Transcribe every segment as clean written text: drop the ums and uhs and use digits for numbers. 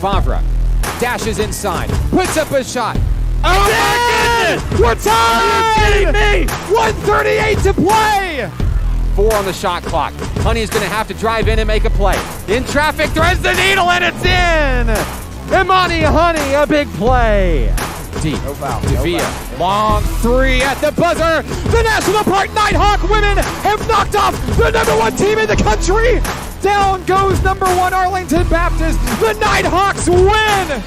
Favre dashes inside, puts up a shot. Oh my goodness! We're tied! Are you kidding me? 1:38 to play! 4 on the shot clock. Honey's gonna have to drive in and make a play. In traffic, threads the needle, and it's in! Imani Honey, a big play. Deep. No foul. Devia, long 3 at the buzzer. The National Park Nighthawk women have knocked off the #1 team in the country. Down goes #1 Arlington Baptist. The Nighthawks win.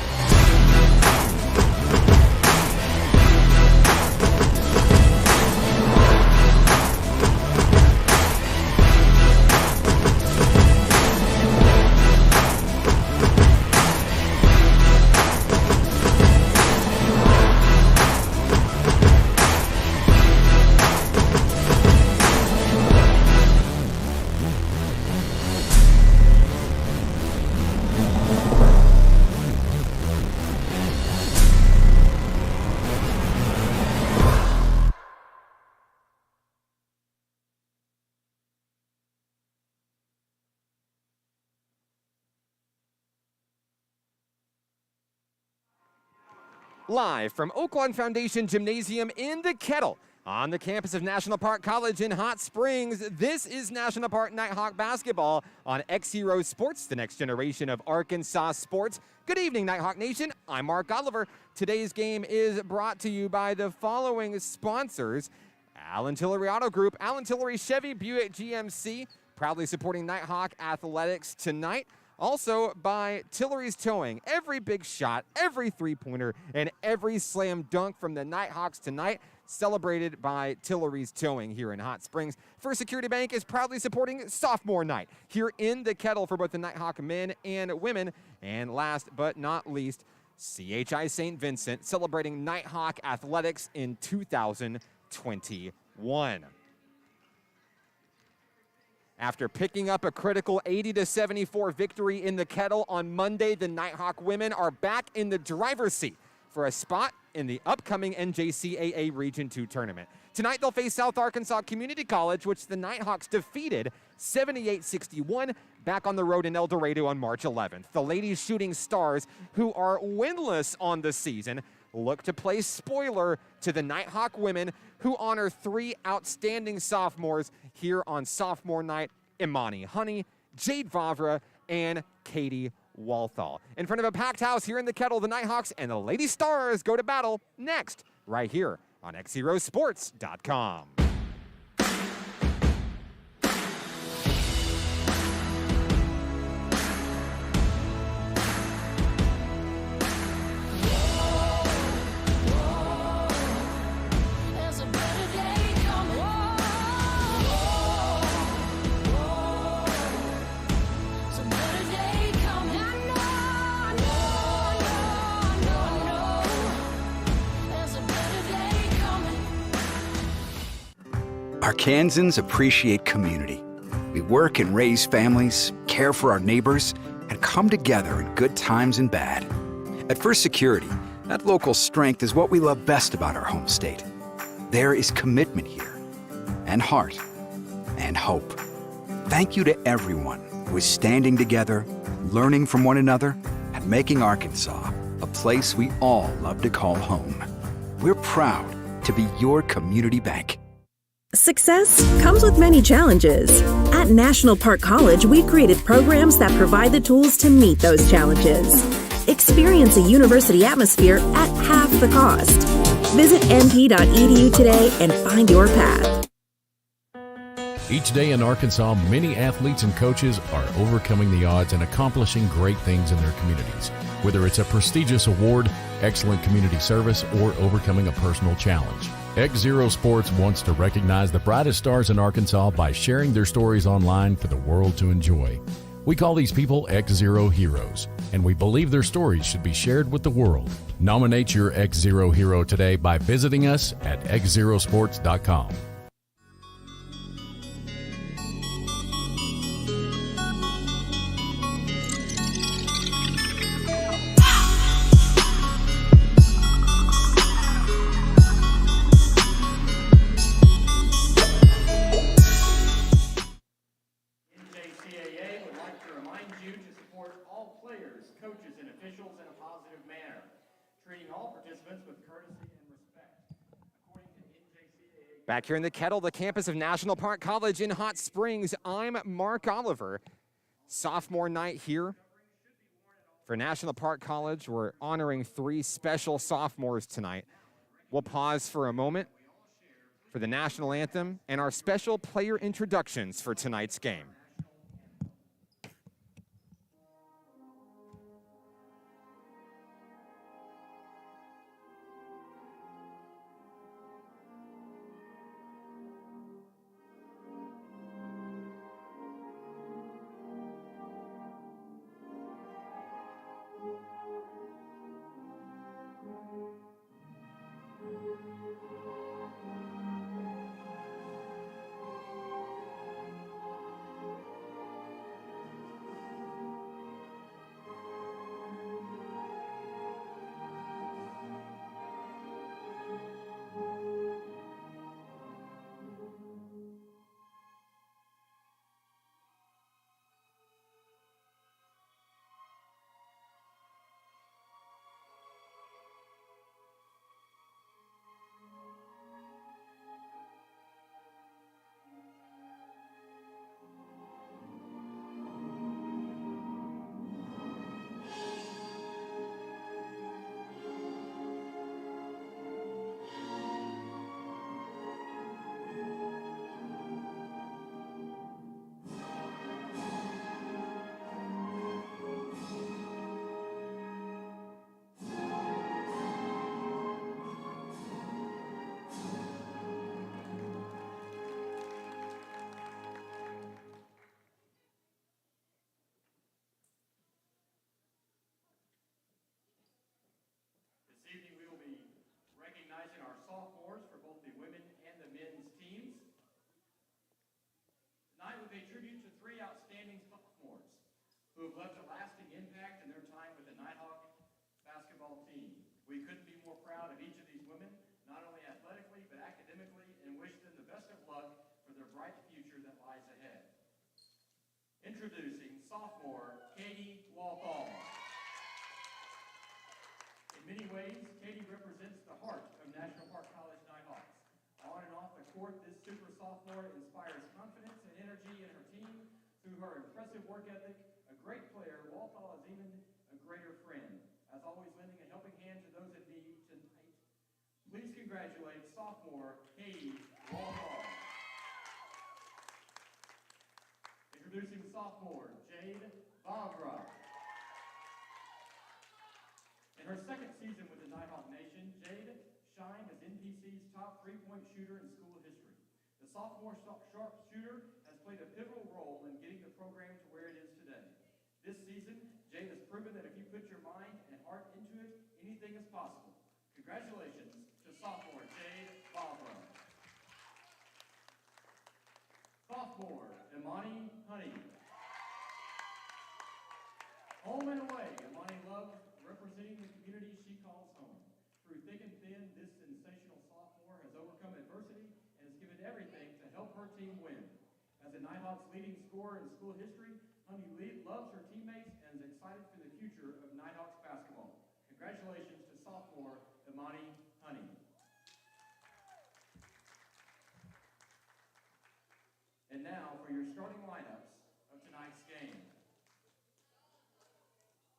Live from Oaklawn Foundation Gymnasium in the Kettle, on the campus of National Park College in Hot Springs, this is National Park Nighthawk basketball on XZero Sports, the next generation of Arkansas sports. Good evening, Nighthawk Nation. I'm Mark Oliver. Today's game is brought to you by the following sponsors: Allen Tillery Auto Group, Allen Tillery Chevy Buick GMC, proudly supporting Nighthawk athletics tonight. Also by Tillery's Towing. Every big shot, every three-pointer, and every slam dunk from the Nighthawks tonight celebrated by Tillery's Towing here in Hot Springs. First Security Bank is proudly supporting Sophomore Night here in the Kettle for both the Nighthawk men and women. And last but not least, CHI St. Vincent celebrating Nighthawk athletics in 2021. After picking up a critical 80-74 victory in the Kettle on Monday, the Nighthawk women are back in the driver's seat for a spot in the upcoming NJCAA Region 2 tournament. Tonight they'll face South Arkansas Community College, which the Nighthawks defeated 78-61 back on the road in El Dorado on March 11th. The Ladies Shooting Stars, who are winless on the season, look to play spoiler to the Nighthawk women, who honor 3 outstanding sophomores here on Sophomore Night: Imani Honey, Jade Favre, and Katie Walthall. In front of a packed house here in the Kettle, the Nighthawks and the Lady Stars go to battle next, right here on XZeroSports.com. Arkansans appreciate community. We work and raise families, care for our neighbors, and come together in good times and bad. At First Security, that local strength is what we love best about our home state. There is commitment here, and heart, and hope. Thank you to everyone who is standing together, learning from one another, and making Arkansas a place we all love to call home. We're proud to be your community bank. Success comes with many challenges. At National Park College, we've created programs that provide the tools to meet those challenges. Experience a university atmosphere at half the cost. Visit np.edu today and find your path. Each day in Arkansas, many athletes and coaches are overcoming the odds and accomplishing great things in their communities. Whether it's a prestigious award, excellent community service, or overcoming a personal challenge. XZero Sports wants to recognize the brightest stars in Arkansas by sharing their stories online for the world to enjoy. We call these people XZero Heroes, and we believe their stories should be shared with the world. Nominate your XZero hero today by visiting us at XZeroSports.com. NJCAA would like to remind you to support all players, coaches, and officials positive manner, treating all participants with courtesy and respect. According to NJCAA. Back here in the Kettle, the campus of National Park College in Hot Springs, I'm Mark Oliver. Sophomore night here for National Park College. We're honoring 3 special sophomores tonight. We'll pause for a moment for the national anthem and our special player introductions for tonight's game. Recognizing our sophomores for both the women and the men's teams. Tonight we pay tribute to 3 outstanding sophomores who have left a lasting impact in their time with the Nighthawk basketball team. We couldn't be more proud of each of these women, not only athletically but academically, and wish them the best of luck for their bright future that lies ahead. Introducing sophomore Katie Walthall. In many ways, Katie represents the heart of National Park College Nighthawks. On and off the court, this super sophomore inspires confidence and energy in her team through her impressive work ethic. A great player, Walthall is even a greater friend, as always lending a helping hand to those in need tonight. Please congratulate sophomore Katie Walthall. Introducing sophomore Jade Vavra. In her second season with the Nighthawk Nation, Jade shined as NPC's top 3-point shooter in school history. The sophomore sharpshooter has played a pivotal role in getting the program to where it is today. This season, Jade has proven that if you put your mind and heart into it, anything is possible. Congratulations to sophomore Jade Barbara. Sophomore Imani Honey. Home and away, Imani loves representing the community she calls home. Through thick and thin, this sensational sophomore has overcome adversity and has given everything to help her team win. As the Nighthawks' leading scorer in school history, Honey loves her teammates and is excited for the future of Nighthawks basketball. Congratulations to sophomore Imani Honey. And now for your starting lineups of tonight's game.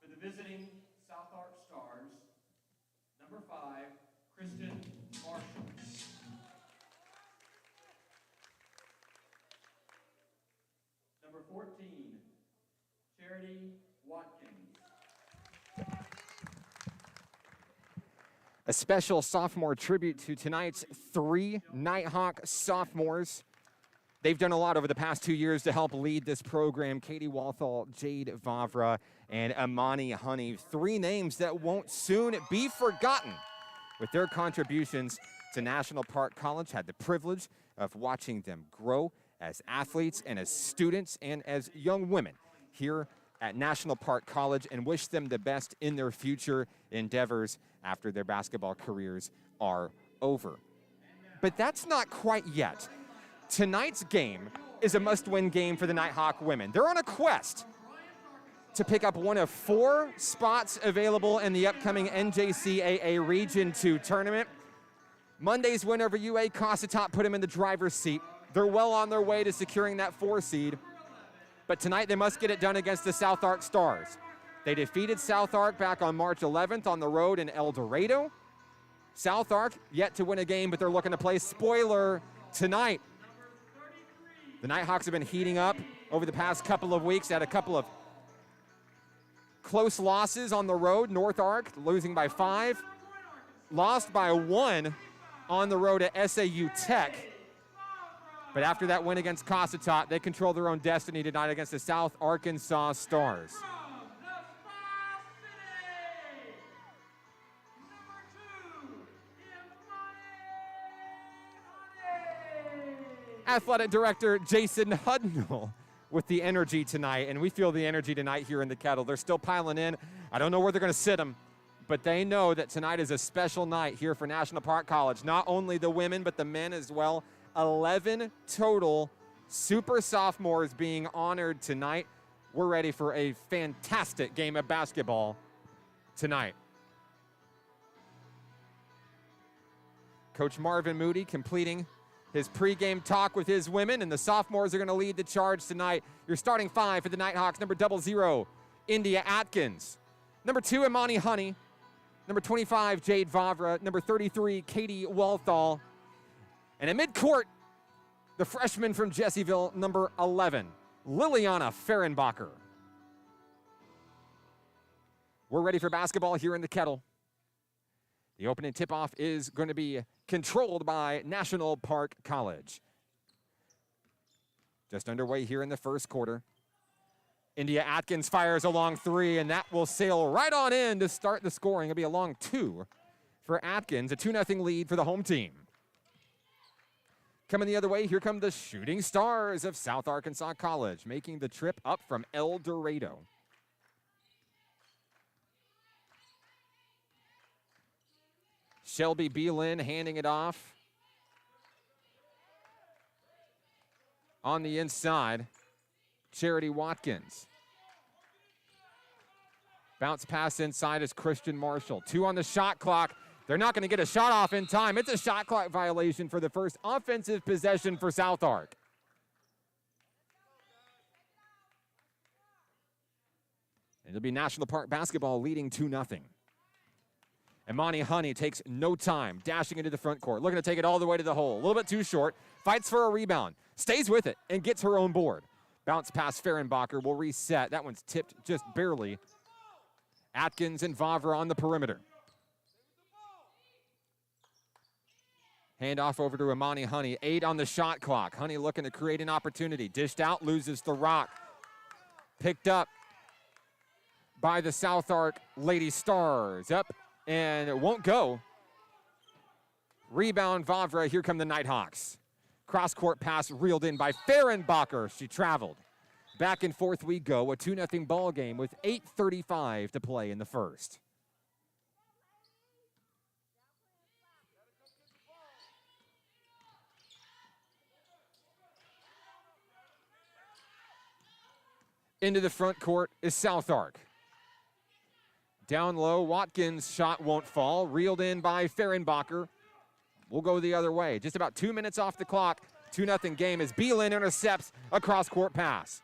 For the visiting South Arch Stars, number 5, Kristen Marshall. Number 14, Charity Watkins. A special sophomore tribute to tonight's 3 Nighthawk sophomores. They've done a lot over the past 2 years to help lead this program. Katie Walthall, Jade Vavra, and Imani Honey. 3 names that won't soon be forgotten. With their contributions to National Park College, had the privilege of watching them grow as athletes and as students and as young women here at National Park College, and wish them the best in their future endeavors after their basketball careers are over. But that's not quite yet. Tonight's game is a must-win game for the Nighthawk women. They're on a quest to pick up one of 4 spots available in the upcoming NJCAA Region 2 tournament. Monday's win over UA Cossatot put them in the driver's seat. They're well on their way to securing that 4 seed. But tonight they must get it done against the South Ark Stars. They defeated South Ark back on March 11th on the road in El Dorado. South Ark yet to win a game, but they're looking to play spoiler tonight. The Nighthawks have been heating up over the past couple of weeks. They had a couple of close losses on the road. North Ark losing by 5. Lost by 1 on the road at SAU Tech. But after that win against Cossatot, they control their own destiny tonight against the South Arkansas Stars. Athletic Director Jason Hudnall with the energy tonight, and we feel the energy tonight here in the Kettle. They're still piling in. I don't know where they're going to sit them, but they know that tonight is a special night here for National Park College. Not only the women, but the men as well. 11 total super sophomores being honored tonight. We're ready for a fantastic game of basketball tonight. Coach Marvin Moody completing his pregame talk with his women, and the sophomores are going to lead the charge tonight. Your starting 5 for the Nighthawks: number 00, India Atkins; number 2, Imani Honey; number 25, Jade Vavra; number 33, Katie Walthall; and in midcourt, the freshman from Jessieville, number 11, Liliana Fehrenbacher. We're ready for basketball here in the Kettle. The opening tip-off is going to be controlled by National Park College. Just underway here in the first quarter. India Atkins fires a long 3, and that will sail right on in to start the scoring. It'll be a long 2 for Atkins, a 2-0 lead for the home team. Coming the other way, here come the Shooting Stars of South Arkansas College, making the trip up from El Dorado. Shelby Beelin handing it off. On the inside, Charity Watkins. Bounce pass inside is Christian Marshall. 2 on the shot clock. They're not going to get a shot off in time. It's a shot clock violation for the first offensive possession for South Ark. It'll be National Park basketball leading 2-0. Imani Honey takes no time, dashing into the front court, looking to take it all the way to the hole. A little bit too short, fights for a rebound, stays with it, and gets her own board. Bounce pass Fehrenbacher will reset. That one's tipped just barely. Atkins and Vavra on the perimeter. Hand off over to Imani Honey. 8 on the shot clock. Honey looking to create an opportunity. Dished out, loses the rock. Picked up by the South Ark Lady Stars. Up and it won't go. Rebound Vavra. Here come the Nighthawks. Cross-court pass reeled in by Fehrenbacher. She traveled. Back and forth we go. A 2-0 ball game with 8:35 to play in the first. Into the front court is South Ark. Down low, Watkins' shot won't fall. Reeled in by Fehrenbacher. We'll go the other way. Just about 2 minutes off the clock. 2-0 game as Beelin intercepts a cross-court pass.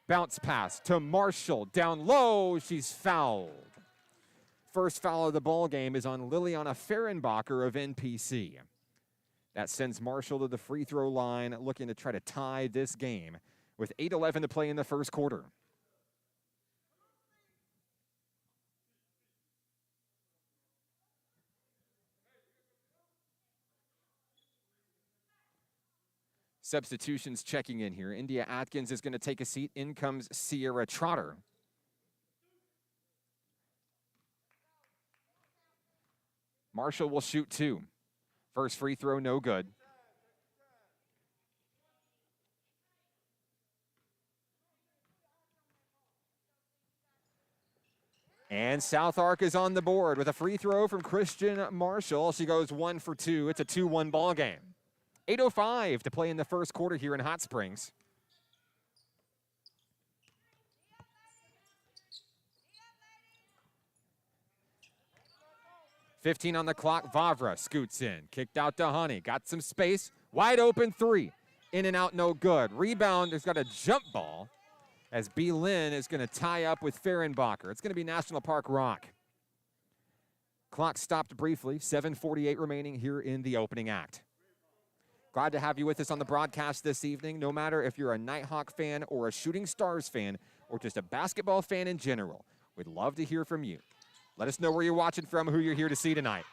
Bounce pass to Marshall. Down low, she's fouled. First foul of the ball game is on Liliana Fehrenbacher of NPC. That sends Marshall to the free throw line, looking to try to tie this game with 8:11 to play in the first quarter. Substitutions checking in here. India Atkins is going to take a seat. In comes Sierra Trotter. Marshall will shoot 2. First free throw, no good. And South Ark is on the board with a free throw from Christian Marshall. She goes 1 for 2. It's a 2-1 ball game. 8:05 to play in the first quarter here in Hot Springs. 15 on the clock. Vavra scoots in. Kicked out to Honey. Got some space. Wide open three. In and out, no good. Rebound, there's got a jump ball as B. Lynn is going to tie up with Fehrenbacher. It's going to be National Park Rock. Clock stopped briefly. 7:48 remaining here in the opening act. Glad to have you with us on the broadcast this evening. No matter if you're a Nighthawk fan or a Shooting Stars fan or just a basketball fan in general, we'd love to hear from you. Let us know where you're watching from, who you're here to see tonight.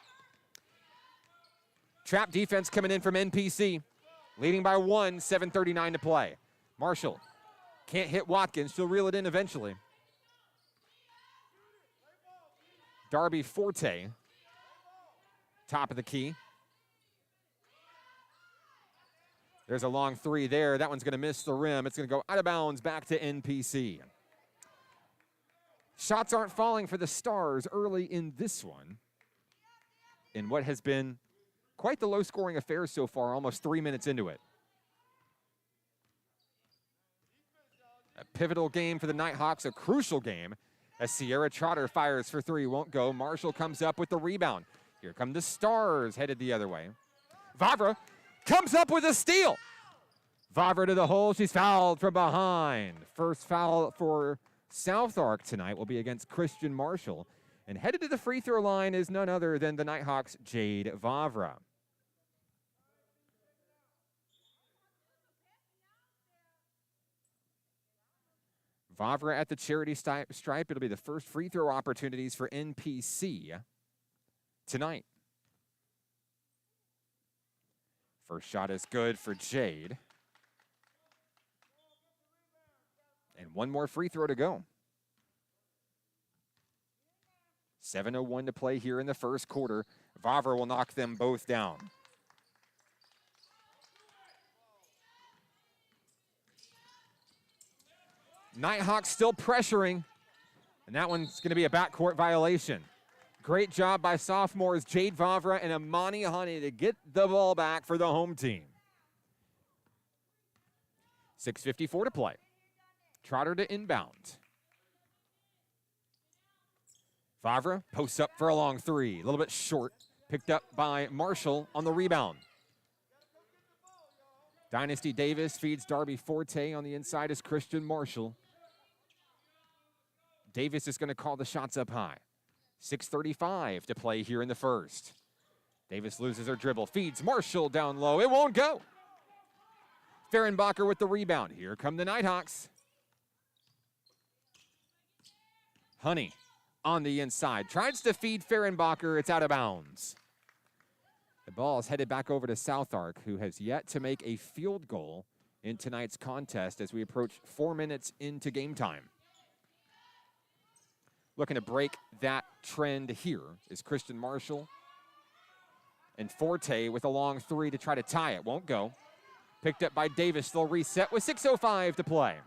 Trap defense coming in from NPC. Leading by 1, 7:39 to play. Marshall can't hit Watkins. She'll reel it in eventually. Darby Forte, top of the key. There's a long three there. That one's going to miss the rim. It's going to go out of bounds back to NPC. Shots aren't falling for the Stars early in this one, in what has been quite the low-scoring affair so far, almost 3 minutes into it. A pivotal game for the Nighthawks, a crucial game, as Sierra Trotter fires for three, won't go. Marshall comes up with the rebound. Here come the Stars, headed the other way. Vavra comes up with a steal. Vavra to the hole, she's fouled from behind. First foul for South Ark tonight will be against Christian Marshall. And headed to the free throw line is none other than the Nighthawks' Jade Vavra. Vavra at the charity stripe. It'll be the first free throw opportunities for NPC tonight. First shot is good for Jade. And one more free throw to go. 7:01 to play here in the first quarter. Vavra will knock them both down. Nighthawks still pressuring, and that one's going to be a backcourt violation. Great job by sophomores Jade Vavra and Amani Honey to get the ball back for the home team. 6:54 to play. Trotter to inbound. Vavra posts up for a long three. A little bit short. Picked up by Marshall on the rebound. Dynasty Davis feeds Darby Forte. On the inside is Christian Marshall. Davis is going to call the shots up high. 6:35 to play here in the first. Davis loses her dribble. Feeds Marshall down low. It won't go. Fehrenbacher with the rebound. Here come the Nighthawks. Honey on the inside. Tries to feed Fehrenbacher. It's out of bounds. The ball is headed back over to South Ark, who has yet to make a field goal in tonight's contest as we approach 4 minutes into game time. Looking to break that trend here is Christian Marshall. And Forte with a long three to try to tie it. Won't go. Picked up by Davis. They'll reset with 6:05 to play.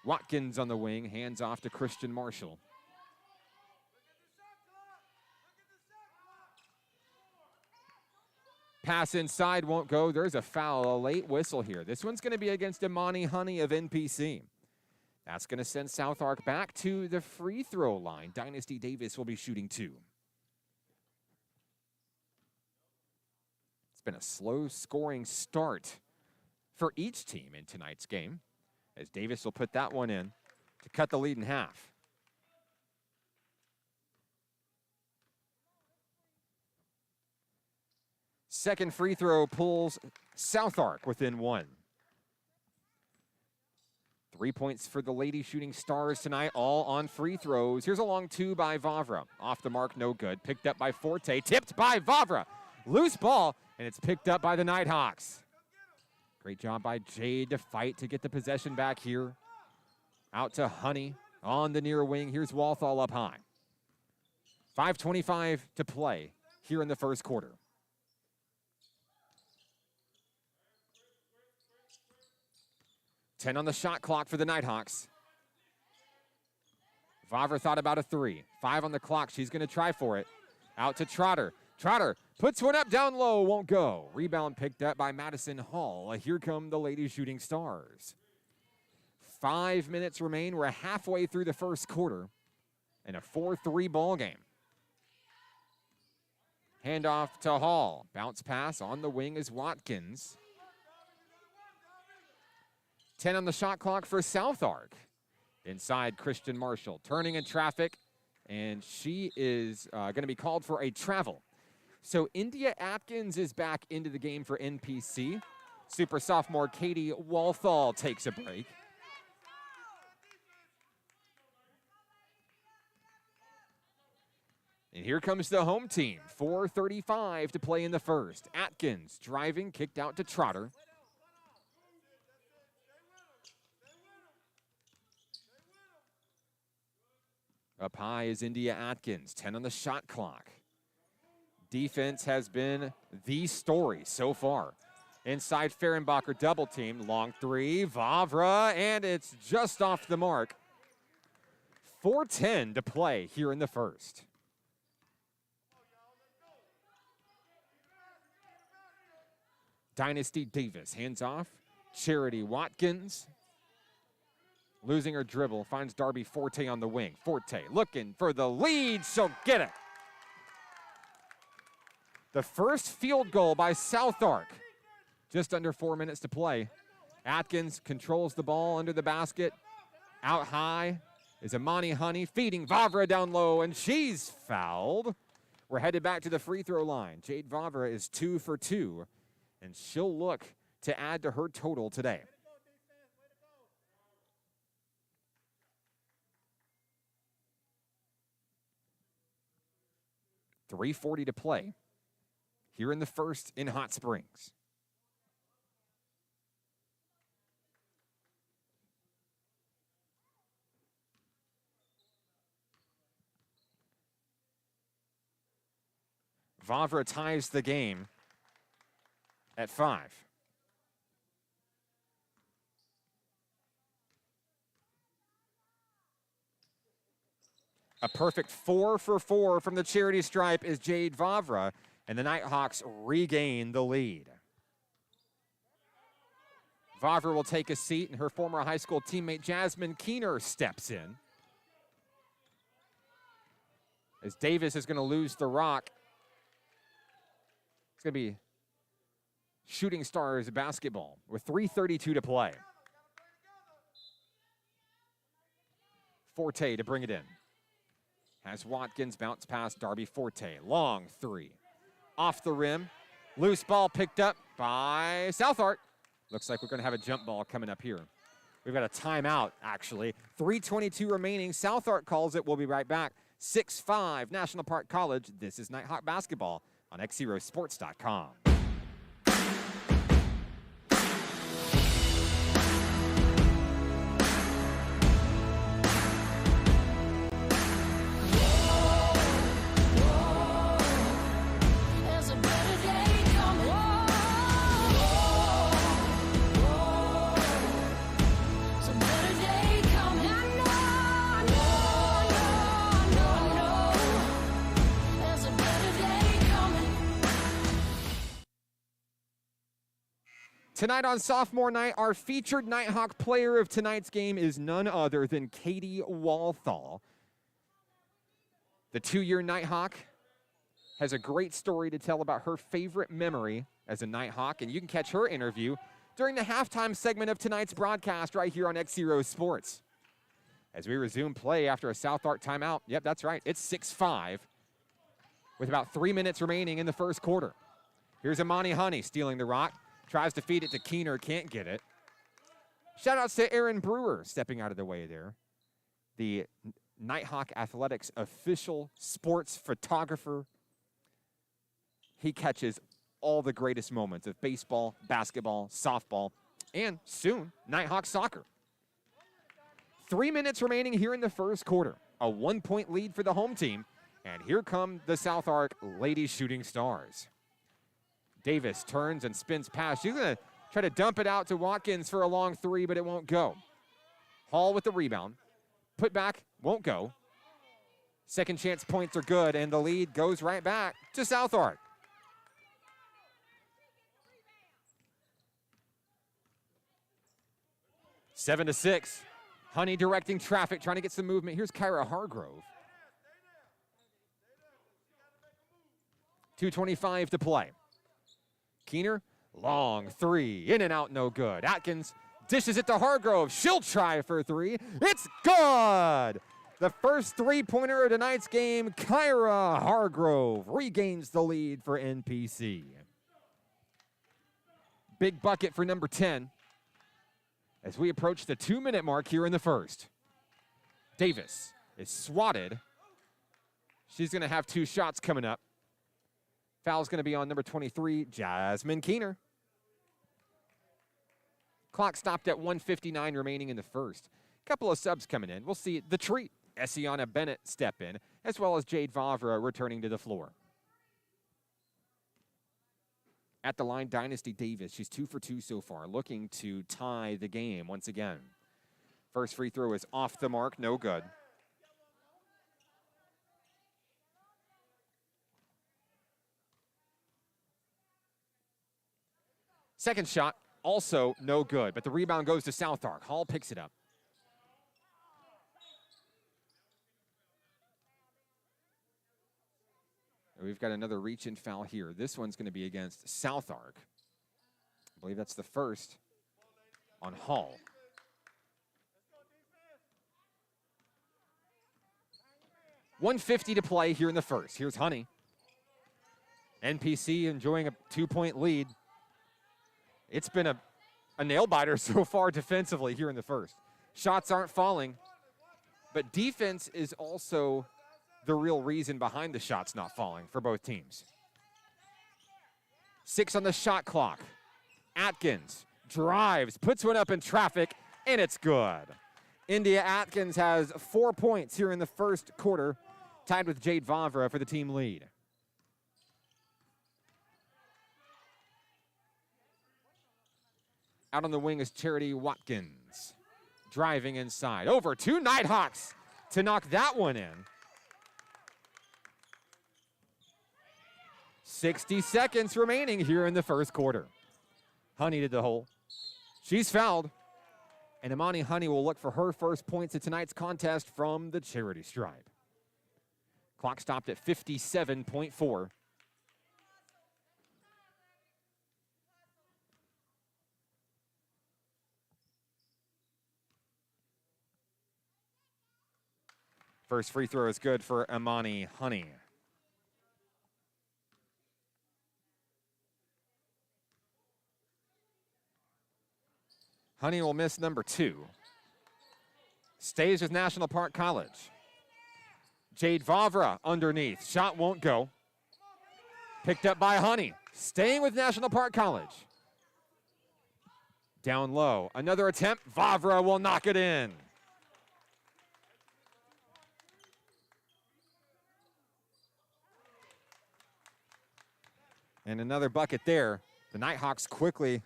Watkins on the wing. Hands off to Christian Marshall. Pass inside won't go. There's a foul, a late whistle here. This one's going to be against Amani Honey of NPC. That's going to send South Ark back to the free throw line. Dynasty Davis will be shooting two. It's been a slow scoring start for each team in tonight's game, as Davis will put that one in to cut the lead in half. Second free throw pulls South Ark within one. 3 points for the Lady Shooting Stars tonight, all on free throws. Here's a long two by Vavra. Off the mark, no good. Picked up by Forte, tipped by Vavra. Loose ball, and it's picked up by the Nighthawks. Great job by Jade to fight to get the possession back here. Out to Honey on the near wing. Here's Walthall up high. 5:25 to play here in the first quarter. Ten on the shot clock for the Nighthawks. Vavra thought about a three. 5 on the clock. She's going to try for it. Out to Trotter. Trotter puts one up down low. Won't go. Rebound picked up by Madison Hall. Here come the Lady Shooting Stars. 5 minutes remain. We're halfway through the first quarter in a 4-3 ball game. Handoff to Hall. Bounce pass on the wing is Watkins. 10 on the shot clock for South Ark. Inside Christian Marshall, turning in traffic, and she is going to be called for a travel. So India Atkins is back into the game for NPC. Super sophomore Katie Walthall takes a break. And here comes the home team. 4:35 to play in the first. Atkins driving, kicked out to Trotter. Up high is India Atkins, 10 on the shot clock. Defense has been the story so far. Inside Fehrenbacher double team, long three, Vavra, and it's just off the mark. 4:10 to play here in the first. Dynasty Davis, hands off. Charity Watkins. Losing her dribble, finds Darby Forte on the wing. Forte looking for the lead, so get it. The first field goal by South Ark. Just under 4 minutes to play. Atkins controls the ball under the basket. Out high is Amani Honey feeding Vavra down low, and she's fouled. We're headed back to the free throw line. Jade Vavra is 2 for 2, and she'll look to add to her total today. .340 to play here in the first in Hot Springs. Vavra ties the game at 5. A perfect 4 for 4 from the charity stripe is Jade Vavra, and the Nighthawks regain the lead. Vavra will take a seat, and her former high school teammate Jasmine Keener steps in. As Davis is going to lose the rock. It's going to be Shooting Stars basketball with 3:32 to play. Forte to bring it in. Has Watkins bounce past Darby Forte. Long three. Off the rim. Loose ball picked up by South Ark. Looks like we're going to have a jump ball coming up here. We've got a timeout, actually. 3:22 remaining. South Ark calls it. We'll be right back. 6-5 National Park College. This is Nighthawk basketball on XZeroSports.com. Tonight on Sophomore Night, our featured Nighthawk player of tonight's game is none other than Katie Walthall. The 2-year Nighthawk has a great story to tell about her favorite memory as a Nighthawk, and you can catch her interview during the halftime segment of tonight's broadcast right here on XZero Sports. As we resume play after a South Ark timeout, yep, that's right, it's 6-5 with about 3 minutes remaining in the first quarter. Here's Amani Honey stealing the rock. Tries to feed it to Keener, can't get it. Shout-outs to Aaron Brewer stepping out of the way there. The Nighthawk Athletics official sports photographer. He catches all the greatest moments of baseball, basketball, softball, and soon, Nighthawk soccer. 3 minutes remaining here in the first quarter. A 1-point lead for the home team. And here come the South Ark Lady Shooting Stars. Davis turns and spins past. She's going to try to dump it out to Watkins for a long three, but it won't go. Hall with the rebound. Put back, won't go. Second chance points are good, and the lead goes right back to South Ark. (7-6). Honey directing traffic, trying to get some movement. Here's Kyra Hargrove. 2:25 to play. Keener, long three, in and out, no good. Atkins dishes it to Hargrove. She'll try for three. It's good! The first three-pointer of tonight's game, Kyra Hargrove regains the lead for NPC. Big bucket for number 10 as we approach the 2-minute mark here in the first. Davis is swatted. She's going to have 2 shots coming up. Foul's going to be on number 23, Jasmine Keener. Clock stopped at 1:59 remaining in the first. Couple of subs coming in. We'll see the treat. Essiana Bennett step in, as well as Jade Vavra returning to the floor. At the line, Dynasty Davis. She's 2 for 2 so far, looking to tie the game once again. First free throw is off the mark, no good. Second shot, also no good, but the rebound goes to South Ark. Hall picks it up. We've got another reach-in foul here. This one's going to be against South Ark. I believe that's the first on Hall. $150 to play here in the first. Here's Honey. NPC enjoying a 2-point lead. It's been a nail-biter so far defensively here in the first. Shots aren't falling, but defense is also the real reason behind the shots not falling for both teams. 6 on the shot clock. Atkins drives, puts one up in traffic, and it's good. India Atkins has 4 points here in the first quarter, tied with Jade Vavra for the team lead. Out on the wing is Charity Watkins. Driving inside. Over to Nighthawks to knock that one in. 60 seconds remaining here in the first quarter. Honey did the hole. She's fouled. And Imani Honey will look for her first points of tonight's contest from the charity stripe. Clock stopped at 57.4. First free throw is good for Imani Honey. Honey will miss number 2. Stays with National Park College. Jade Vavra underneath. Shot won't go. Picked up by Honey. Staying with National Park College. Down low. Another attempt. Vavra will knock it in. And another bucket there. The Nighthawks quickly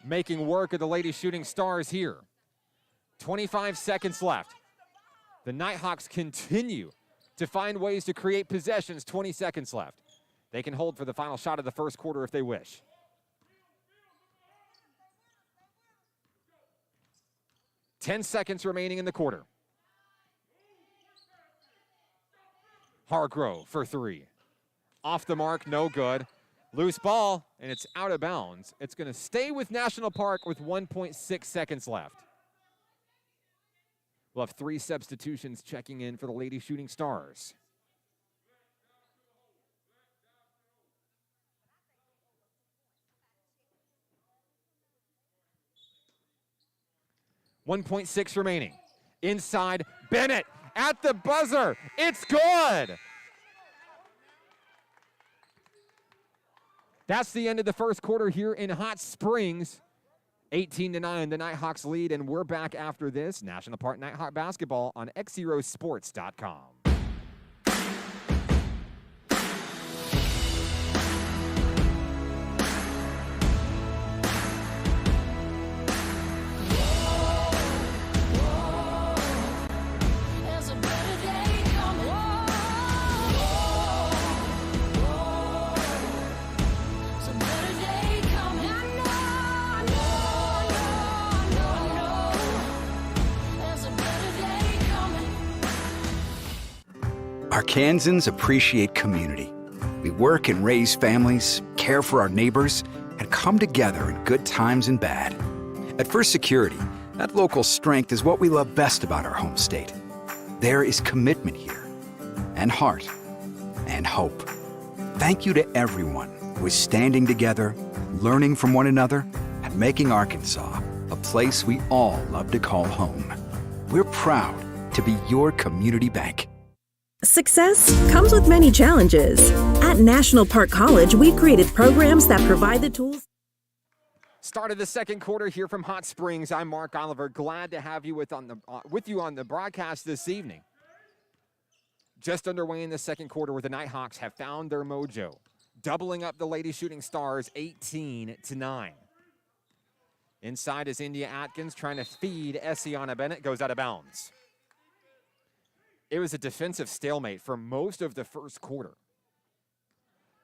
making work of the Lady Shooting Stars here. 25 seconds left. The Nighthawks continue to find ways to create possessions. 20 seconds left. They can hold for the final shot of the first quarter if they wish. Ten seconds remaining in the quarter. Hargrove for 3. Off the mark, no good. Loose ball, and it's out of bounds. It's going to stay with National Park with 1.6 seconds left. We'll have 3 substitutions checking in for the Lady Shooting Stars. .6 remaining. Inside, Bennett at the buzzer. It's good. That's the end of the first quarter here in Hot Springs. 18-9, the Nighthawks lead, and we're back after this. National Park Nighthawk basketball on XZeroSports.com. There's Arkansans appreciate community. We work and raise families, care for our neighbors, and come together in good times and bad. At First Security, that local strength is what we love best about our home state. There is commitment here, and heart, and hope. Thank you to everyone who is standing together, learning from one another, and making Arkansas a place we all love to call home. We're proud to be your community bank. Success comes with many challenges. At National Park College, we created programs that provide the tools. Start of the second quarter here from Hot Springs. I'm Mark Oliver. Glad to have you with you on the broadcast this evening. Just underway in the second quarter where the Nighthawks have found their mojo, doubling up the Lady Shooting Stars 18-9. Inside is India Atkins trying to feed Essiana Bennett, goes out of bounds. It was a defensive stalemate for most of the first quarter.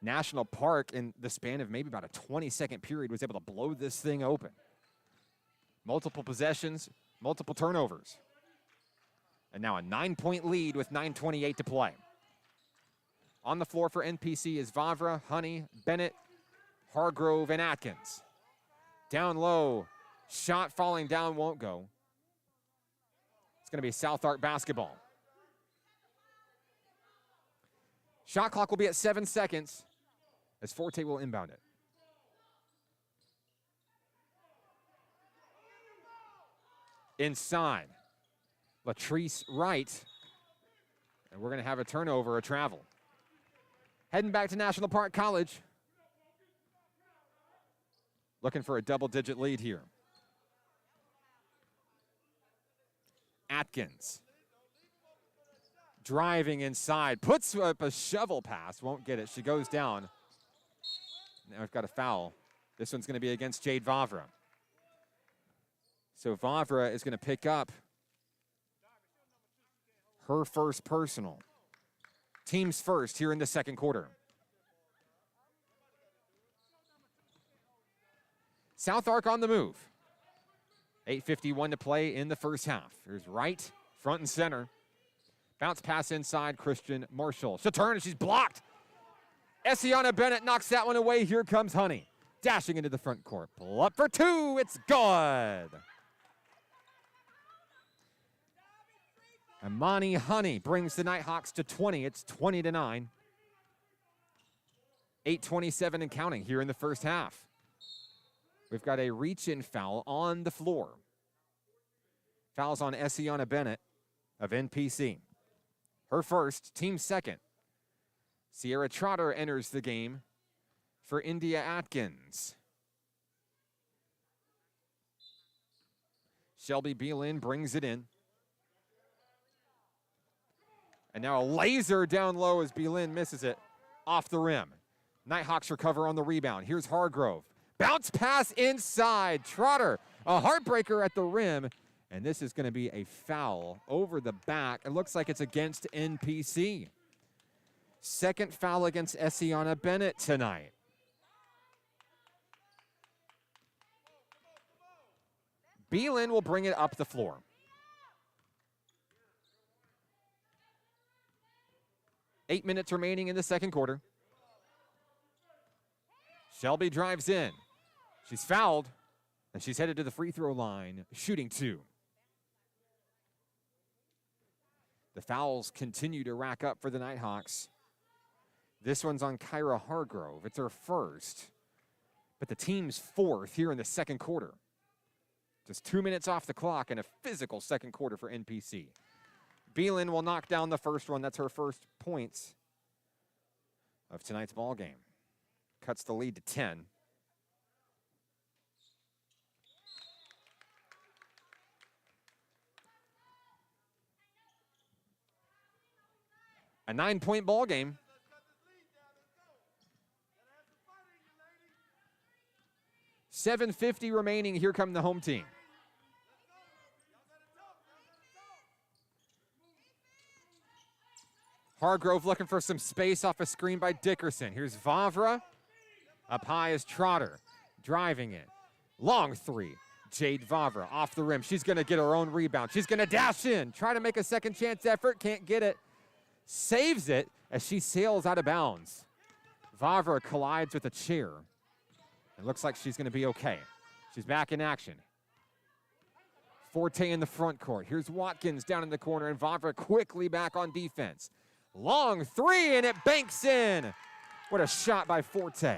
National Park, in the span of maybe about a 20-second period, was able to blow this thing open. Multiple possessions, multiple turnovers. And now a 9-point lead with 9:28 to play. On the floor for NPC is Vavra, Honey, Bennett, Hargrove, and Atkins. Down low, shot falling down, won't go. It's going to be South Ark basketball. Shot clock will be at 7 seconds as Forte will inbound it. Inside, Latrice Wright. And we're going to have a turnover, a travel. Heading back to National Park College. Looking for a double-digit lead here. Atkins. Driving inside, puts up a shovel pass, won't get it. She goes down. Now we've got a foul. This one's going to be against Jade Vavra. So Vavra is going to pick up her first personal. Team's first here in the second quarter. South Ark on the move. 8:51 to play in the first half. Here's Wright, front and center. Bounce pass inside, Christian Marshall. She'll turn and she's blocked. Essiana Bennett knocks that one away. Here comes Honey. Dashing into the front court. Pull up for two. It's good. Imani Honey brings the Nighthawks to 20. It's 20-9. 8:27 and counting here in the first half. We've got a reach-in foul on the floor. Fouls on Essiana Bennett of NPC. Her first, team second. Sierra Trotter enters the game for India Atkins. Shelby Beelin brings it in. And now a laser down low as Beelin misses it off the rim. Nighthawks recover on the rebound. Here's Hargrove. Bounce pass inside. Trotter, a heartbreaker at the rim. And this is going to be a foul over the back. It looks like it's against NPC. Second foul against Essiana Bennett tonight. Beelin will bring it up the floor. Eight minutes remaining in the second quarter. Shelby drives in. She's fouled, and she's headed to the free throw line, shooting two. The fouls continue to rack up for the Nighthawks. This one's on Kyra Hargrove. It's her first, but the team's fourth here in the second quarter. Just 2 minutes off the clock and a physical second quarter for NPC. Beelin will knock down the first one. That's her first points of tonight's ball game. Cuts the lead to 10. A 9-point ball game. $7:50 remaining. Here come the home team. Hargrove looking for some space off a screen by Dickerson. Here's Vavra. Up high is Trotter. Driving it. Long three. Jade Vavra off the rim. She's going to get her own rebound. She's going to dash in. Try to make a second chance effort. Can't get it. saves it as she sails out of bounds. Vavra collides with a chair. It looks like she's going to be okay. She's back in action. Forte in the front court. Here's Watkins down in the corner, and Vavra quickly back on defense. Long three, and it banks in. What a shot by Forte.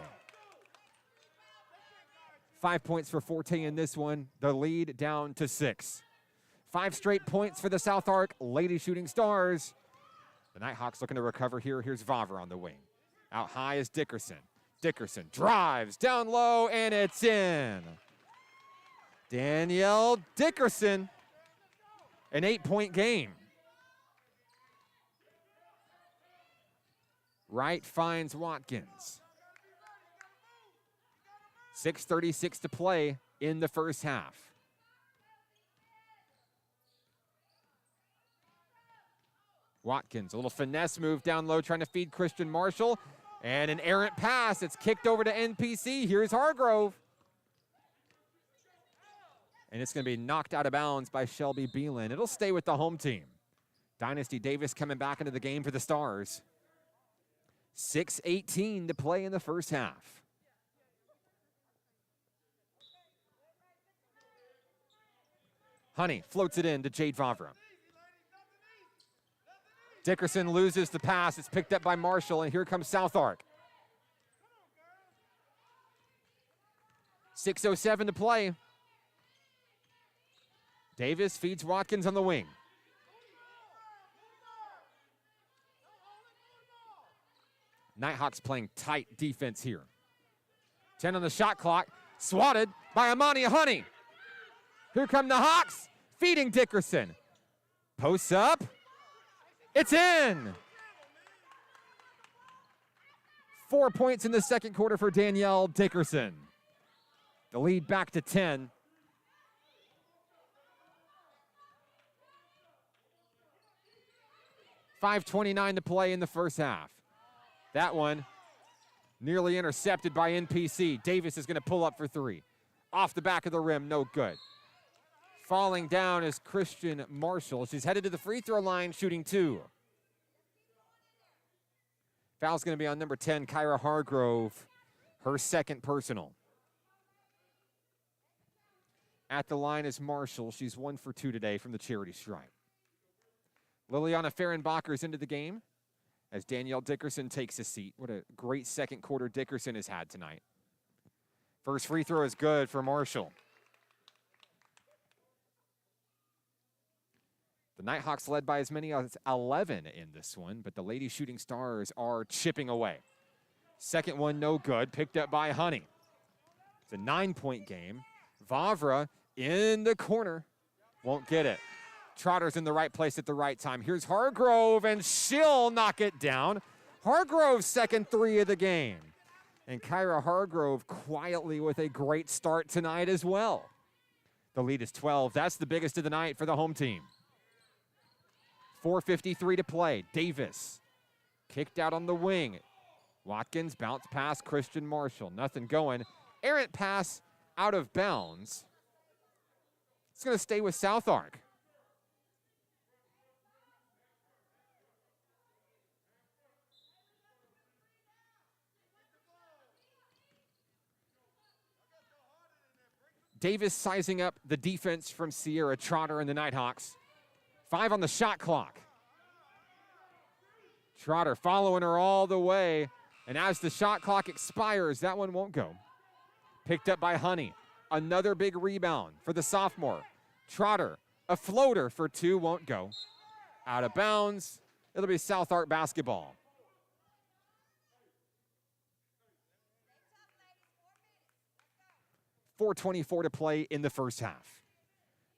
5 points for Forte in this one. The lead down to 6. 5 straight points for the South Arc Lady Shooting Stars. The Nighthawks looking to recover here. Here's Vavra on the wing. Out high is Dickerson. Dickerson drives down low, and it's in. Danielle Dickerson, an 8-point game. Wright finds Watkins. 6:36 to play in the first half. Watkins, a little finesse move down low, trying to feed Christian Marshall. And an errant pass. It's kicked over to NPC. Here's Hargrove. And it's going to be knocked out of bounds by Shelby Beelan. It'll stay with the home team. Dynasty Davis coming back into the game for the Stars. 6:18 to play in the first half. Honey floats it in to Jade Vavra. Dickerson loses the pass. It's picked up by Marshall, and here comes South Arc. 6:07 to play. Davis feeds Watkins on the wing. Nighthawks playing tight defense here. 10 on the shot clock. Swatted by Amani Honey. Here come the Hawks, feeding Dickerson. Posts up. It's in. 4 points in the second quarter for Danielle Dickerson. The lead back to 10. .529 to play in the first half. That one nearly intercepted by NPC. Davis is going to pull up for 3. Off the back of the rim, no good. Falling down is Christian Marshall. She's headed to the free throw line, shooting 2. Foul's going to be on number 10, Kyra Hargrove, her second personal. At the line is Marshall. She's 1 for 2 today from the charity stripe. Liliana Fehrenbacher's into the game as Danielle Dickerson takes a seat. What a great second quarter Dickerson has had tonight. First free throw is good for Marshall. The Nighthawks led by as many as 11 in this one, but the Lady Shooting Stars are chipping away. Second one, no good, picked up by Honey. It's a 9-point game. Vavra in the corner, won't get it. Trotter's in the right place at the right time. Here's Hargrove, and she'll knock it down. Hargrove's second 3 of the game. And Kyra Hargrove quietly with a great start tonight as well. The lead is 12. That's the biggest of the night for the home team. 4:53 to play. Davis kicked out on the wing. Watkins bounce past Christian Marshall. Nothing going. Errant pass out of bounds. It's going to stay with South Arc. Davis sizing up the defense from Sierra Trotter and the Nighthawks. 5 on the shot clock. Trotter following her all the way. And as the shot clock expires, that one won't go. Picked up by Honey. Another big rebound for the sophomore. Trotter, a floater for 2, won't go. Out of bounds. It'll be South Arc basketball. .424 to play in the first half.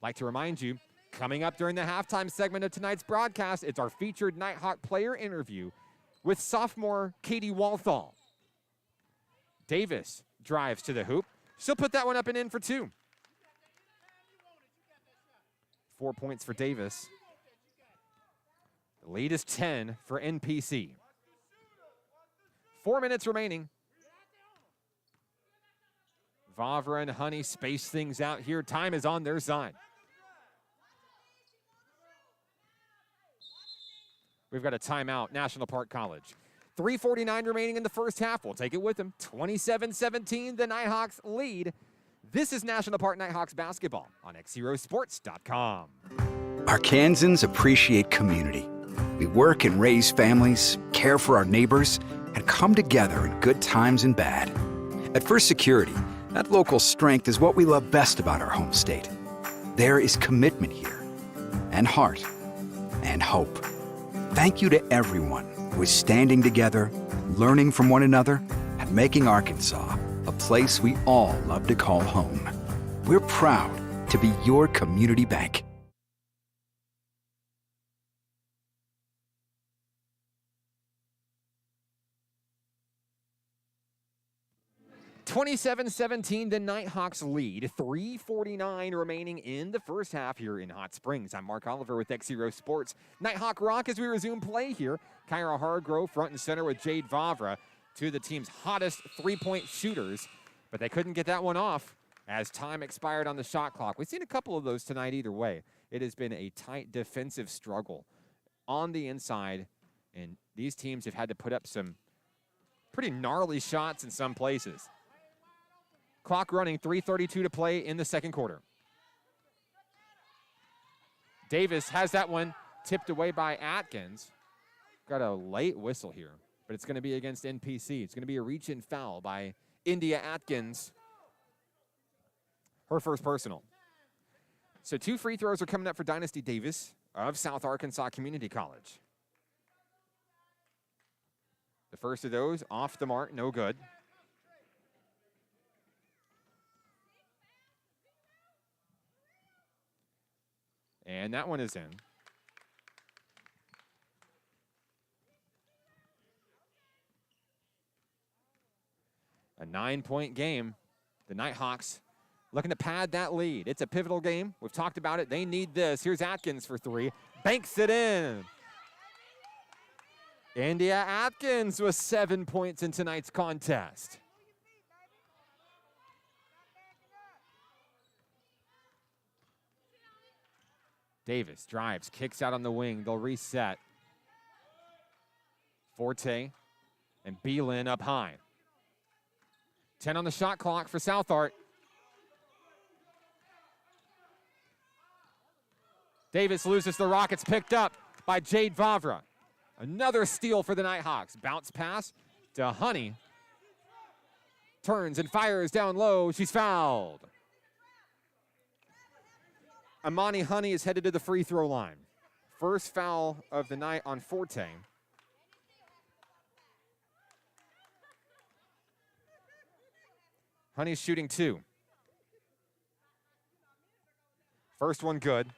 Like to remind you, coming up during the halftime segment of tonight's broadcast, it's our featured Nighthawk player interview with sophomore Katie Walthall. Davis drives to the hoop. She'll put that one up and in for 2. 4 points for Davis. The lead is 10 for NPC. 4 minutes remaining. Vavra and Honey space things out here. Time is on their side. We've got a timeout, National Park College. 3:49 remaining in the first half. We'll take it with them. 27-17, the Nighthawks lead. This is National Park Nighthawks basketball on XZeroSports.com. Arkansans appreciate community. We work and raise families, care for our neighbors, and come together in good times and bad. At First Security, that local strength is what we love best about our home state. There is commitment here, and heart, and hope. Thank you to everyone who is standing together, learning from one another, and making Arkansas a place we all love to call home. We're proud to be your community bank. (27-17), the Nighthawks lead. 3:49 remaining in the first half here in Hot Springs. I'm Mark Oliver with XZero Sports. Nighthawk Rock as we resume play here. Kyra Hargrove front and center with Jade Vavra, two of the team's hottest three-point shooters, but they couldn't get that one off as time expired on the shot clock. We've seen a couple of those tonight either way. It has been a tight defensive struggle on the inside, and these teams have had to put up some pretty gnarly shots in some places. Clock running, 3:32 to play in the second quarter. Davis has that one tipped away by Atkins. Got a late whistle here, but it's going to be against NPC. It's going to be a reach-in foul by India Atkins. Her first personal. So 2 free throws are coming up for Dynasty Davis of South Arkansas Community College. The first of those off the mark, no good. And that one is in. A 9-point game. The Nighthawks looking to pad that lead. It's a pivotal game. We've talked about it. They need this. Here's Atkins for 3. Banks it in. India Atkins with 7 points in tonight's contest. Davis drives, kicks out on the wing. They'll reset. Forte and Beelin up high. 10 on the shot clock for South Art. Davis loses the Rockets, picked up by Jade Vavra. Another steal for the Nighthawks. Bounce pass to Honey. Turns and fires down low. She's fouled. Amani Honey is headed to the free throw line. First foul of the night on Forte. Honey's shooting 2. First one good.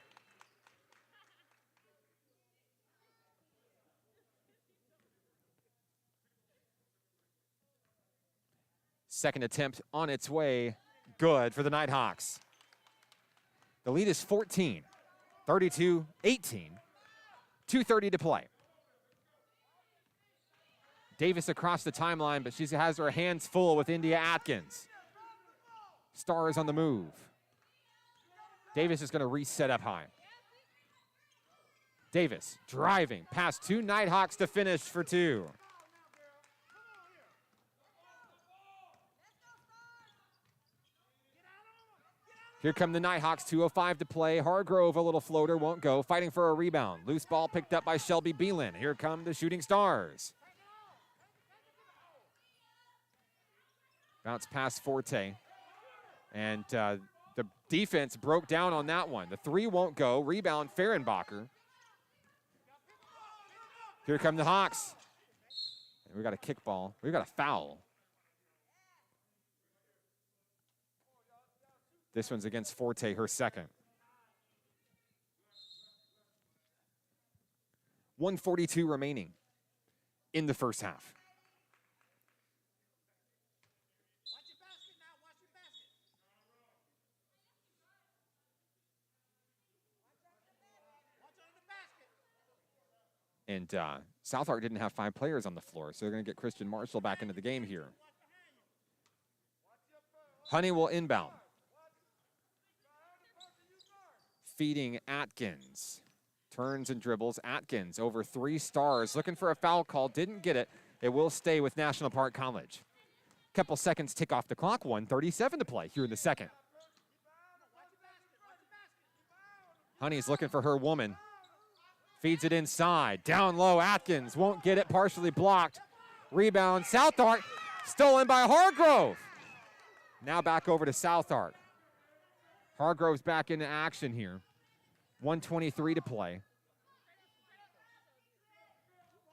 Second attempt on its way, good for the Nighthawks. The lead is 14, 32-18, 2:30 to play. Davis across the timeline, but she has her hands full with India Atkins. Stars on the move. Davis is going to reset up high. Davis driving past 2 Nighthawks to finish for 2. Here come the Nighthawks, 2:05 to play. Hargrove, a little floater, won't go. Fighting for a rebound. Loose ball picked up by Shelby Beelin. Here come the Shooting Stars. Bounce past Forte. And the defense broke down on that one. The 3 won't go. Rebound, Fehrenbacher. Here come the Hawks. And we got a kickball. We got a foul. This one's against Forte, her second. 1:42 remaining in the first half. And South Ark didn't have 5 players on the floor, so they're going to get Christian Marshall back into the game here. Honey will inbound. Feeding Atkins. Turns and dribbles. Atkins over 3 stars. Looking for a foul call. Didn't get it. It will stay with National Park College. Couple seconds tick off the clock. 1:37 to play here in the second. Honey's looking for her woman. Feeds it inside. Down low. Atkins won't get it. Partially blocked. Rebound. Southart. Stolen by Hargrove. Now back over to Southart. Hargrove's back into action here. 1:23 to play.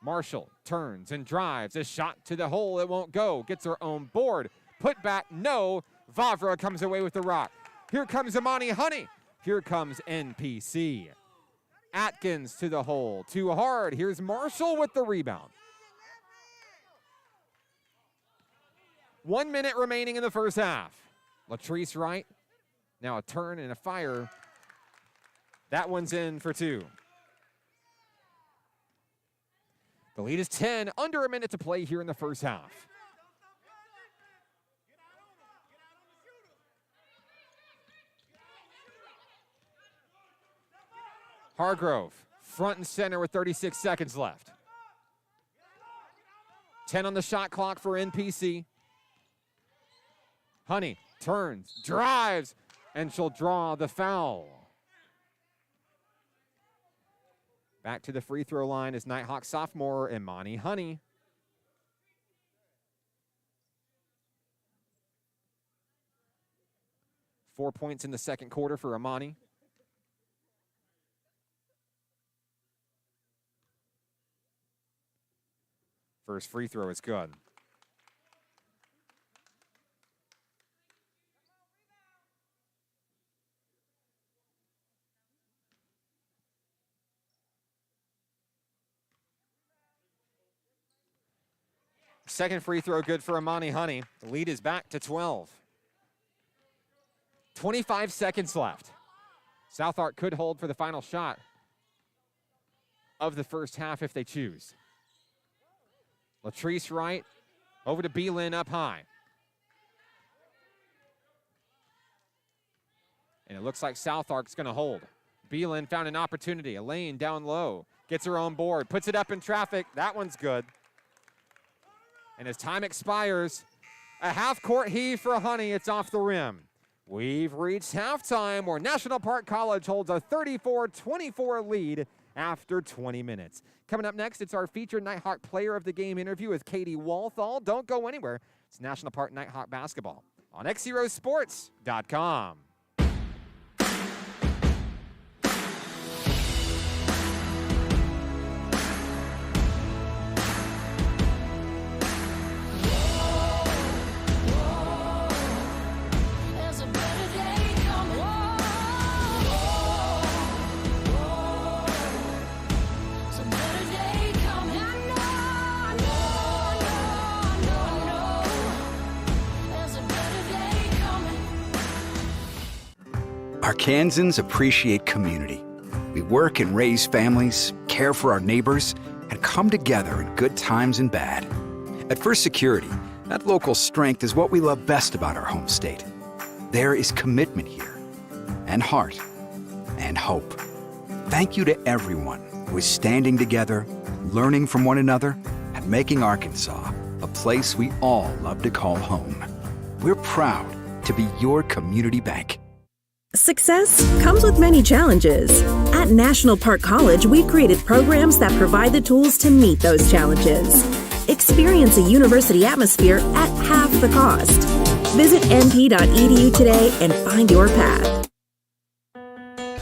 Marshall turns and drives. A shot to the hole. It won't go. Gets her own board. Put back. No. Vavra comes away with the rock. Here comes Amani Honey. Here comes NPC. Atkins to the hole. Too hard. Here's Marshall with the rebound. 1 minute remaining in the first half. Latrice Wright. Now a turn and a fire. That one's in for 2. The lead is 10, under a minute to play here in the first half. Hargrove, front and center with 36 seconds left. 10 on the shot clock for NPC. Honey turns, drives, and she'll draw the foul. Back to the free throw line is Nighthawks sophomore Imani Honey. Four points in the second quarter for Imani. First free throw is good. Second free throw good for Imani Honey. The lead is back to 12. 25 seconds left. Southart could hold for the final shot of the first half if they choose. Latrice Wright over to Beelin up high. And it looks like Southart's going to hold. Beelin found an opportunity. Elaine down low. Gets her own board. Puts it up in traffic. That one's good. And as time expires, a half-court heave for Honey. It's off the rim. We've reached halftime where National Park College holds a 34-24 lead after 20 minutes. Coming up next, it's our featured Nighthawk Player of the Game interview with Katie Walthall. Don't go anywhere. It's National Park Nighthawk basketball on XZeroSports.com. Arkansans appreciate community. We work and raise families, care for our neighbors, and come together in good times and bad. At First Security, that local strength is what we love best about our home state. There is commitment here, and heart, and hope. Thank you to everyone who is standing together, learning from one another, and making Arkansas a place we all love to call home. We're proud to be your community bank. Success comes with many challenges. At National Park College, we've created programs that provide the tools to meet those challenges. Experience a university atmosphere at half the cost. Visit np.edu today and find your path.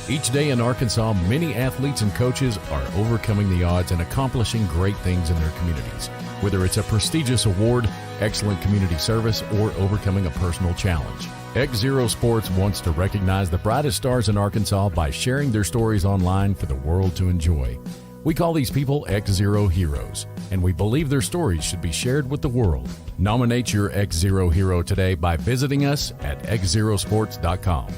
Each day in Arkansas, many athletes and coaches are overcoming the odds and accomplishing great things in their communities. Whether it's a prestigious award, excellent community service, or overcoming a personal challenge. XZero Sports wants to recognize the brightest stars in Arkansas by sharing their stories online for the world to enjoy. We call these people XZero Heroes, and we believe their stories should be shared with the world. Nominate your XZero hero today by visiting us at XZeroSports.com.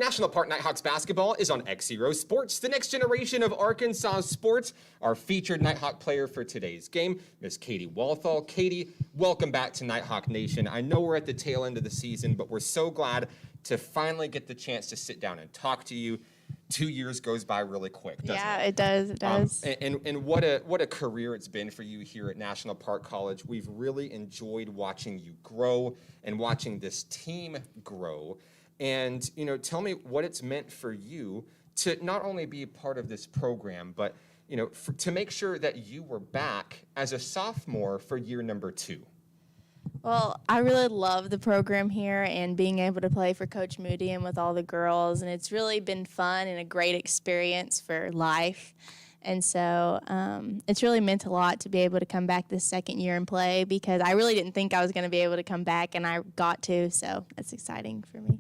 National Park Nighthawks basketball is on XZero Sports, the next generation of Arkansas sports. Our featured Nighthawk player for today's game, Miss Katie Walthall. Katie, welcome back to Nighthawk Nation. I know we're at the tail end of the season, but we're so glad to finally get the chance to sit down and talk to you. 2 years goes by really quick, doesn't it? Yeah, it does. It does. And what a career it's been for you here at National Park College. We've really enjoyed watching you grow and watching this team grow. And, you know, tell me what it's meant for you to not only be a part of this program, but, you know, to make sure that you were back as a sophomore for year number 2. Well, I really love the program here and being able to play for Coach Moody and with all the girls. And it's really been fun and a great experience for life. And so it's really meant a lot to be able to come back this second year and play, because I really didn't think I was going to be able to come back, and I got to. So that's exciting for me.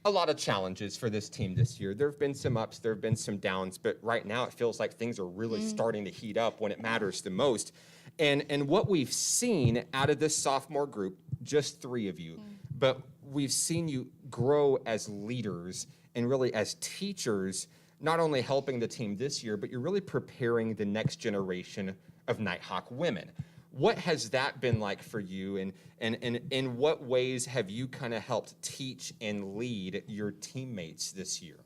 A lot of challenges for this team this year. There have been some ups, there have been some downs, but right now it feels like things are really starting to heat up when it matters the most. And what we've seen out of this sophomore group, just 3 of you, but we've seen you grow as leaders and really as teachers, not only helping the team this year, but you're really preparing the next generation of Nighthawk women. What has that been like for you, and in what ways have you kind of helped teach and lead your teammates this year?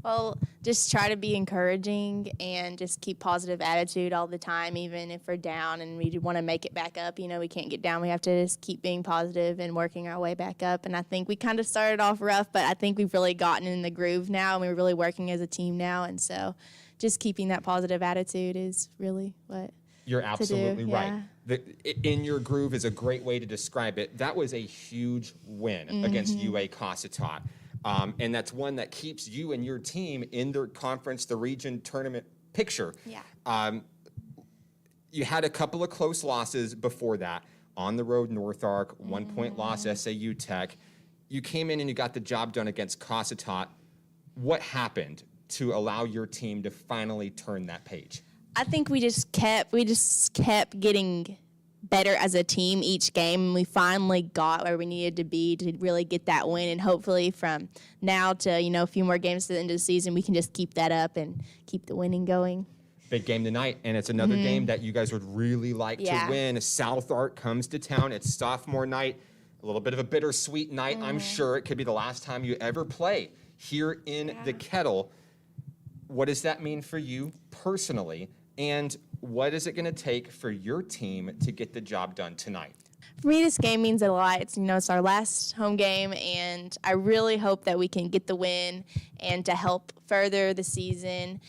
Well, just try to be encouraging and just keep positive attitude all the time, even if we're down and we want to make it back up. You know, we can't get down. We have to just keep being positive and working our way back up. And I think we kind of started off rough, but I think we've really gotten in the groove now, and we're really working as a team now. And so just keeping that positive attitude is really what You're absolutely right. Yeah. In your groove is a great way to describe it. That was a huge win against UA Cossatot. And that's one that keeps you and your team in the conference, the region tournament picture. Yeah. You had a couple of close losses before that. On the road, North Ark, 1-point loss, SAU Tech. You came in and you got the job done against Cossatot. What happened to allow your team to finally turn that page? I think we just kept getting better as a team each game, and we finally got where we needed to be to really get that win. And hopefully from now to, you know, a few more games to the end of the season, we can just keep that up and keep the winning going. Big game tonight, and it's another game that you guys would really like to win. South Ark comes to town. It's sophomore night, a little bit of a bittersweet night. I'm sure it could be the last time you ever play here in the Kettle. What does that mean for you personally? And what is it going to take for your team to get the job done tonight? For me, this game means a lot. It's our last home game, and I really hope that we can get the win and to help further the season.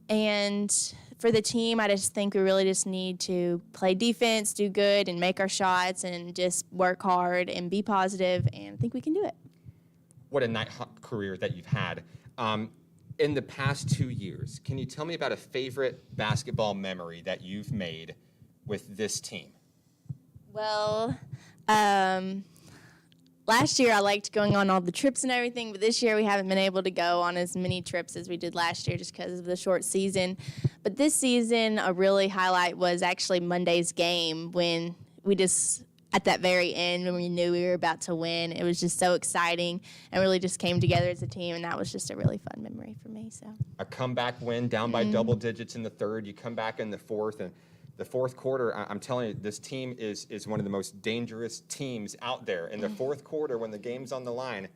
And for the team, I just think we really just need to play defense, do good, and make our shots, and just work hard and be positive, and I think we can do it. What a Nighthawk career that you've had. In the past 2 years, can you tell me about a favorite basketball memory that you've made with this team? Well, last year I liked going on all the trips and everything, but this year we haven't been able to go on as many trips as we did last year just because of the short season. But this season, a really highlight was actually Monday's game, when we just, at that very end, when we knew we were about to win. It was just so exciting and really just came together as a team, and that was just a really fun memory for me. So a comeback win, down by double digits in the third. You come back in the fourth, and the fourth quarter, I'm telling you, this team is one of the most dangerous teams out there. In the fourth quarter, when the game's on the line,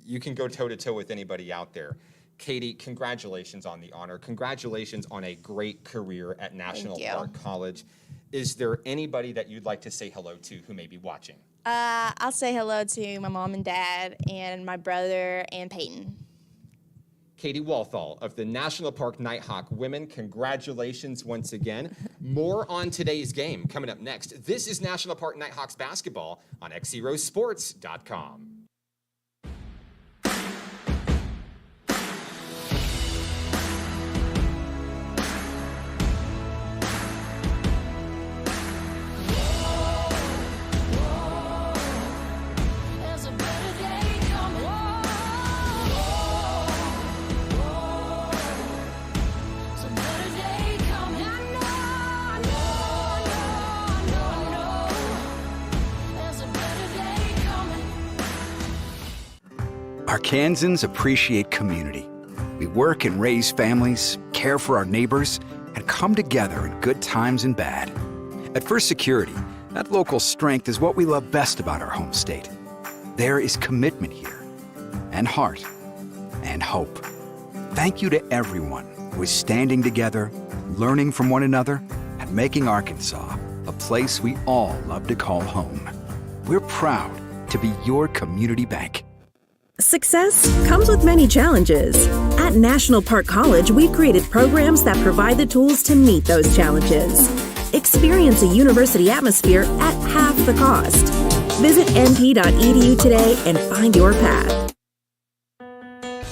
you can go toe-to-toe with anybody out there. Katie, congratulations on the honor. Congratulations on a great career at National Park College. Is there anybody that you'd like to say hello to who may be watching? I'll say hello to my mom and dad and my brother and Peyton. Katie Walthall of the National Park Nighthawk women, congratulations once again. More on today's game coming up next. This is National Park Nighthawks basketball on XZeroSports.com. Arkansans appreciate community. We work and raise families, care for our neighbors, and come together in good times and bad. At First Security, that local strength is what we love best about our home state. There is commitment here, and heart, and hope. Thank you to everyone who is standing together, learning from one another, and making Arkansas a place we all love to call home. We're proud to be your community bank. Success comes with many challenges. At National Park College, we've created programs that provide the tools to meet those challenges. Experience a university atmosphere at half the cost. Visit np.edu today and find your path.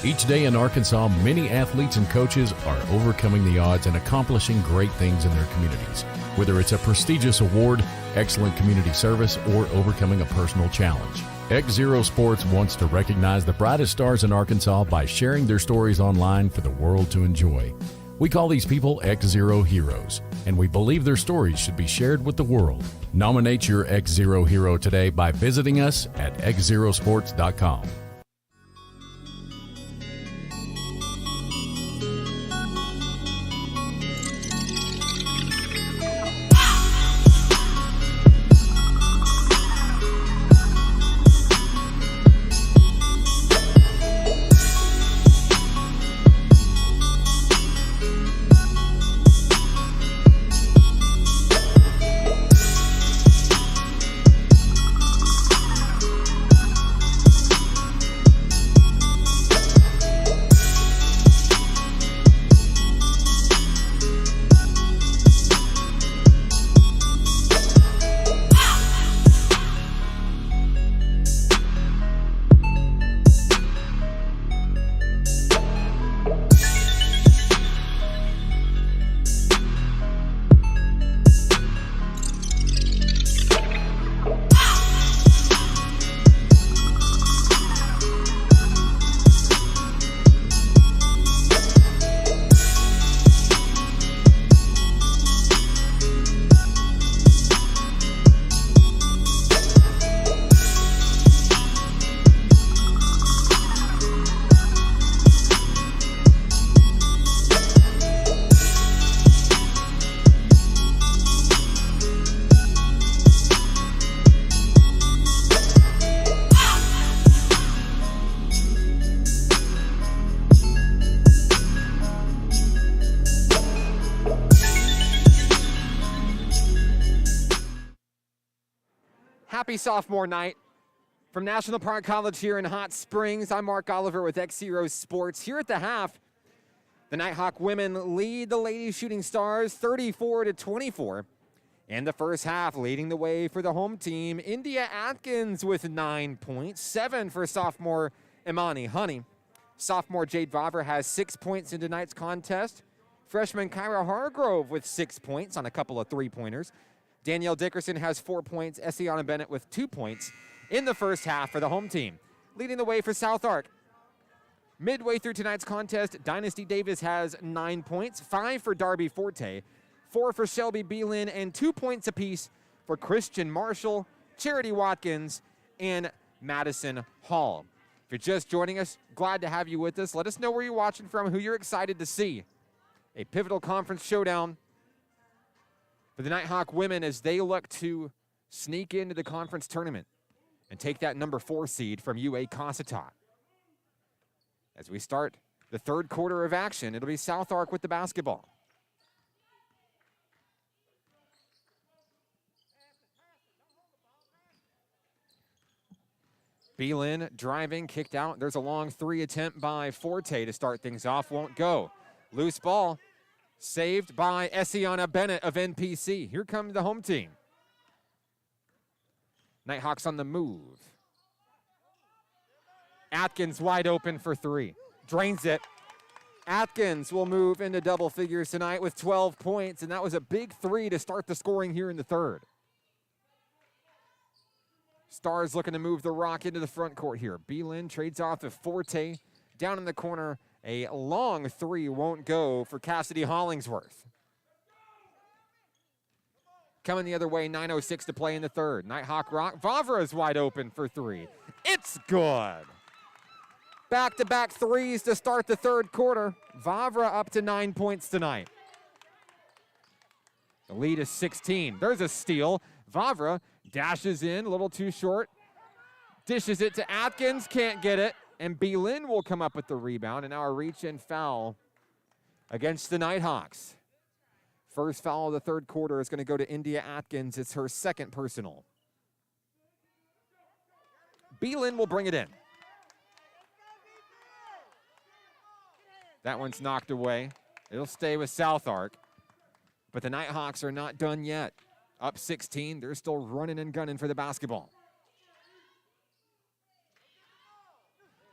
Each day in Arkansas, many athletes and coaches are overcoming the odds and accomplishing great things in their communities. Whether it's a prestigious award, excellent community service, or overcoming a personal challenge. XZero Sports wants to recognize the brightest stars in Arkansas by sharing their stories online for the world to enjoy. We call these people XZero Heroes, and we believe their stories should be shared with the world. Nominate your XZero hero today by visiting us at xzerosports.com. Happy sophomore night. From National Park College here in Hot Springs, I'm Mark Oliver with XZero Sports. Here at the half, the Nighthawk women lead the Lady Shooting Stars 34-24. In the first half, leading the way for the home team, India Atkins with 9 points, 7 for sophomore Imani Honey. Sophomore Jade Vavra has 6 points in tonight's contest. Freshman Kyra Hargrove with 6 points on a couple of three-pointers. Danielle Dickerson has 4 points. Essiana Bennett with 2 points in the first half for the home team. Leading the way for South Ark. Midway through tonight's contest, Dynasty Davis has 9 points, 5 for Darby Forte, 4 for Shelby Beelin, and 2 points apiece for Christian Marshall, Charity Watkins, and Madison Hall. If you're just joining us, glad to have you with us. Let us know where you're watching from, who you're excited to see. A pivotal conference showdown for the Nighthawk women as they look to sneak into the conference tournament and take that number 4 seed from UA Cossatot. As we start the third quarter of action, it'll be South Ark with the basketball. Beelin driving, kicked out. There's a long 3 attempt by Forte to start things off. Won't go. Loose ball. Saved by Essiana Bennett of NPC. Here comes the home team. Nighthawks on the move. Atkins wide open for 3. Drains it. Atkins will move into double figures tonight with 12 points, and that was a big 3 to start the scoring here in the third. Stars looking to move the rock into the front court here. Beelin trades off of Forte. Down in the corner, a long 3 won't go for Cassidy Hollingsworth. Coming the other way, 9:06 to play in the third. Nighthawk rock. Vavra is wide open for 3. It's good. Back-to-back threes to start the third quarter. Vavra up to 9 points tonight. The lead is 16. There's a steal. Vavra dashes in, a little too short. Dishes it to Atkins, can't get it. And Belin will come up with the rebound, and now a reach-in foul against the Nighthawks. First foul of the third quarter is going to go to India Atkins. It's her second personal. Belin will bring it in. That one's knocked away. It'll stay with South Arc. But the Nighthawks are not done yet. Up 16, they're still running and gunning for the basketball.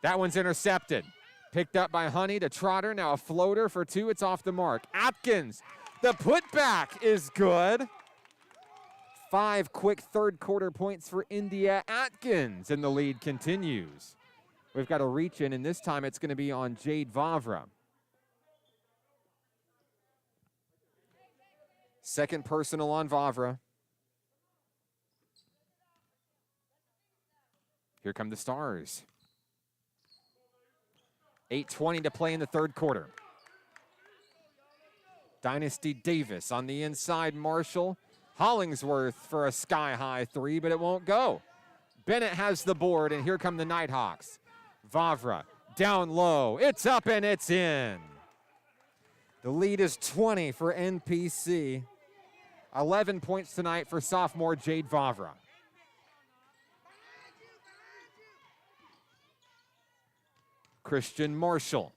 That one's intercepted. Picked up by Honey to Trotter. Now a floater for two. It's off the mark. Atkins, the putback is good. 5 quick third quarter points for India Atkins, and the lead continues. We've got a reach in, and this time it's going to be on Jade Vavra. Second personal on Vavra. Here come the Stars. 8:20 to play in the third quarter. Dynasty Davis on the inside, Marshall. Hollingsworth for a sky-high three, but it won't go. Bennett has the board, and here come the Nighthawks. Vavra down low. It's up and it's in. The lead is 20 for NPC. 11 points tonight for sophomore Jade Vavra. Christian Marshall.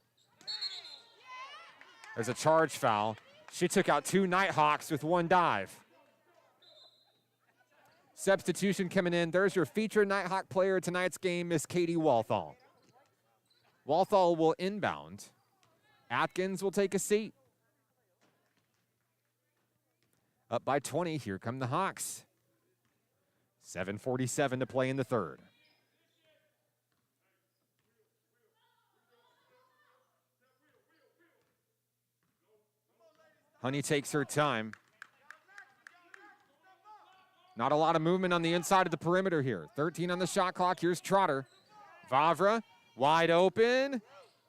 There's a charge foul. She took out 2 Nighthawks with 1 dive. Substitution coming in. There's your featured Nighthawk player of tonight's game, Miss Katie Walthall. Walthall will inbound. Atkins will take a seat. Up by 20, here come the Hawks. 7:47 to play in the third. Honey takes her time. Not a lot of movement on the inside of the perimeter here. 13 on the shot clock. Here's Trotter. Vavra, wide open.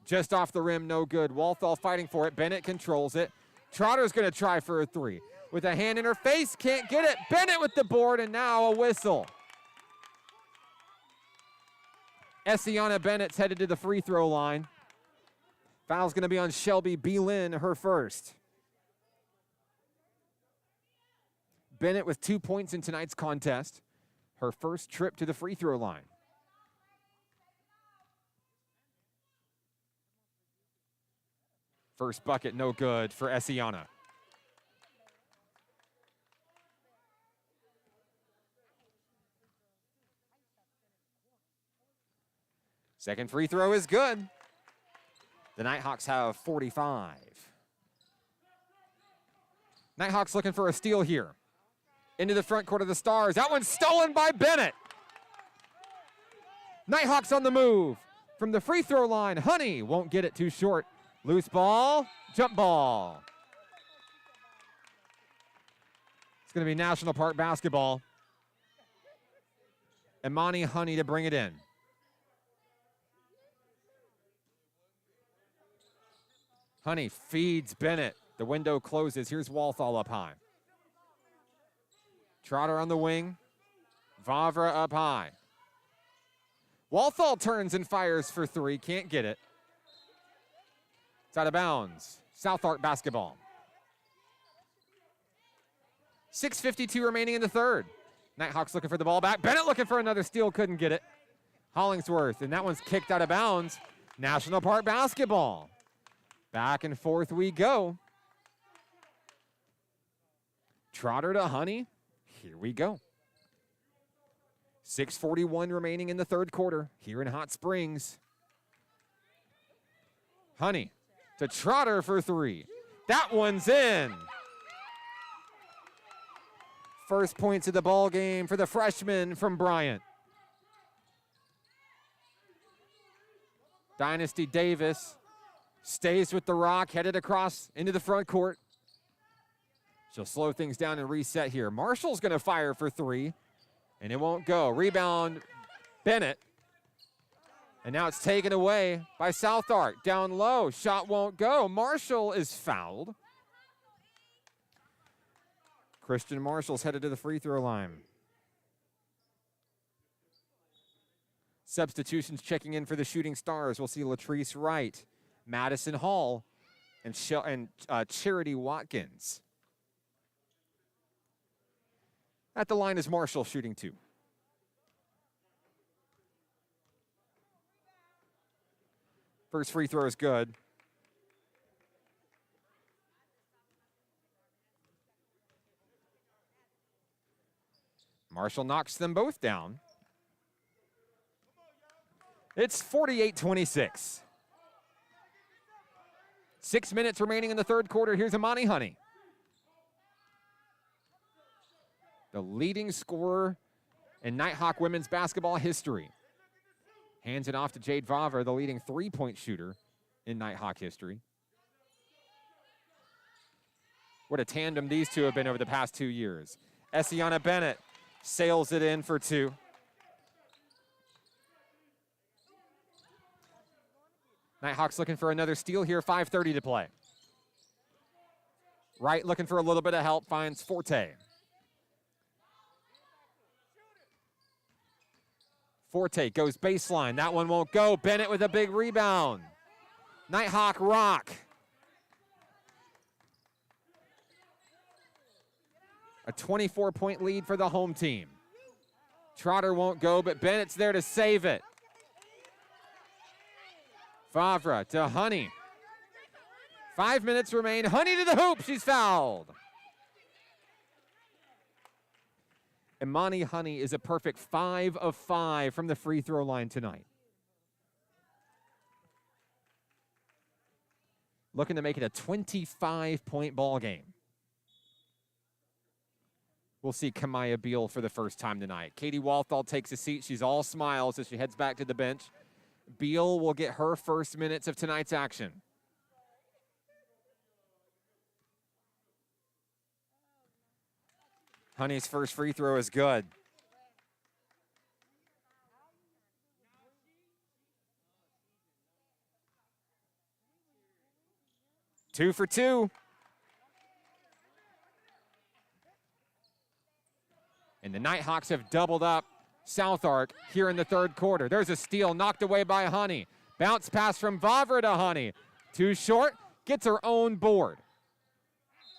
Just off the rim, no good. Walthall fighting for it. Bennett controls it. Trotter's going to try for a three. With a hand in her face, can't get it. Bennett with the board, and now a whistle. Essiana Bennett's headed to the free throw line. Foul's going to be on Shelby Belin, her first. Bennett with 2 points in tonight's contest. Her first trip to the free throw line. First bucket, no good for Essiana. Second free throw is good. The Nighthawks have 45. Nighthawks looking for a steal here. Into the front court of the Stars. That one's stolen by Bennett. Nighthawks on the move. From the free throw line, Honey won't get it, too short. Loose ball, jump ball. It's going to be National Park basketball. Imani Honey to bring it in. Honey feeds Bennett. The window closes. Here's Walthall up high. Trotter on the wing. Vavra up high. Walthall turns and fires for three. Can't get it. It's out of bounds. South Arc basketball. 6:52 remaining in the third. Nighthawks looking for the ball back. Bennett looking for another steal. Couldn't get it. Hollingsworth, and that one's kicked out of bounds. National Park basketball. Back and forth we go. Trotter to Honey. Here we go. 6:41 remaining in the third quarter here in Hot Springs. Honey to Trotter for three. That one's in. First points of the ball game for the freshman from Bryant. Dynasty Davis stays with the rock, headed across into the front court. She'll slow things down and reset here. Marshall's going to fire for three, and it won't go. Rebound, Bennett. And now it's taken away by South Ark. Down low, shot won't go. Marshall is fouled. Christian Marshall's headed to the free throw line. Substitutions checking in for the Shooting Stars. We'll see Latrice Wright, Madison Hall, and Charity Watkins. At the line is Marshall shooting 2. First free throw is good. Marshall knocks them both down. It's 48-26. 6 minutes remaining in the third quarter. Here's Imani Honey, the leading scorer in Nighthawk women's basketball history. Hands it off to Jade Vavra, the leading three-point shooter in Nighthawk history. What a tandem these two have been over the past 2 years. Essiana Bennett sails it in for 2. Nighthawks looking for another steal here, 5:30 to play. Wright looking for a little bit of help, finds Forte. Forte goes baseline. That one won't go. Bennett with a big rebound. Nighthawk rock. A 24-point lead for the home team. Trotter won't go, but Bennett's there to save it. Vavra to Honey. 5 minutes remain. Honey to the hoop. She's fouled. Imani Honey is a perfect 5 of 5 from the free throw line tonight. Looking to make it a 25-point ball game. We'll see Kamaya Beal for the first time tonight. Katie Walthall takes a seat. She's all smiles as she heads back to the bench. Beal will get her first minutes of tonight's action. Honey's first free throw is good. Two for 2. And the Nighthawks have doubled up South Ark here in the third quarter. There's a steal knocked away by Honey. Bounce pass from Vavra to Honey. Too short, gets her own board.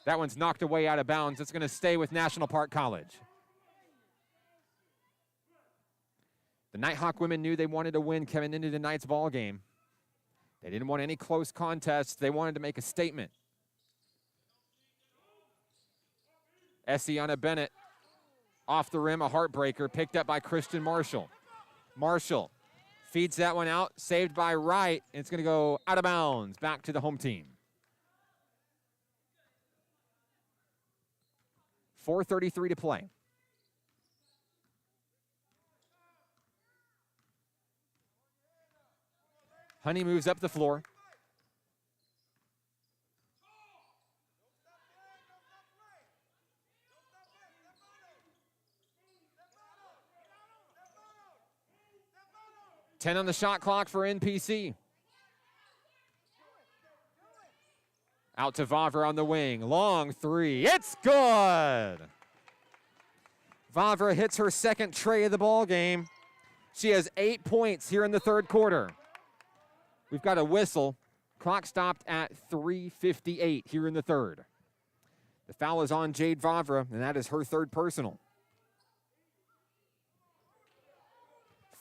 That one's knocked away out of bounds. It's going to stay with National Park College. The Nighthawk women knew they wanted to win coming into tonight's ball game. They didn't want any close contests. They wanted to make a statement. Essiana Bennett off the rim, a heartbreaker, picked up by Christian Marshall. Marshall feeds that one out, saved by Wright, and it's going to go out of bounds, back to the home team. 4:33 to play. Honey moves up the floor. Ten on the shot clock for NPC. Out to Vavra on the wing. Long three. It's good. Vavra hits her second tray of the ball game. She has 8 points here in the third quarter. We've got a whistle. Clock stopped at 3:58 here in the third. The foul is on Jade Vavra, and that is her third personal.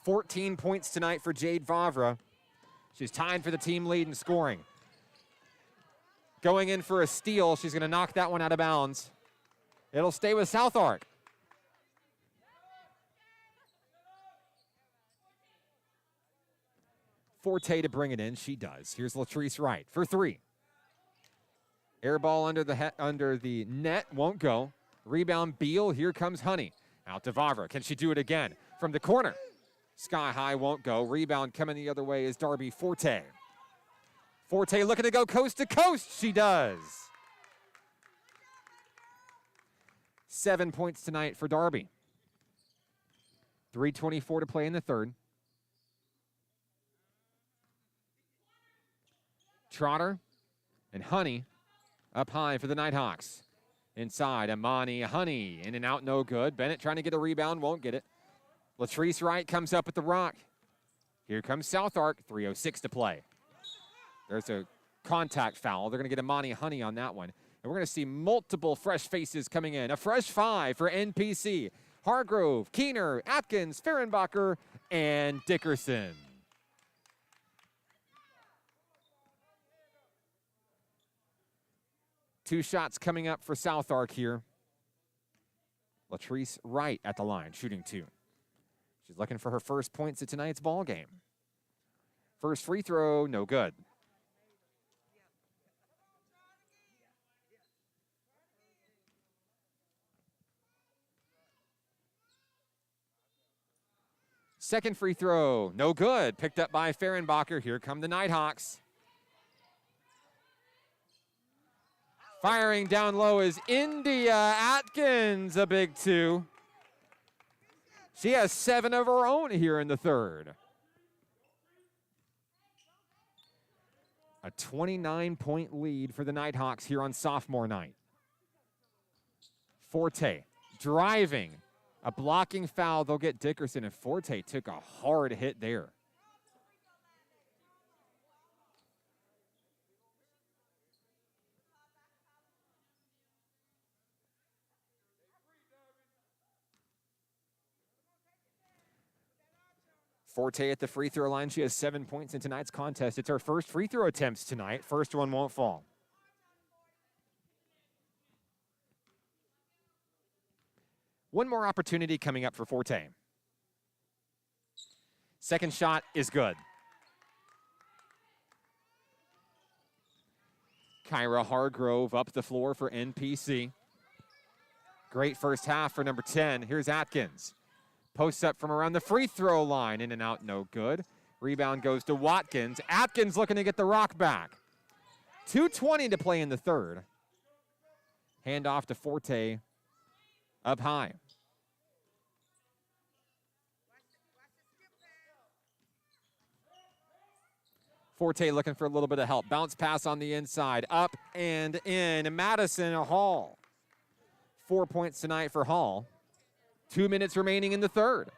14 points tonight for Jade Vavra. She's tied for the team lead in scoring. Going in for a steal. She's going to knock that one out of bounds. It'll stay with South Ark. Forte to bring it in. She does. Here's Latrice Wright for 3. Air ball under the net. Won't go. Rebound Beal. Here comes Honey. Out to Vavra. Can she do it again? From the corner. Sky high. Won't go. Rebound coming the other way is Darby Forte. Forte looking to go coast to coast. She does. 7 points tonight for Darby. 3:24 to play in the third. Trotter and Honey up high for the Nighthawks. Inside, Amani Honey, in and out, no good. Bennett trying to get a rebound, won't get it. Latrice Wright comes up with the rock. Here comes South Ark, 3:06 to play. There's a contact foul. They're going to get Amani Honey on that one. And we're going to see multiple fresh faces coming in. A fresh 5 for NPC. Hargrove, Keener, Atkins, Fehrenbacher, and Dickerson. Two shots coming up for South Ark here. Latrice Wright at the line, shooting 2. She's looking for her first points at tonight's ball game. First free throw, no good. Second free throw, no good. Picked up by Fehrenbacher. Here come the Nighthawks. Firing down low is India Atkins, a big 2. She has 7 of her own here in the third. A 29-point lead for the Nighthawks here on sophomore night. Forte driving. A blocking foul. They'll get Dickerson, and Forte took a hard hit there. Forte at the free throw line. She has 7 points in tonight's contest. It's her first free throw attempts tonight. First one won't fall. One more opportunity coming up for Forte. Second shot is good. Kyra Hargrove up the floor for NPC. Great first half for number 10. Here's Atkins. Posts up from around the free throw line. In and out, no good. Rebound goes to Watkins. Atkins looking to get the rock back. 2:20 to play in the third. Hand off to Forte up high. Forte looking for a little bit of help. Bounce pass on the inside. Up and in. Madison Hall. 4 points tonight for Hall. 2 minutes remaining in the third.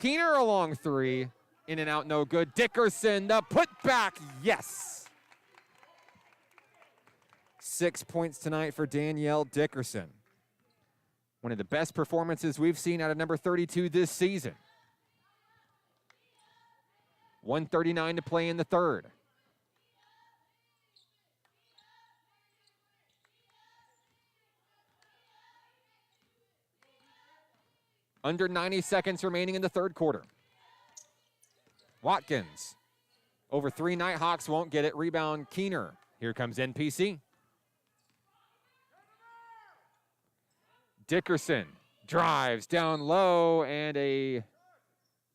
Keener a long 3. In and out, no good. Dickerson, the putback, yes. 6 points tonight for Danielle Dickerson. One of the best performances we've seen out of number 32 this season. 1:39 to play in the third. Under 90 seconds remaining in the third quarter. Watkins. Over 3 Nighthawks won't get it. Rebound Keener. Here comes NPC. Dickerson drives down low and a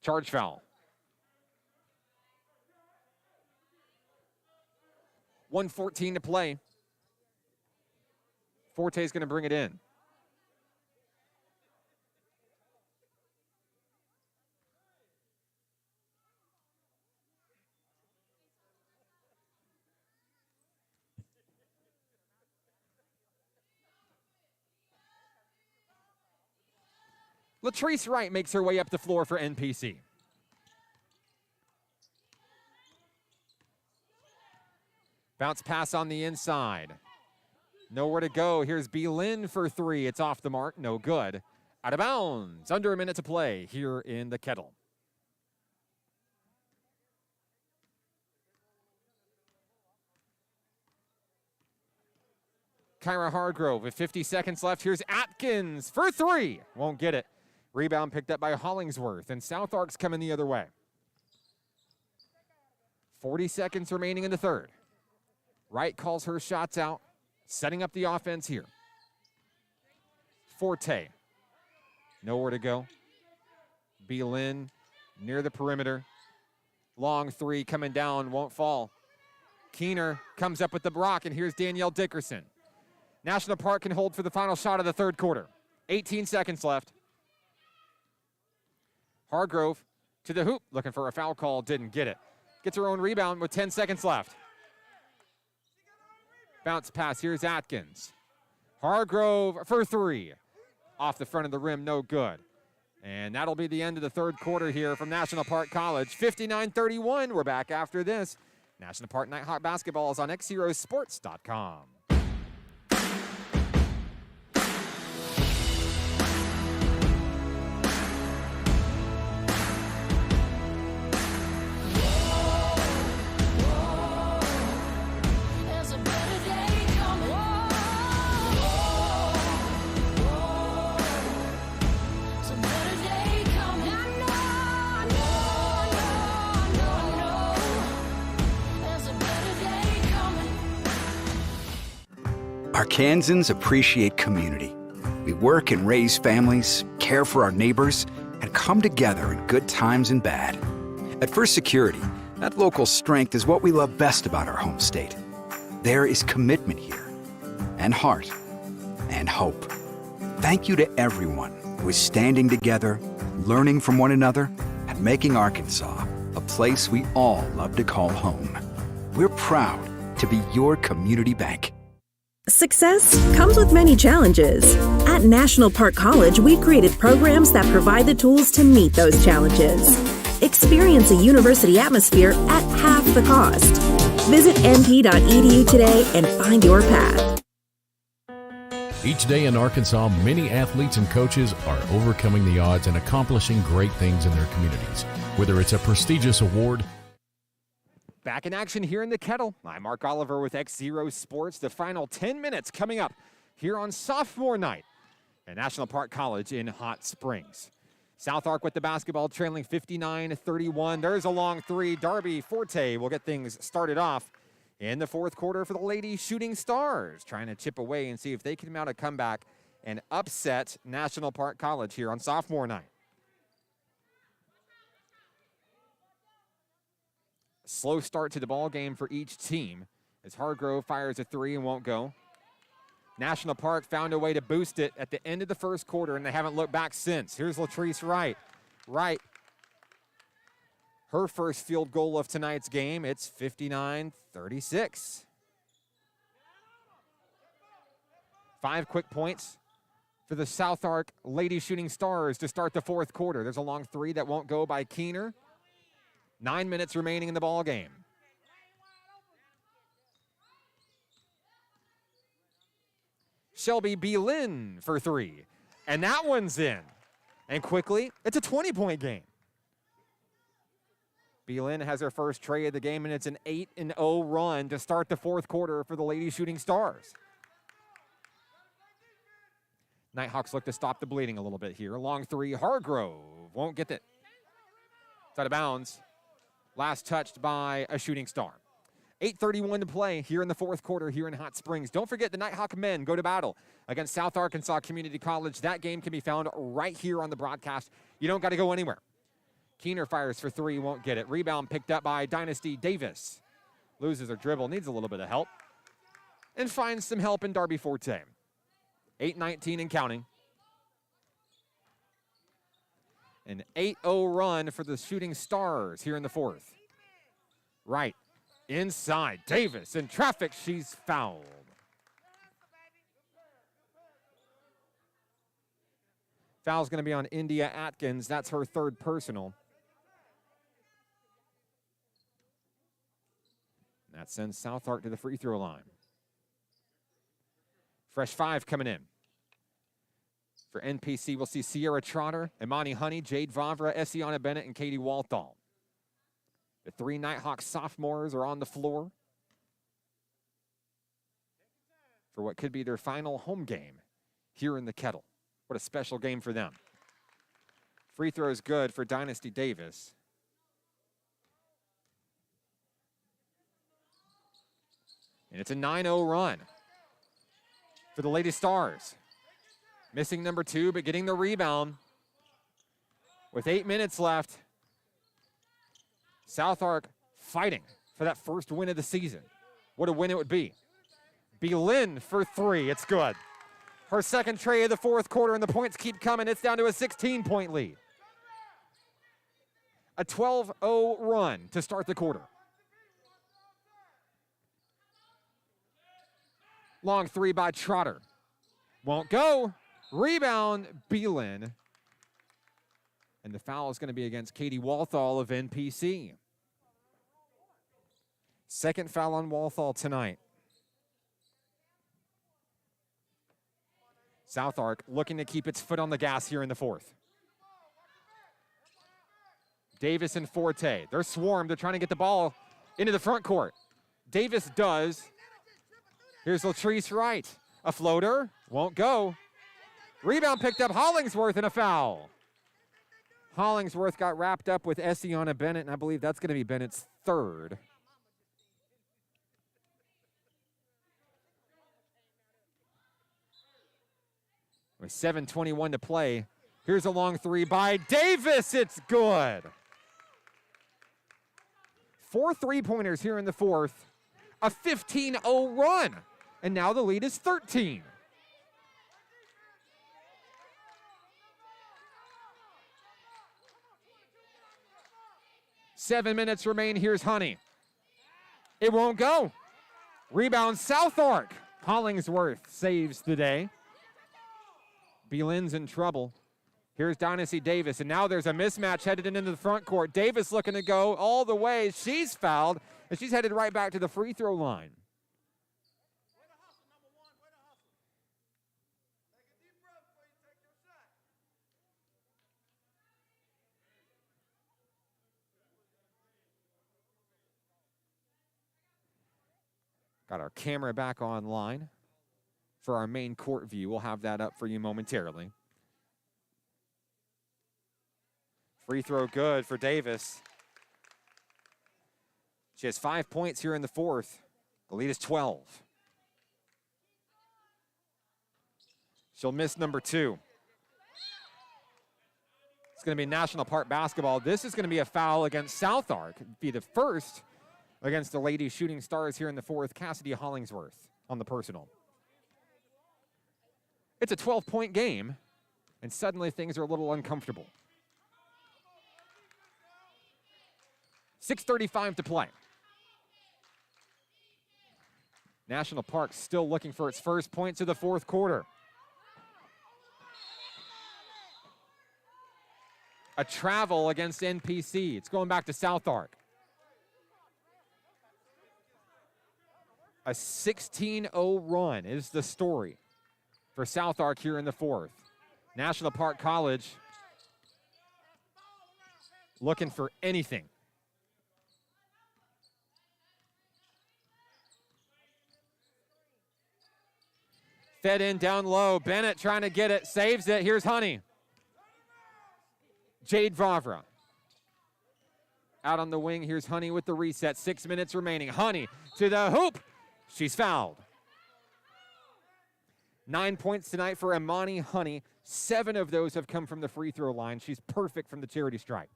charge foul. 1:14 to play. Forte's going to bring it in. Latrice Wright makes her way up the floor for NPC. Bounce pass on the inside. Nowhere to go. Here's B. Lynn for 3. It's off the mark. No good. Out of bounds. Under a minute to play here in the Kettle. Kyra Hargrove with 50 seconds left. Here's Atkins for 3. Won't get it. Rebound picked up by Hollingsworth, and South Ark's coming the other way. 40 seconds remaining in the third. Wright calls her shots out, setting up the offense here. Forte, nowhere to go. B. Lynn near the perimeter. Long 3 coming down, won't fall. Keener comes up with the block, and here's Danielle Dickerson. National Park can hold for the final shot of the third quarter. 18 seconds left. Hargrove to the hoop, looking for a foul call, didn't get it. Gets her own rebound with 10 seconds left. Bounce pass, here's Atkins. Hargrove for three. Off the front of the rim, no good. And that'll be the end of the third quarter here from National Park College. 59-31, we're back after this. National Park Nighthawk basketball is on XZeroSports.com. Arkansans appreciate community. We work and raise families, care for our neighbors, and come together in good times and bad. At First Security, that local strength is what we love best about our home state. There is commitment here, and heart, and hope. Thank you to everyone who is standing together, learning from one another, and making Arkansas a place we all love to call home. We're proud to be your community bank. Success comes with many challenges. At National Park College, we created programs that provide the tools to meet those challenges. Experience a university atmosphere at half the cost. Visit np.edu today and find your path. Each day in Arkansas, many athletes and coaches are overcoming the odds and accomplishing great things in their communities. Whether it's a prestigious award, Back in action here in the Kettle. I'm Mark Oliver with XZero Sports. The final 10 minutes coming up here on sophomore night at National Park College in Hot Springs. South Ark with the basketball trailing 59-31. There's a long three. Darby Forte will get things started off in the fourth quarter for the Lady Shooting Stars, trying to chip away and see if they can mount a comeback and upset National Park College here on sophomore night. Slow start to the ball game for each team as Hargrove fires a three and won't go. National Park found a way to boost it at the end of the first quarter, and they haven't looked back since. Here's Latrice Wright. Wright, her first field goal of tonight's game. It's 59-36. 5 quick points for the South Ark Lady Shooting Stars to start the fourth quarter. There's a long three that won't go by Keener. 9 minutes remaining in the ball game. Shelby Belin for three. And that one's in. And quickly, it's a 20-point game. Belin has her first tray of the game, and it's an 8-0 run to start the fourth quarter for the Lady Shooting Stars. Nighthawks look to stop the bleeding a little bit here. Long three, Hargrove won't get it. It's out of bounds. Last touched by a shooting star. 8:31 to play here in the fourth quarter here in Hot Springs. Don't forget the Nighthawk men go to battle against South Arkansas Community College. That game can be found right here on the broadcast. You don't got to go anywhere. Keener fires for three, won't get it. Rebound picked up by Dynasty Davis. Loses her dribble, needs a little bit of help. And finds some help in Darby Forte. 8:19 and counting. An 8-0 run for the Shooting Stars here in the fourth. Right inside, Davis in traffic, she's fouled. Foul's going to be on India Atkins. That's her third personal. That sends South Ark to the free throw line. Fresh five coming in. For NPC, we'll see Sierra Trotter, Imani Honey, Jade Vavra, Essiana Bennett, and Katie Walthall. The three Nighthawks sophomores are on the floor for what could be their final home game here in the Kettle. What a special game for them. Free throw is good for Dynasty Davis. And it's a 9-0 run for the Lady Stars. Missing number two, but getting the rebound. With 8 minutes left, South Ark fighting for that first win of the season. What a win it would be. Belin for three, it's good. Her second tray of the fourth quarter, and the points keep coming. It's down to a 16-point lead. A 12-0 run to start the quarter. Long three by Trotter. Won't go. Rebound, Beelan. And the foul is going to be against Katie Walthall of NPC. Second foul on Walthall tonight. South Ark looking to keep its foot on the gas here in the fourth. Davis and Forte. They're swarmed. They're trying to get the ball into the front court. Davis does. Here's Latrice Wright. A floater. Won't go. Rebound picked up Hollingsworth and a foul. Hollingsworth got wrapped up with Essiana Bennett, and I believe that's going to be Bennett's third. With 7:21 to play, here's a long three by Davis. It's good. 4 3-pointers here in the fourth. A 15-0 run. And now the lead is 13. Seven minutes remain. Here's Honey. It won't go. Rebound South Ark. Hollingsworth saves the day. Beelin's in trouble. Here's Dynasty Davis, and now there's a mismatch headed into the front court. Davis looking to go all the way. She's fouled, and she's headed right back to the free throw line. Got our camera back online for our main court view. We'll have that up for you momentarily. Free throw good for Davis. She has 5 points here in the fourth. The lead is 12. She'll miss number 2. It's going to be National Park basketball. This is going to be a foul against South Ark. It'd be the first against the Lady Shooting Stars here in the fourth. Cassidy Hollingsworth on the personal. It's a 12-point game, and suddenly things are a little uncomfortable. 6:35 to play. National Park still looking for its first points of the fourth quarter. A travel against NPC. It's going back to South Ark. A 16-0 run is the story for South Ark here in the fourth. National Park College looking for anything. Fed in down low. Bennett trying to get it. Saves it. Here's Honey. Jade Vavra. Out on the wing. Here's Honey with the reset. 6 minutes remaining. Honey to the hoop. She's fouled. 9 points tonight for Imani Honey. 7 of those have come from the free throw line. She's perfect from the charity stripe.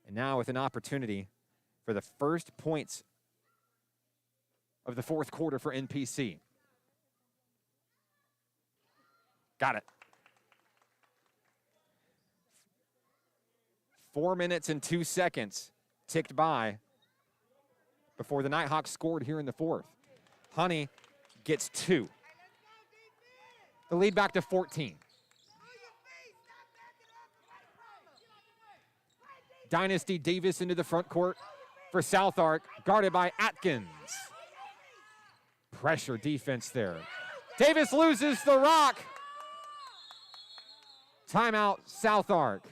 And now with an opportunity for the first points of the fourth quarter for NPC. Got it. 4 minutes and 2 seconds ticked by before the Nighthawks scored here in the fourth. Honey gets 2. The lead back to 14. Dynasty Davis into the front court for South Ark, guarded by Atkins. Pressure defense there. Davis loses the rock. Timeout, South Ark.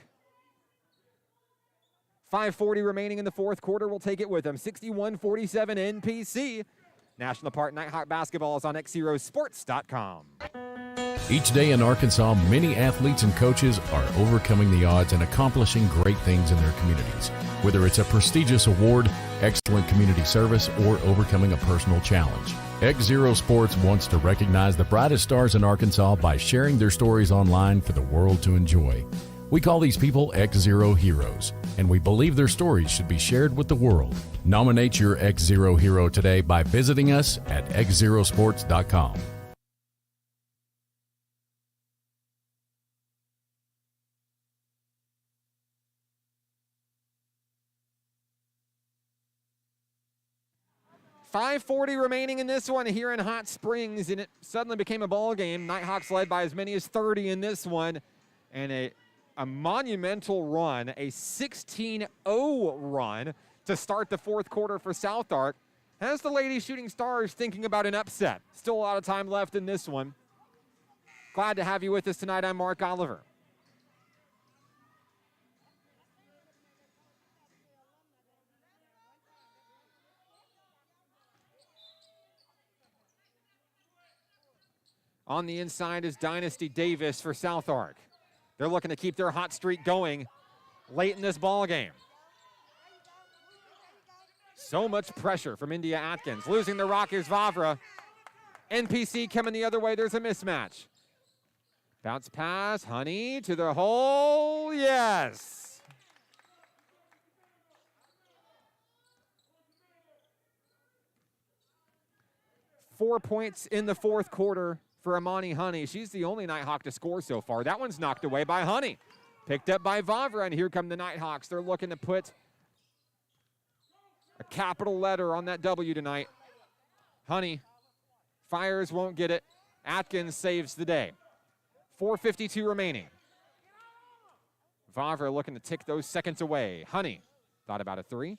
5:40 remaining in the fourth quarter. We'll take it with them. 61-47 NPC. National Park Nighthawk basketball is on XZeroSports.com. Each day in Arkansas, many athletes and coaches are overcoming the odds and accomplishing great things in their communities. Whether it's a prestigious award, excellent community service, or overcoming a personal challenge. XZero Sports wants to recognize the brightest stars in Arkansas by sharing their stories online for the world to enjoy. We call these people XZero Heroes, and we believe their stories should be shared with the world. Nominate your XZero hero today by visiting us at XZeroSports.com. 5:40 remaining in this one here in Hot Springs, and it suddenly became a ball game. Nighthawks led by as many as 30 in this one, and a monumental run, a 16-0 run to start the fourth quarter for South Ark. Has the Lady Shooting Stars thinking about an upset. Still a lot of time left in this one. Glad to have you with us tonight. I'm Mark Oliver. On the inside is Dynasty Davis for South Ark. They're looking to keep their hot streak going late in this ball game. So much pressure from India Atkins. Losing the rock is Vavra. NPC coming the other way. There's a mismatch. Bounce pass. Honey to the hole. Yes. Four points in the fourth quarter for Amani Honey. She's the only Nighthawk to score so far. That one's knocked away by Honey. Picked up by Vavra, and here come the Nighthawks. They're looking to put a capital letter on that W tonight. Honey fires, won't get it. Atkins saves the day. 4:52 remaining. Vavra looking to tick those seconds away. Honey thought about a three.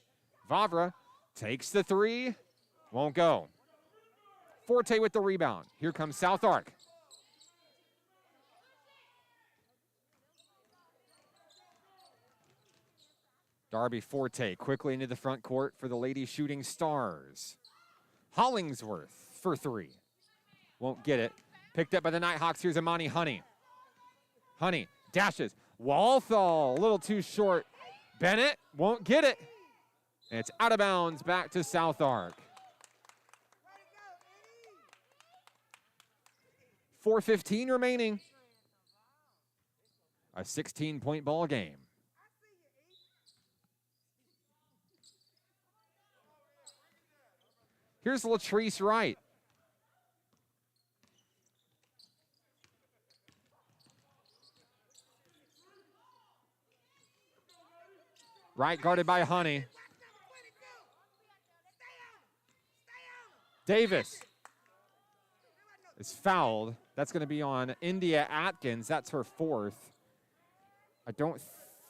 Vavra takes the three, won't go. Forte with the rebound. Here comes South Ark. Darby Forte quickly into the front court for the Lady Shooting Stars. Hollingsworth for three. Won't get it. Picked up by the Nighthawks. Here's Amani Honey. Honey dashes. Walthall, a little too short. Bennett won't get it. And it's out of bounds back to South Ark. 4:15 remaining. A 16-point ball game. Here's Latrice Wright. Wright guarded by Honey. Davis is fouled. That's going to be on India Atkins. That's her fourth. I don't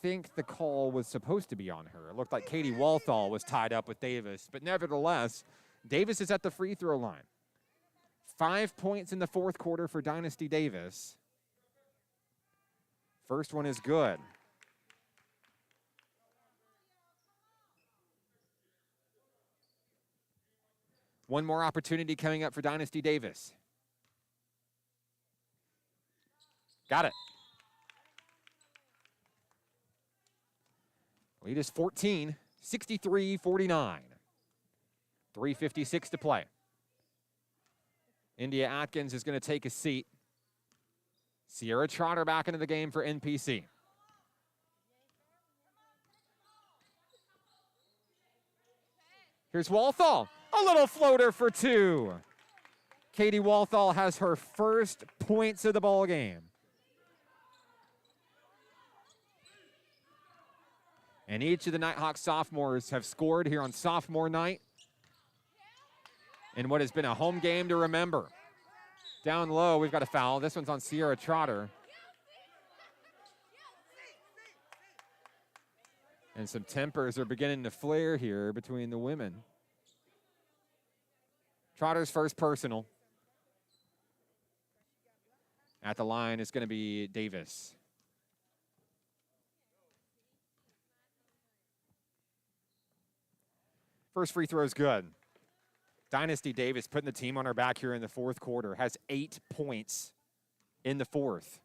think the call was supposed to be on her. It looked like Katie Walthall was tied up with Davis. But nevertheless, Davis is at the free throw line. 5 points in the fourth quarter for Dynasty Davis. First one is good. One more opportunity coming up for Dynasty Davis. Got it. Lead is 14, 63-49. 3:56 to play. India Atkins is going to take a seat. Sierra Trotter back into the game for NPC. Here's Walthall. A little floater for two. Katie Walthall has her first points of the ball game. And each of the Nighthawks sophomores have scored here on sophomore night in what has been a home game to remember. Down low, we've got a foul. This one's on Sierra Trotter. And some tempers are beginning to flare here between the women. Trotter's first personal. At the line is going to be Davis. First free throw is good. Dynasty Davis putting the team on her back here in the fourth quarter. Has 8 points in the fourth.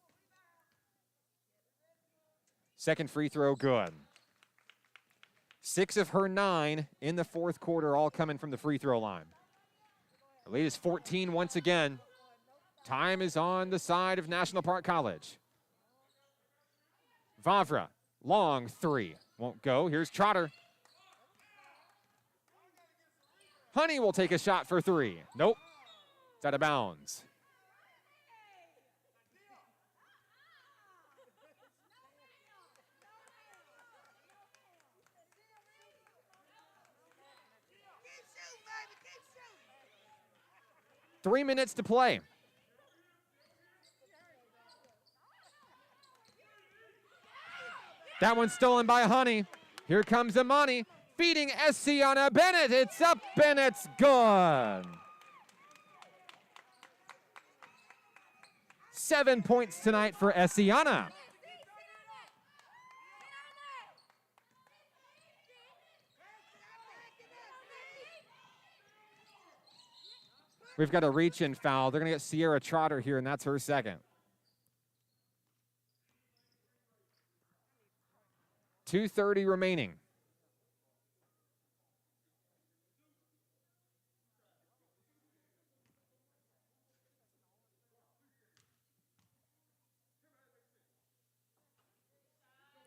Second free throw, good. 6 of her 9 in the fourth quarter, all coming from the free throw line. The lead is 14 once again. Time is on the side of National Park College. Vavra, long three. Won't go. Here's Trotter. Honey will take a shot for three. Nope. It's out of bounds. 3 minutes to play. That one's stolen by Honey. Here comes Imani, feeding Essiana Bennett. It's up and it's good. 7 points tonight for Essiana. We've got a reach-in foul. They're going to get Sierra Trotter here, and that's her second. 2:30 remaining.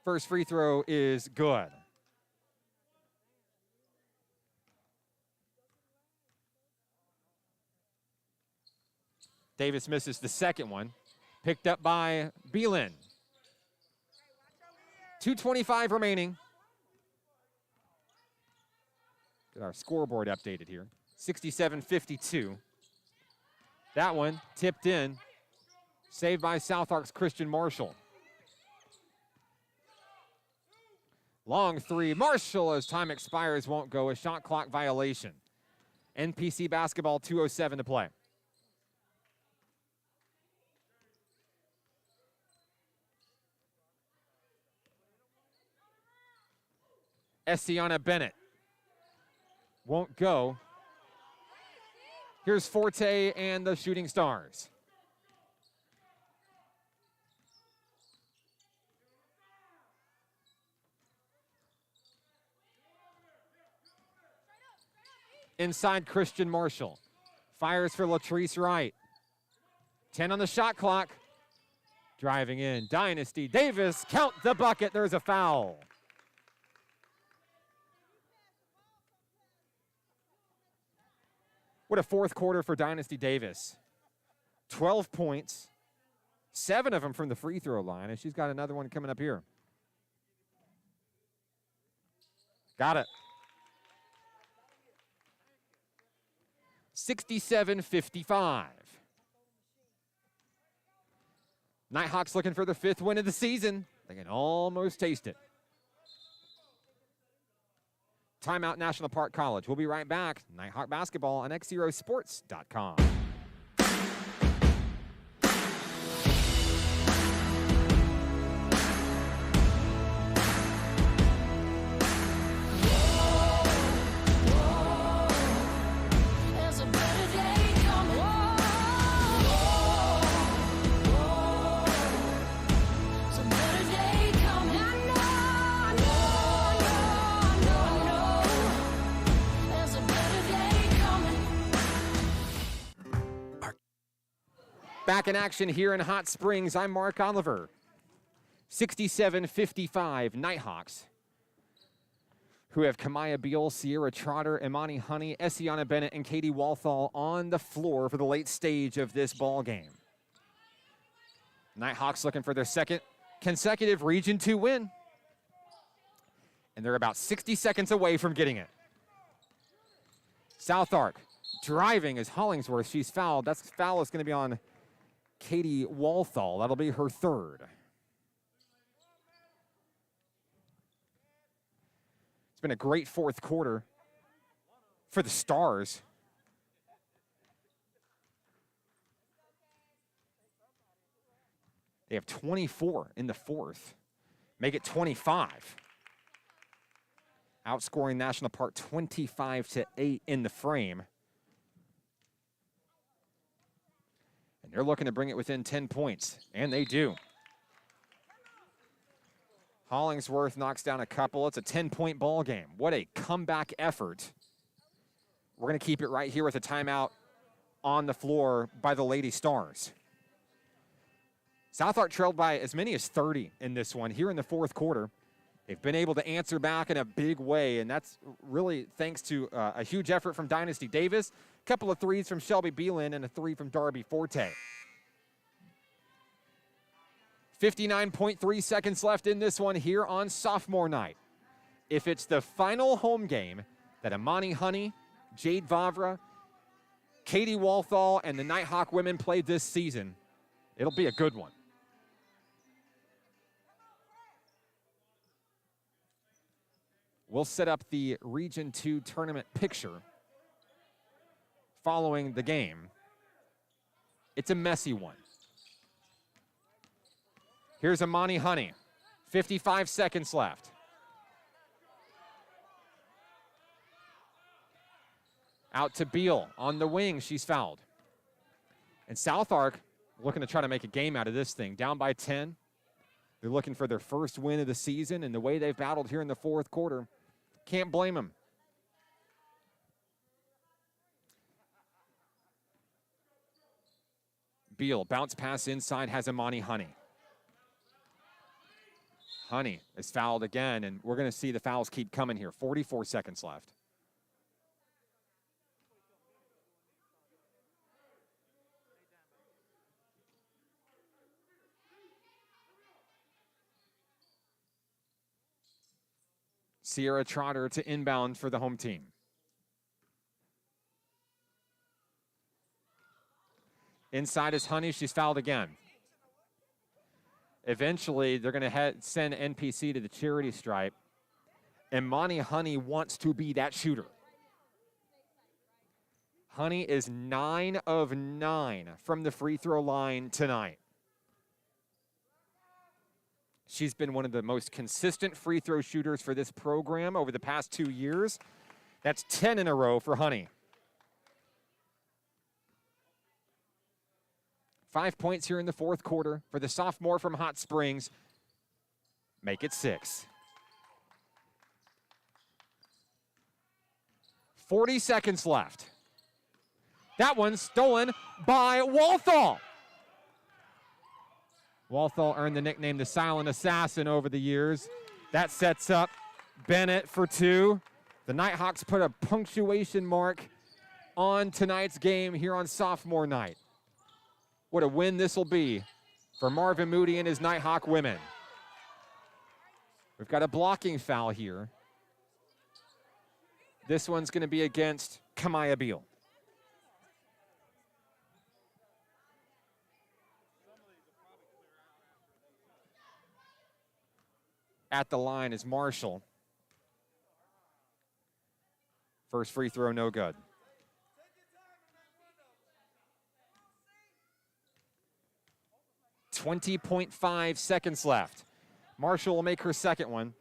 First free throw is good. Davis misses the second one. Picked up by Beelin. 2:25 remaining. Get our scoreboard updated here. 67-52. That one tipped in. Saved by South Ark's Christian Marshall. Long three. Marshall, as time expires, won't go. A shot clock violation. NPC basketball, 2:07 to play. Essiana Bennett won't go. Here's Forte and the Shooting Stars. Inside Christian Marshall. Fires for Latrice Wright. 10 on the shot clock. Driving in, Dynasty Davis. Count the bucket. There's a foul. What a fourth quarter for Dynasty Davis. 12 points, 7 of them from the free throw line, and she's got another one coming up here. Got it. 67-55. Nighthawks looking for the 5th win of the season. They can almost taste it. Timeout, National Park College. We'll be right back. Nighthawk basketball on XZeroSports.com. Back in action here in Hot Springs, I'm Mark Oliver. 67-55 Nighthawks, who have Kamaya Beal, Sierra Trotter, Imani Honey, Essiana Bennett, and Katie Walthall on the floor for the late stage of this ball game. Nighthawks looking for their second consecutive Region 2 win. And they're about 60 seconds away from getting it. South Ark driving is Hollingsworth. She's fouled. That foul is going to be on Katie Walthall. That'll be her third. It's been a great fourth quarter for the Stars. They have 24 in the fourth. Make it 25. Outscoring National Park 25-8 in the frame. And they're looking to bring it within 10 points, and they do. Hollingsworth knocks down a couple. It's a 10-point ball game. What a comeback effort. We're going to keep it right here with a timeout on the floor by the Lady Stars. South Ark trailed by as many as 30 in this one here in the fourth quarter. They've been able to answer back in a big way, and that's really thanks to a huge effort from Dynasty Davis, a couple of threes from Shelby Beelin, and a three from Darby Forte. 59.3 seconds left in this one here on sophomore night. If it's the final home game that Imani Honey, Jade Vavra, Katie Walthall and the Nighthawk women played this season. It'll be a good one. We'll set up the Region 2 tournament picture following the game. It's a messy one. Here's Amani Honey. 55 seconds left. Out to Beal on the wing. She's fouled. And South Ark looking to try to make a game out of this thing. Down by 10. They're looking for their first win of the season, and the way they've battled here in the fourth quarter, can't blame them. Beal, bounce pass inside, has Amani Honey. Honey is fouled again, and we're going to see the fouls keep coming here. 44 seconds left. Sierra Trotter to inbound for the home team. Inside is Honey. She's fouled again. Eventually, they're going to send NPC to the charity stripe. And Monty Honey wants to be that shooter. Honey is 9 of 9 from the free throw line tonight. She's been one of the most consistent free throw shooters for this program over the past 2 years. That's 10 in a row for Honey. 5 points here in the fourth quarter for the sophomore from Hot Springs. Make it 6. 40 seconds left. That one's stolen by Walthall. Walthall earned the nickname the Silent Assassin over the years. That sets up Bennett for 2. The Nighthawks put a punctuation mark on tonight's game here on sophomore night. What a win this will be for Marvin Moody and his Nighthawk women. We've got a blocking foul here. This one's going to be against Kamaya Beal. At the line is Marshall. First free throw, no good. .5 seconds left. Marshall will make her second one.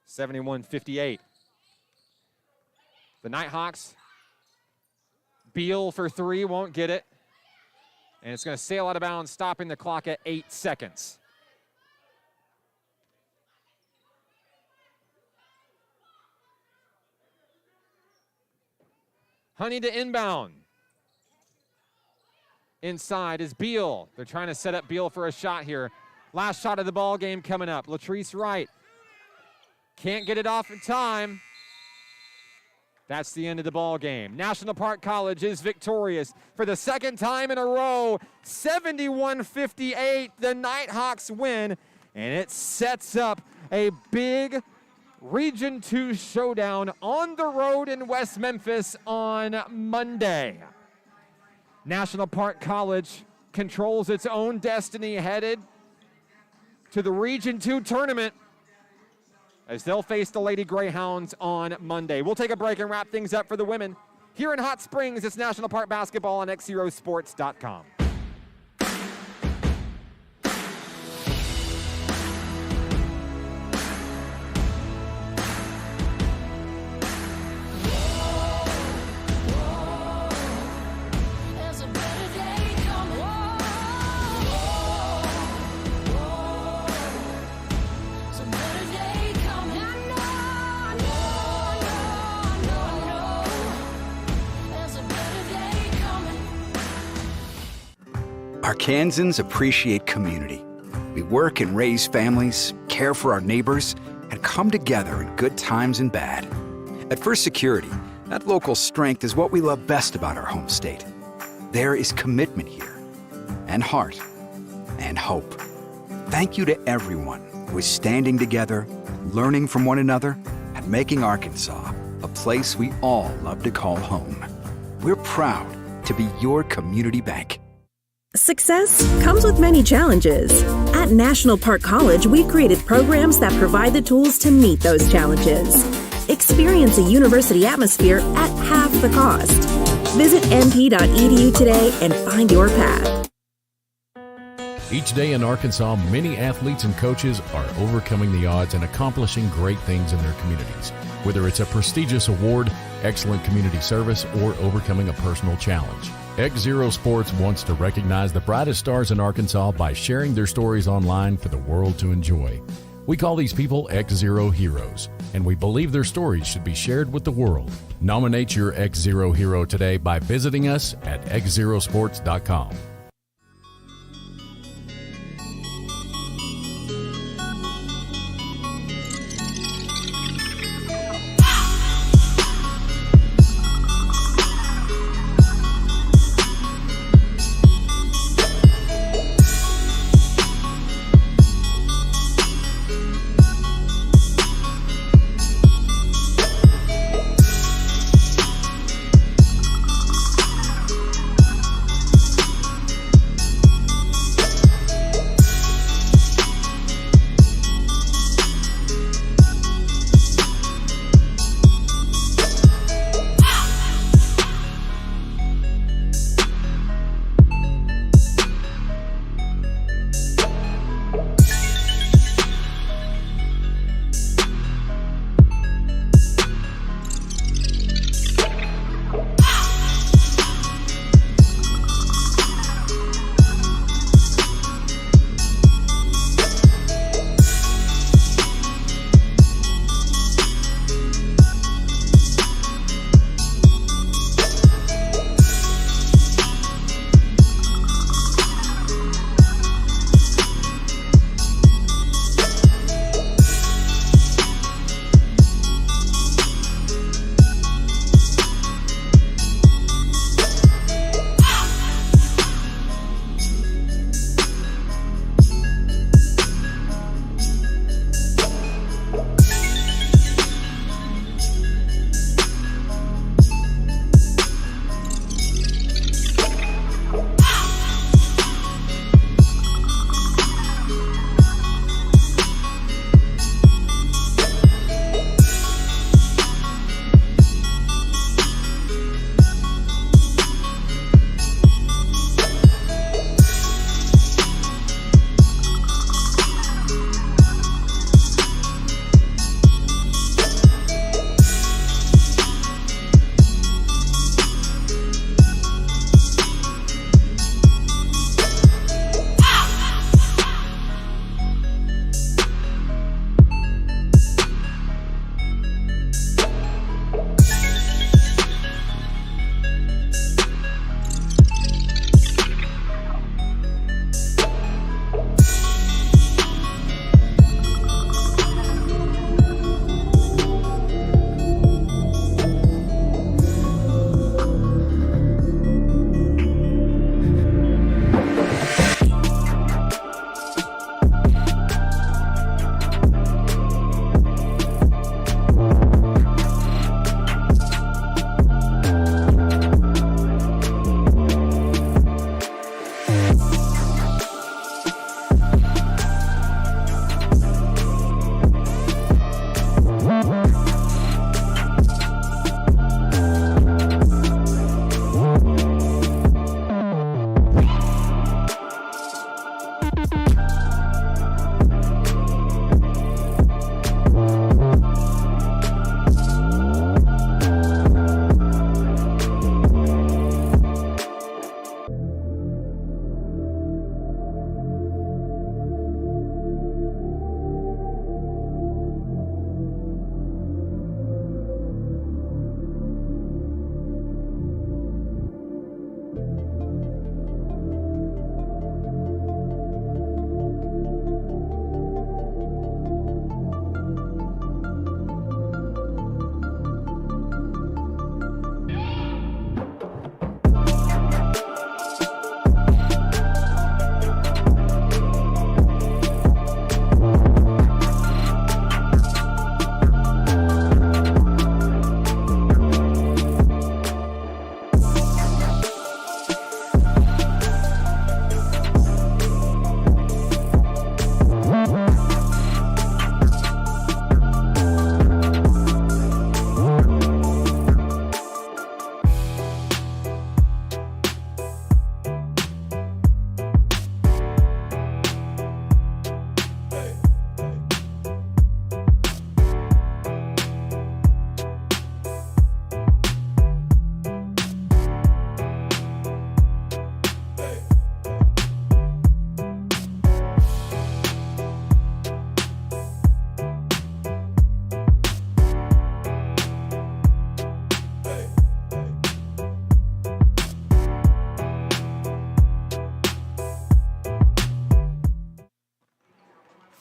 71-58. The Nighthawks. Beal for 3, won't get it. And it's going to sail out of bounds, stopping the clock at 8 seconds. Honey to inbound. Inside is Beal. They're trying to set up Beal for a shot here. Last shot of the ball game coming up. Latrice Wright can't get it off in time. That's the end of the ball game. National Park College is victorious for the second time in a row. 71-58, the Nighthawks win, and it sets up a big Region 2 showdown on the road in West Memphis on Monday. National Park College controls its own destiny headed to the Region 2 tournament as they'll face the Lady Greyhounds on Monday. We'll take a break and wrap things up for the women. Here in Hot Springs, it's National Park Basketball on XZeroSports.com. Arkansans appreciate community. We work and raise families, care for our neighbors, and come together in good times and bad. At First Security, that local strength is what we love best about our home state. There is commitment here, and heart, and hope. Thank you to everyone who is standing together, learning from one another, and making Arkansas a place we all love to call home. We're proud to be your community bank. Success comes with many challenges. At National Park College, we created programs that provide the tools to meet those challenges. Experience a university atmosphere at half the cost. Visit mp.edu today and find your path. Each day in Arkansas, many athletes and coaches are overcoming the odds and accomplishing great things in their communities. Whether it's a prestigious award, excellent community service, or overcoming a personal challenge. XZero Sports wants to recognize the brightest stars in Arkansas by sharing their stories online for the world to enjoy. We call these people XZero Heroes, and we believe their stories should be shared with the world. Nominate your XZero hero today by visiting us at XZerosports.com.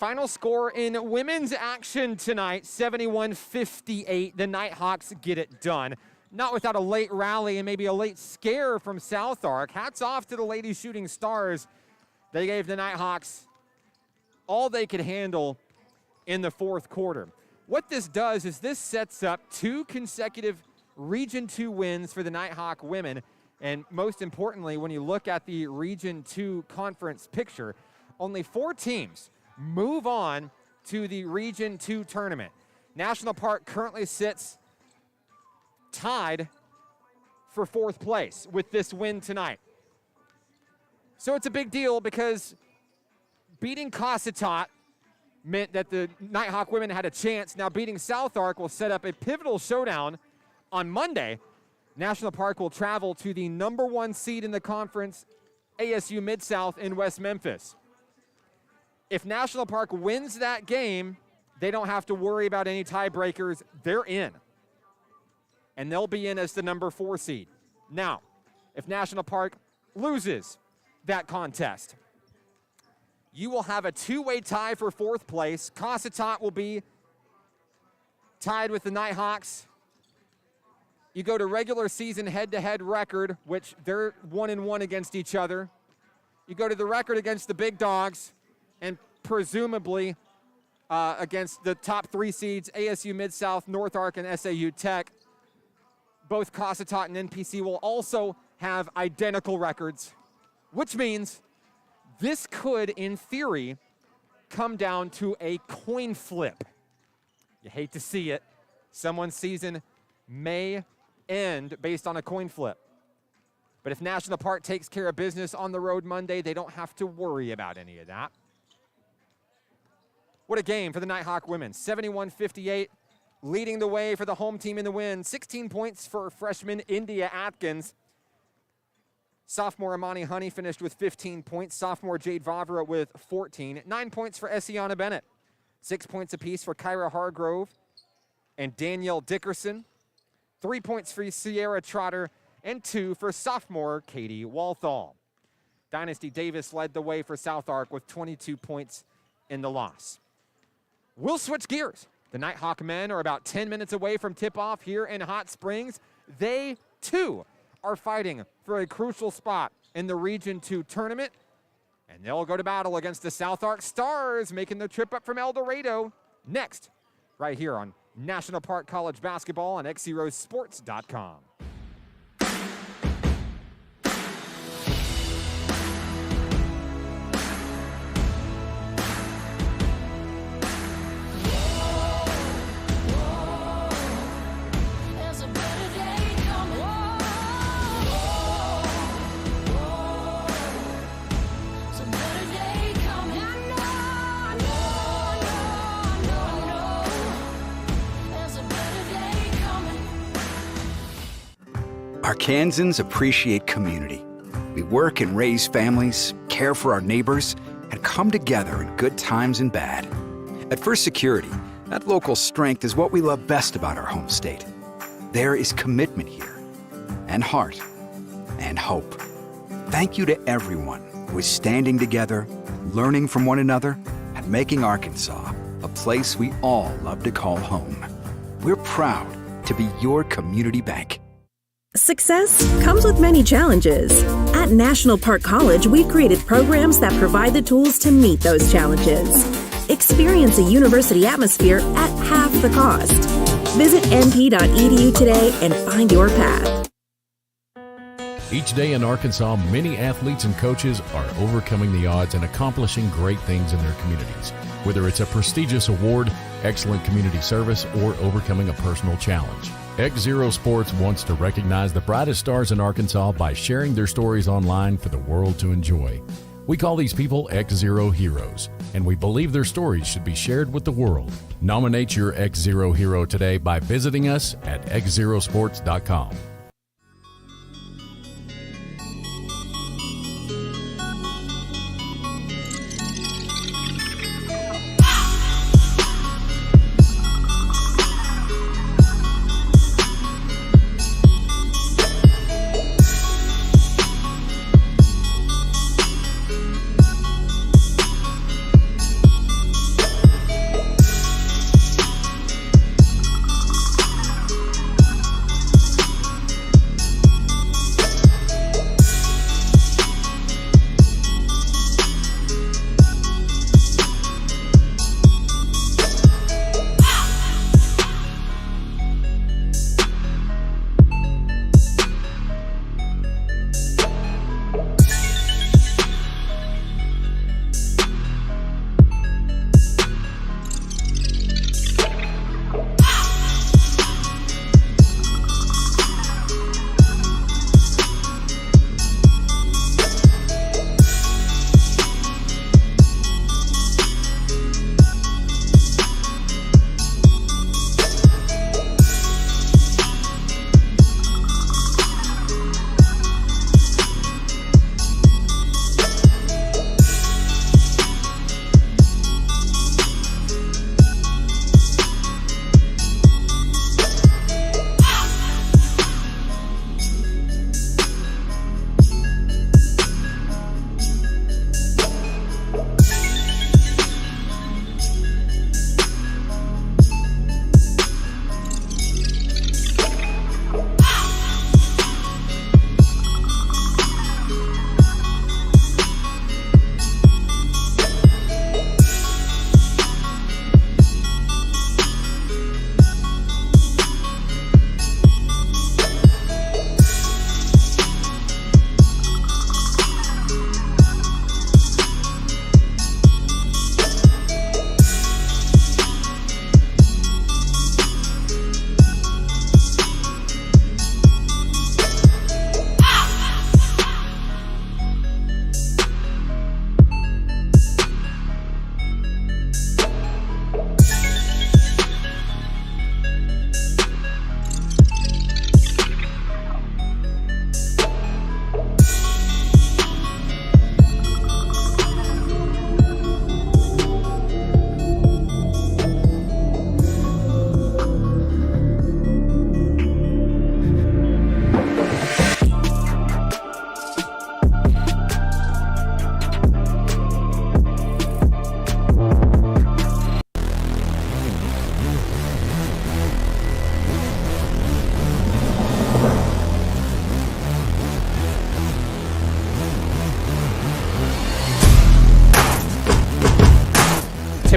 Final score in women's action tonight, 71-58. The Nighthawks get it done. Not without a late rally and maybe a late scare from South Ark. Hats off to the Lady Shooting Stars. They gave the Nighthawks all they could handle in the fourth quarter. What this does is this sets up 2 consecutive Region 2 wins for the Nighthawk women. And most importantly, when you look at the Region 2 conference picture, only 4 teams move on to the Region 2 tournament. National Park currently sits tied for 4th place with this win tonight. So it's a big deal because beating Cossatot meant that the Nighthawk women had a chance. Now beating South Ark will set up a pivotal showdown on Monday. National Park will travel to the number 1 seed in the conference, ASU Mid-South in West Memphis. If National Park wins that game, they don't have to worry about any tiebreakers. They're in. And they'll be in as the number 4 seed. Now, if National Park loses that contest, you will have a 2-way tie for 4th place. Cossatot will be tied with the Nighthawks. You go to regular season head-to-head record, which they're 1-1 against each other. You go to the record against the big dogs, and presumably against the top 3 seeds, ASU Mid-South, North Ark, and SAU Tech. Both Cossatot and NPC will also have identical records, which means this could, in theory, come down to a coin flip. You hate to see it. Someone's season may end based on a coin flip. But if National Park takes care of business on the road Monday, they don't have to worry about any of that. What a game for the Nighthawk women. 71-58, leading the way for the home team in the win. 16 points for freshman India Atkins. Sophomore Amani Honey finished with 15 points. Sophomore Jade Vavra with 14. 9 points for Essiana Bennett. 6 points apiece for Kyra Hargrove and Danielle Dickerson. 3 points for Sierra Trotter and 2 for sophomore Katie Walthall. Dynasty Davis led the way for South Ark with 22 points in the loss. We'll switch gears. The Nighthawk men are about 10 minutes away from tip-off here in Hot Springs. They, too, are fighting for a crucial spot in the Region 2 tournament. And they'll go to battle against the South Ark Stars, making the trip up from El Dorado. Next, right here on National Park College Basketball on XZeroSports.com. Arkansans appreciate community. We work and raise families, care for our neighbors, and come together in good times and bad. At First Security, that local strength is what we love best about our home state. There is commitment here, and heart, and hope. Thank you to everyone who is standing together, learning from one another, and making Arkansas a place we all love to call home. We're proud to be your community bank. Success comes with many challenges. At National Park College, we've created programs that provide the tools to meet those challenges. Experience a university atmosphere at half the cost. Visit np.edu today and find your path. Each day in Arkansas, many athletes and coaches are overcoming the odds and accomplishing great things in their communities. Whether it's a prestigious award, excellent community service, or overcoming a personal challenge. XZero Sports wants to recognize the brightest stars in Arkansas by sharing their stories online for the world to enjoy. We call these people XZero Heroes, and we believe their stories should be shared with the world. Nominate your XZero Hero today by visiting us at XZeroSports.com.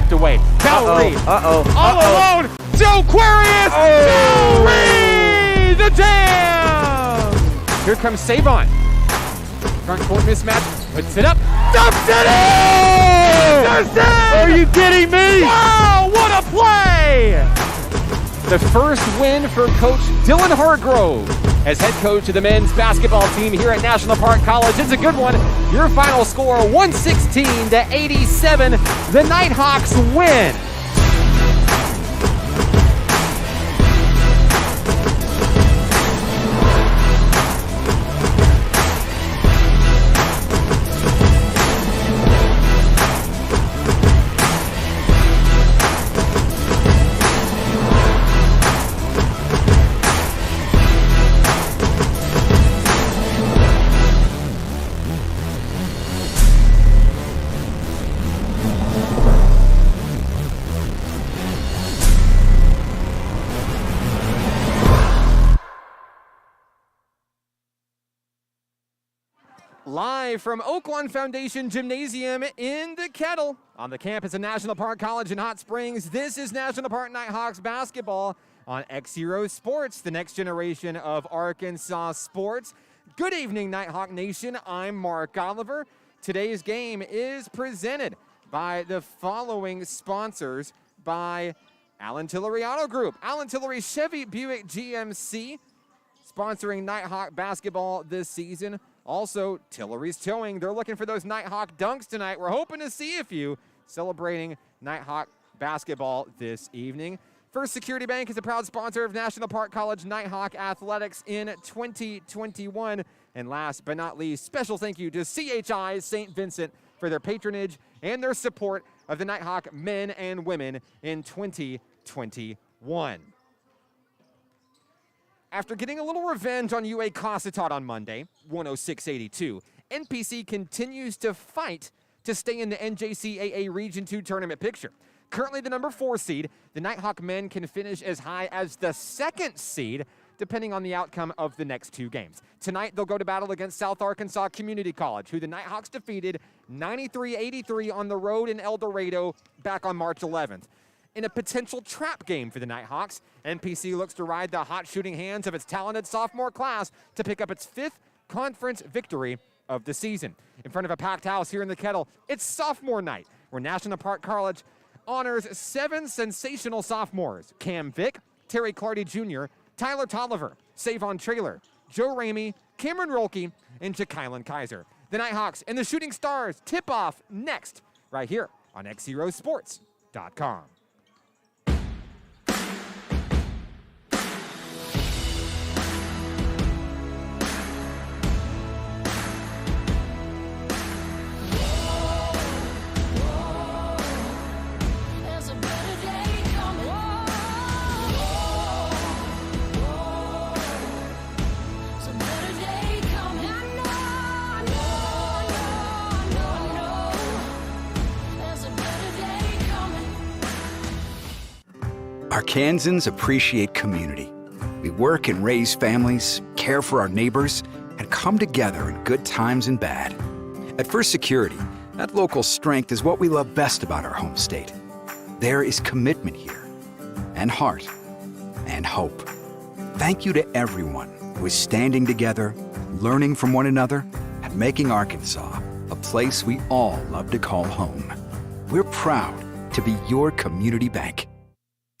tipped away. Kettle Reed. All alone. Joe Quarius. Oh. Joe Reed. The jam. Here comes Savon. Front court mismatch. Puts it up. Dumps it in. Are you kidding me? Wow, what a play! The first win for Coach Dylan Hargrove as head coach of the men's basketball team here at National Park College. It's a good one. Your final score, 116-87. The Nighthawks win. Live from Oaklawn Foundation Gymnasium in the Kettle on the campus of National Park College in Hot Springs, this is National Park Nighthawks basketball on XZero Sports, the next generation of Arkansas sports. Good evening, Nighthawk Nation. I'm Mark Oliver. Today's game is presented by the following sponsors: by Allen Tillery Auto Group, Allen Tillery Chevy Buick GMC, sponsoring Nighthawk basketball this season. Also, Tillery's Towing. They're looking for those Nighthawk dunks tonight. We're hoping to see a few celebrating Nighthawk basketball this evening. First Security Bank is a proud sponsor of National Park College Nighthawk Athletics in 2021. And last but not least, special thank you to CHI St. Vincent for their patronage and their support of the Nighthawk men and women in 2021. After getting a little revenge on UA Cossatot on Monday, 106-82, NPC continues to fight to stay in the NJCAA Region 2 tournament picture. Currently the number 4 seed, the Nighthawk men can finish as high as the 2nd seed, depending on the outcome of the next 2 games. Tonight, they'll go to battle against South Arkansas Community College, who the Nighthawks defeated 93-83 on the road in El Dorado back on March 11th. In a potential trap game for the Nighthawks, NPC looks to ride the hot shooting hands of its talented sophomore class to pick up its 5th conference victory of the season. In front of a packed house here in the Kettle, it's sophomore night, where National Park College honors 7 sensational sophomores: Cam Vick, Terry Clardy Jr., Tyler Tolliver, Savon Traylor, Joe Ramey, Cameron Rolke, and Ja'Kylan Kaiser. The Nighthawks and the Shooting Stars tip off next, right here on XZeroSports.com. Arkansans appreciate community. We work and raise families, care for our neighbors, and come together in good times and bad. At First Security, that local strength is what we love best about our home state. There is commitment here, and heart, and hope. Thank you to everyone who is standing together, learning from one another, and making Arkansas a place we all love to call home. We're proud to be your community bank.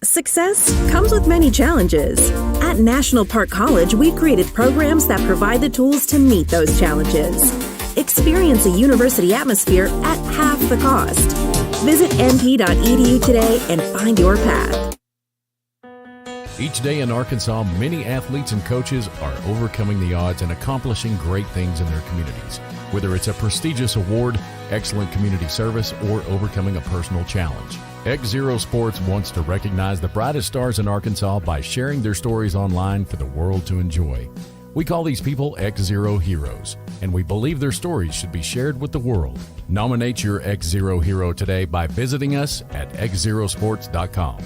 Success comes with many challenges. At National Park College, we've created programs that provide the tools to meet those challenges. Experience a university atmosphere at half the cost. Visit np.edu today and find your path. Each day in Arkansas, many athletes and coaches are overcoming the odds and accomplishing great things in their communities. Whether it's a prestigious award, excellent community service, or overcoming a personal challenge. XZero Sports wants to recognize the brightest stars in Arkansas by sharing their stories online for the world to enjoy. We call these people XZero Heroes, and we believe their stories should be shared with the world. Nominate your XZero hero today by visiting us at XZeroSports.com.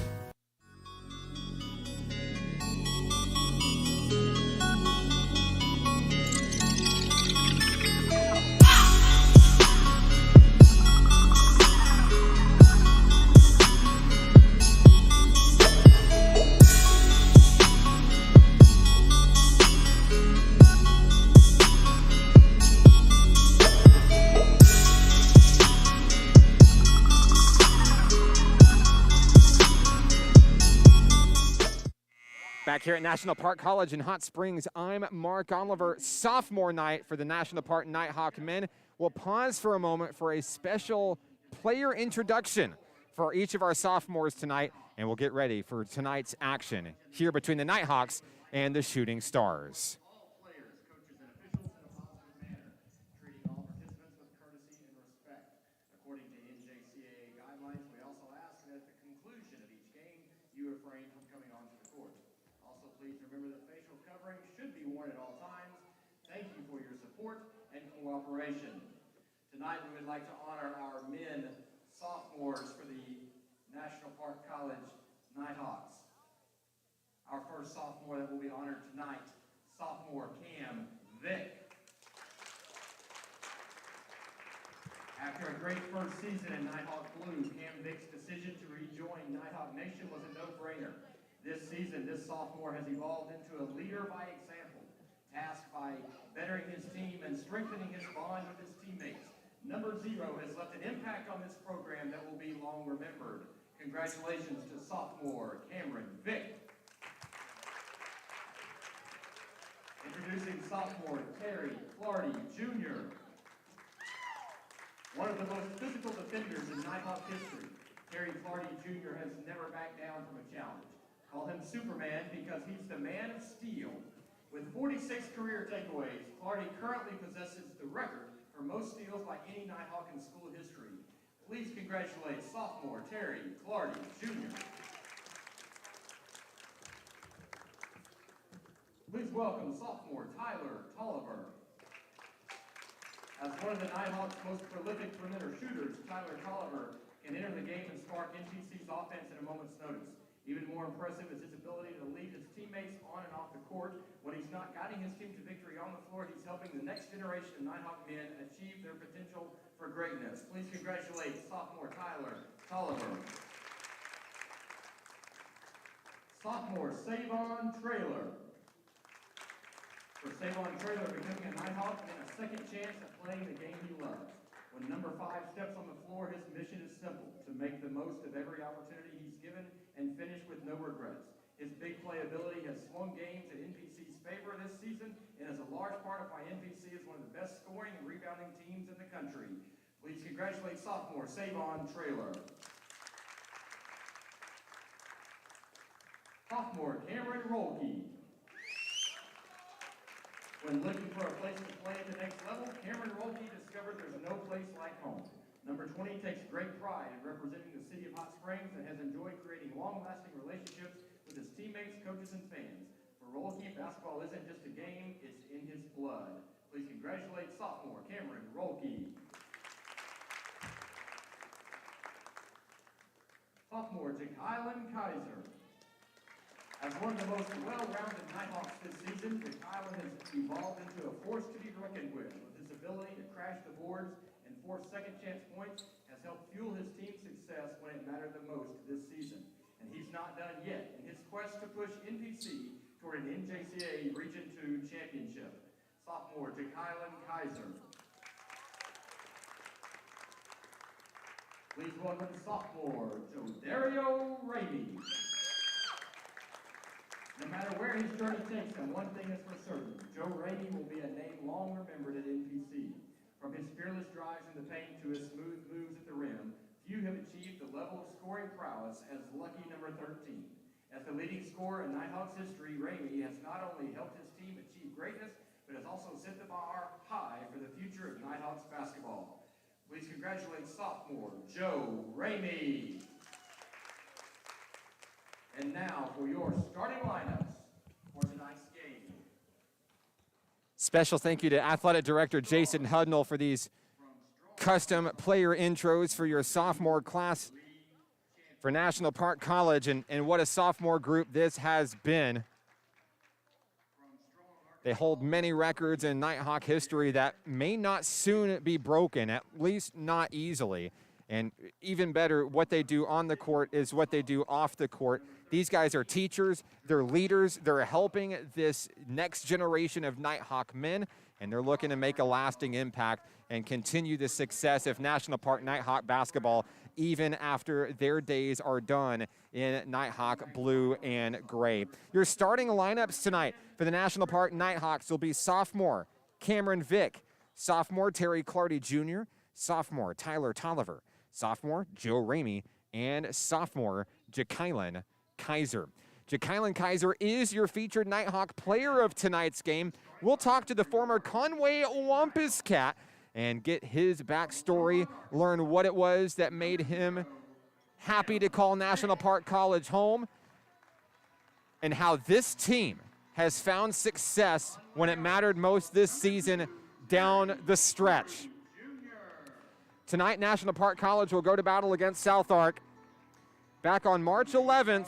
Back here at National Park College in Hot Springs, I'm Mark Oliver. Sophomore night for the National Park Nighthawk men. We'll pause for a moment for a special player introduction for each of our sophomores tonight, and we'll get ready for tonight's action here between the Nighthawks and the Shooting Stars. All players, coaches, and officials in a positive manner, treating all participants with courtesy and respect. According to NJCAA guidelines, we also ask that at the conclusion of each game, you refrain from coming onto the court. Also, please remember that facial covering should be worn at all times. Thank you for your support and cooperation. Tonight, we would like to honor our men sophomores for the National Park College Nighthawks. Our first sophomore that will be honored tonight, sophomore Cam Vick. After a great first season in Nighthawk Blue, Cam Vick's decision to rejoin Nighthawk Nation was a no-brainer. This season, this sophomore has evolved into a leader by example, tasked by bettering his team and strengthening his bond with his teammates. Number 0 has left an impact on this program that will be long remembered. Congratulations to sophomore Cameron Vick. Introducing sophomore Terry Clardy Jr. One of the most physical defenders in Nighthawk history, Terry Clardy Jr. has never backed down from a challenge. Call him Superman because he's the man of steel. With 46 career takeaways, Clardy currently possesses the record for most steals by any Nighthawk in school history. Please congratulate sophomore Terry Clardy Jr. Please welcome sophomore Tyler Tolliver. As one of the Nighthawks' most prolific perimeter shooters, Tyler Tolliver can enter the game and spark NPC's offense at a moment's notice. Even more impressive is his ability to lead his teammates on and off the court. When he's not guiding his team to victory on the floor, he's helping the next generation of Nighthawk men achieve their potential for greatness. Please congratulate sophomore Tyler Tolliver. Sophomore Savon Traylor. For Savon Traylor, becoming a Nighthawk and a second chance at playing the game he loves. When number 5 steps on the floor, his mission is simple: to make the most of every opportunity he's given and finish with no regrets. His big play ability has swung games in NPC's favor this season and is a large part of why NPC is one of the best scoring and rebounding teams in the country. Please congratulate sophomore Savon Traylor. Sophomore Cameron Rolke. When looking for a place to play at the next level, Cameron Rolke discovered there's no place like home. Number 20 takes great pride in representing the city of Hot Springs and has enjoyed creating long-lasting relationships with his teammates, coaches, and fans. For Rolke, basketball isn't just a game, it's in his blood. Please congratulate sophomore Cameron Rolke. Sophomore Jacqueline Kaiser. As one of the most well-rounded Nighthawks this season, Jacqueline has evolved into a force to be reckoned with. With his ability to crash the boards and force second-chance points, has helped fuel his team's success when it mattered the most this season. And he's not done yet in his quest to push NPC toward an NJCAA Region 2 championship. Sophomore Jacqueline Kaiser. Please welcome sophomore Jodario Ramey. No matter where his journey takes him, one thing is for certain: Joe Ramey will be a name long remembered at NPC. From his fearless drives in the paint to his smooth moves at the rim, few have achieved the level of scoring prowess as lucky number 13. As the leading scorer in Nighthawks history, Ramey has not only helped his team achieve greatness, but has also set the bar high for the future of Nighthawks basketball. Please congratulate sophomore Joe Ramey. And now for your starting lineups for tonight's game. Special thank you to Athletic Director Jason Hudnall for these custom player intros for your sophomore class for National Park College. And what a sophomore group this has been. They hold many records in Nighthawk history that may not soon be broken, at least not easily. And even better, what they do on the court is what they do off the court. These guys are teachers, they're leaders, they're helping this next generation of Nighthawk men, and they're looking to make a lasting impact and continue the success of National Park Nighthawk basketball even after their days are done in Nighthawk blue and gray. Your starting lineups tonight for the National Park Nighthawks will be sophomore Cameron Vick, sophomore Terry Clardy Jr., sophomore Tyler Tolliver, sophomore Joe Ramey, and sophomore Jacqueline Kaiser. Jacqueline Kaiser is your featured Nighthawk player of tonight's game. We'll talk to the former Conway Wampus Cat and get his backstory, learn what it was that made him happy to call National Park College home, and how this team has found success when it mattered most this season down the stretch. Tonight, National Park College will go to battle against South Ark. Back on March 11th,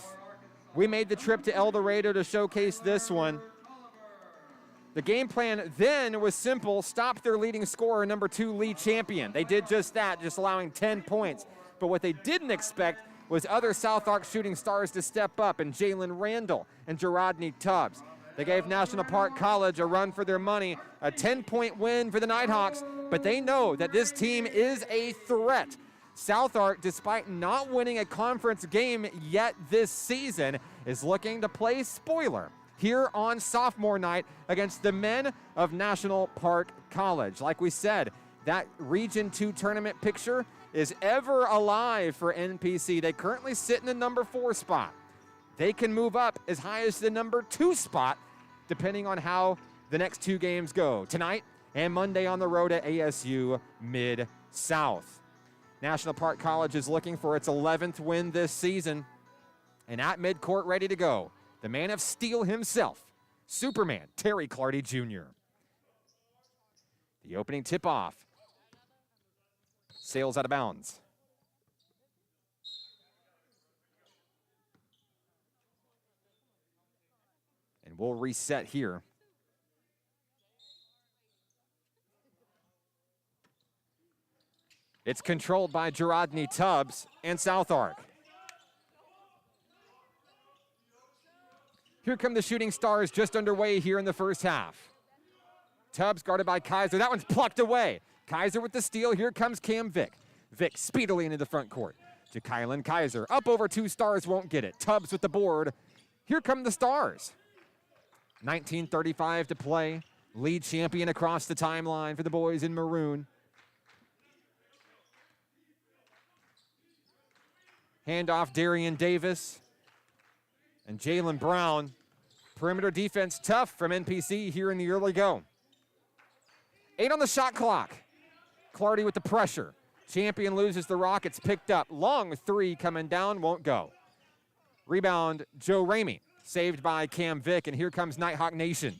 we made the trip to El Dorado to showcase this one. The game plan then was simple: stop their leading scorer, number 2 Lee Champion. They did just that, just allowing 10 points. But what they didn't expect was other South Ark shooting stars to step up, and Jalen Randall and Gerodney Tubbs. They gave National Park College a run for their money, a 10-point win for the Nighthawks, but they know that this team is a threat. South Ark, despite not winning a conference game yet this season, is looking to play spoiler here on sophomore night against the men of National Park College. Like we said, that Region 2 tournament picture is ever alive for NPC. They currently sit in the number 4 spot. They can move up as high as the number 2 spot, depending on how the next 2 games go, tonight and Monday on the road at ASU Mid-South. National Park College is looking for its 11th win this season, and at midcourt ready to go, the man of steel himself, Superman Terry Clardy Jr. The opening tip-off sails out of bounds. And we'll reset here. It's controlled by Gerodney Tubbs and South Ark. Here come the shooting stars, just underway here in the first half. Tubbs guarded by Kaiser. That one's plucked away. Kaiser with the steal. Here comes Cam Vick. Vick speedily into the front court. Jacqueline Kaiser up over 2 stars, won't get it. Tubbs with the board. Here come the stars. 19:35 to play. Lead champion across the timeline for the boys in maroon. Handoff Darian Davis and Jalen Brown. Perimeter defense tough from NPC here in the early go. 8 on the shot clock. Clardy with the pressure. Champion loses the rock. It's picked up. Long 3 coming down, won't go. Rebound, Joe Ramey. Saved by Cam Vick, and here comes Nighthawk Nation.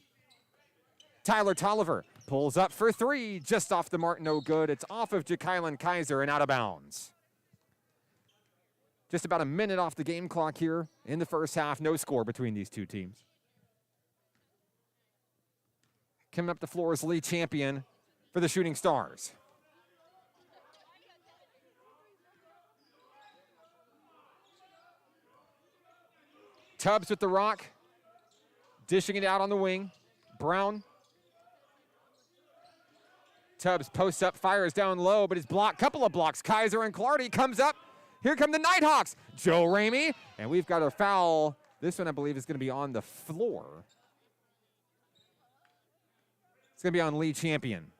Tyler Tolliver pulls up for 3, just off the mark, no good. It's off of Jacqueline Kaiser and out of bounds. Just about a minute off the game clock here in the first half. No score between these two teams. Coming up the floor is Lee Champion for the Shooting Stars. Tubbs with the rock, dishing it out on the wing. Brown. Tubbs posts up, fires down low, but he's blocked. Couple of blocks. Kaiser and Clardy comes up. Here come the Nighthawks. Joe Ramey, and we've got a foul. This one, I believe, is going to be on the floor. It's going to be on Lee Champion.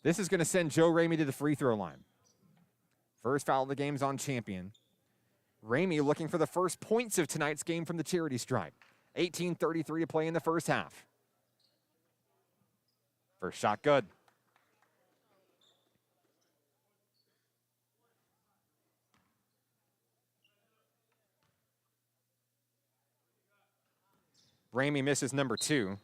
This is going to send Joe Ramey to the free throw line. First foul of the game's on Champion. Ramey looking for the first points of tonight's game from the charity stripe. 18:33 to play in the first half. First shot good. Ramey misses number 2.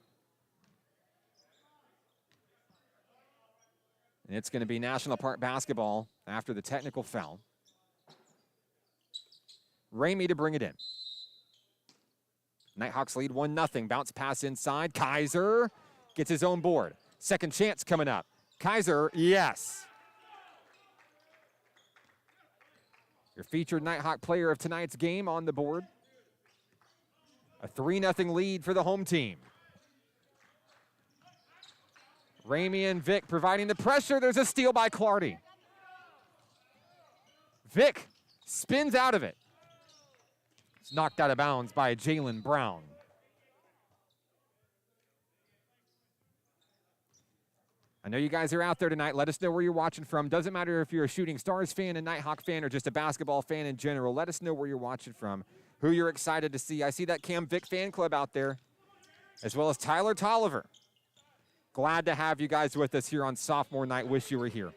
And it's going to be National Park basketball after the technical foul. Ramey to bring it in. Nighthawks lead 1-0. Bounce pass inside. Kaiser gets his own board. Second chance coming up. Kaiser, yes. Your featured Nighthawk player of tonight's game on the board. A 3-0 lead for the home team. Ramey and Vic providing the pressure. There's a steal by Clardy. Vic spins out of it. It's knocked out of bounds by Jalen Brown. I know you guys are out there tonight. Let us know where you're watching from. Doesn't matter if you're a Shooting Stars fan, a Nighthawk fan, or just a basketball fan in general. Let us know where you're watching from, who you're excited to see. I see that Cam Vic fan club out there, as well as Tyler Tolliver. Glad to have you guys with us here on sophomore night. Wish you were here.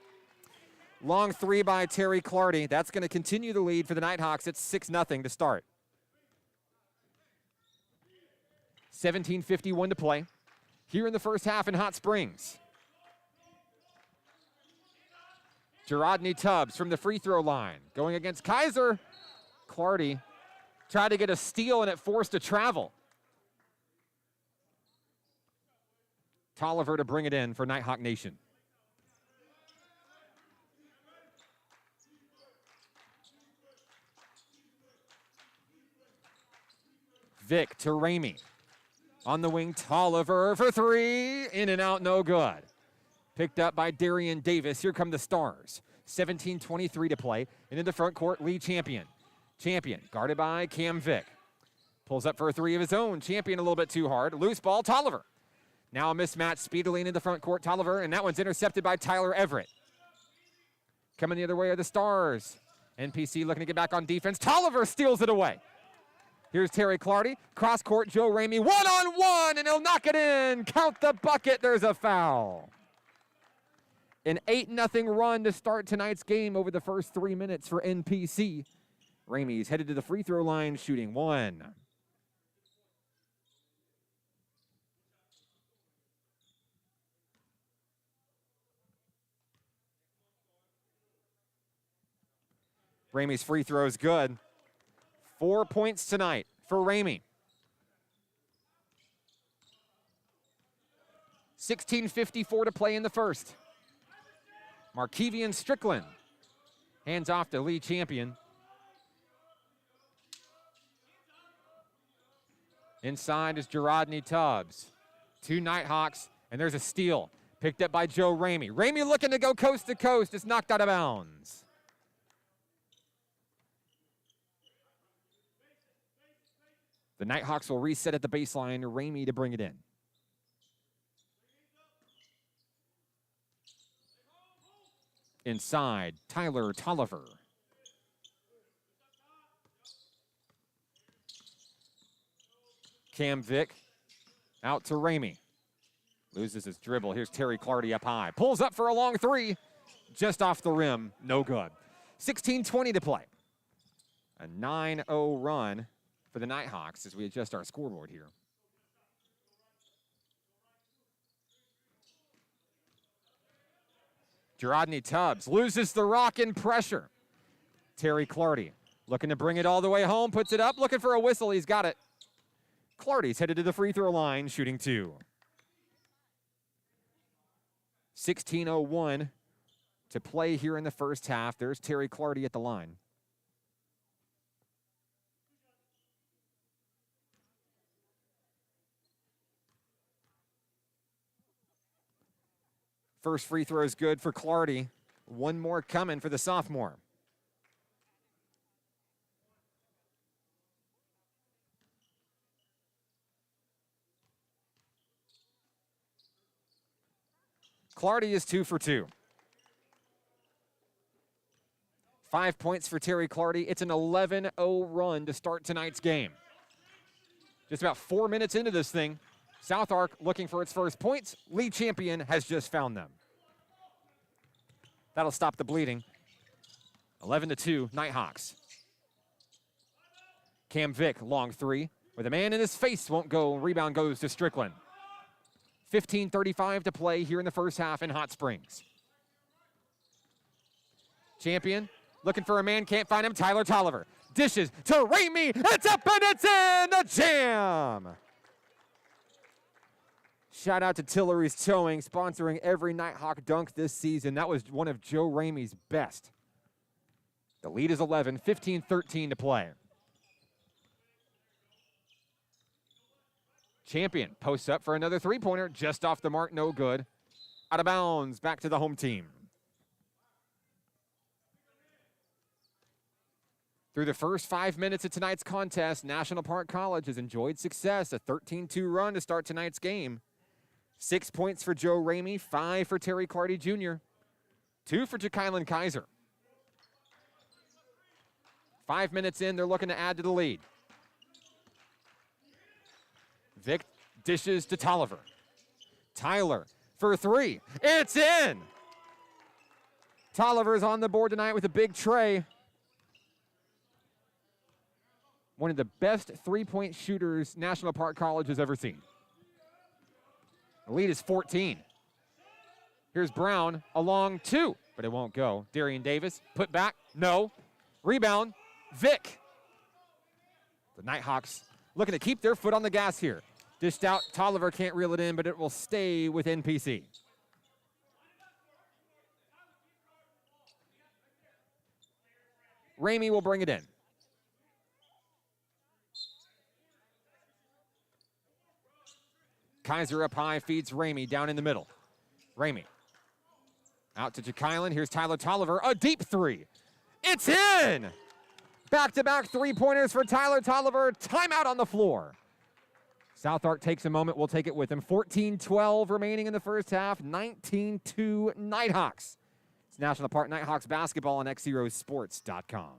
Long three by Terry Clardy. That's going to continue the lead for the Nighthawks. It's 6-0 to start. 17:51 to play here in the first half in Hot Springs. Gerardney Tubbs from the free throw line going against Kaiser. Clardy tried to get a steal and it forced a travel. Tolliver to bring it in for Nighthawk Nation. Vic to Ramey. On the wing, Tolliver for three. In and out, no good. Picked up by Darian Davis. Here come the Stars. 17:23 to play. And in the front court, Lee Champion. Champion guarded by Cam Vic. Pulls up for a three of his own. Champion a little bit too hard. Loose ball, Tolliver. Now a mismatch speedily into the front court, Tolliver. And that one's intercepted by Tyler Everett. Coming the other way are the Stars. NPC looking to get back on defense. Tolliver steals it away. Here's Terry Clardy, cross-court Joe Ramey, one-on-one, and he'll knock it in. Count the bucket, there's a foul. An 8-0 run to start tonight's game over the first 3 minutes for NPC. Ramey's headed to the free throw line, shooting one. Ramey's free throw is good. 4 points tonight for Ramey. 16:54 to play in the first. Markevian Strickland hands off to Lee Champion. Inside is Gerardney Tubbs. Two Nighthawks, and there's a steal. Picked up by Joe Ramey. Ramey looking to go coast to coast. It's knocked out of bounds. The Nighthawks will reset at the baseline. Ramey to bring it in. Inside, Tyler Tolliver. Cam Vic out to Ramey. Loses his dribble. Here's Terry Clardy up high. Pulls up for a long three. Just off the rim. No good. 16:20 to play. A 9-0 run for the Nighthawks as we adjust our scoreboard here. Gerardney Tubbs loses the rock in pressure. Terry Clardy looking to bring it all the way home, puts it up, looking for a whistle. He's got it. Clardy's headed to the free throw line, shooting two. 16:01 to play here in the first half. There's Terry Clardy at the line. First free throw is good for Clardy. One more coming for the sophomore. Clardy is 2 for 2. 5 points for Terry Clardy. It's an 11-0 run to start tonight's game. Just about 4 minutes into this thing. South Ark looking for its first points. Lee Champion has just found them. That'll stop the bleeding. 11-2, Nighthawks. Cam Vic, long three, with a man in his face won't go. Rebound goes to Strickland. 15:35 to play here in the first half in Hot Springs. Champion looking for a man, can't find him. Tyler Tolliver dishes to Ramey. It's up and it's in. A jam. Shout out to Tillery's Towing, sponsoring every Nighthawk dunk this season. That was one of Joe Ramey's best. The lead is 11, 15-13 to play. Champion posts up for another three-pointer, just off the mark, no good. Out of bounds, back to the home team. Through the first 5 minutes of tonight's contest, National Park College has enjoyed success, a 13-2 run to start tonight's game. 6 points for Joe Ramey, 5 for Terry Clardy Jr., 2 for Ja'Kylan Kaiser. 5 minutes in, they're looking to add to the lead. Vic dishes to Tolliver. Tyler for 3. It's in! Tolliver's on the board tonight with a big tray. One of the best three-point shooters National Park College has ever seen. The lead is 14. Here's Brown, a long 2, but it won't go. Darian Davis, put back, no. Rebound, Vic. The Nighthawks looking to keep their foot on the gas here. Dished out, Tolliver can't reel it in, but it will stay with NPC. Ramey will bring it in. Kaiser up high, feeds Ramey down in the middle. Ramey out to Ja'Kylan. Here's Tyler Tolliver, a deep 3. It's in! Back-to-back three-pointers for Tyler Tolliver. Timeout on the floor. South Ark takes a moment. We'll take it with him. 14-12 remaining in the first half. 19-2 Nighthawks. It's National Park Nighthawks basketball on XZeroSports.com.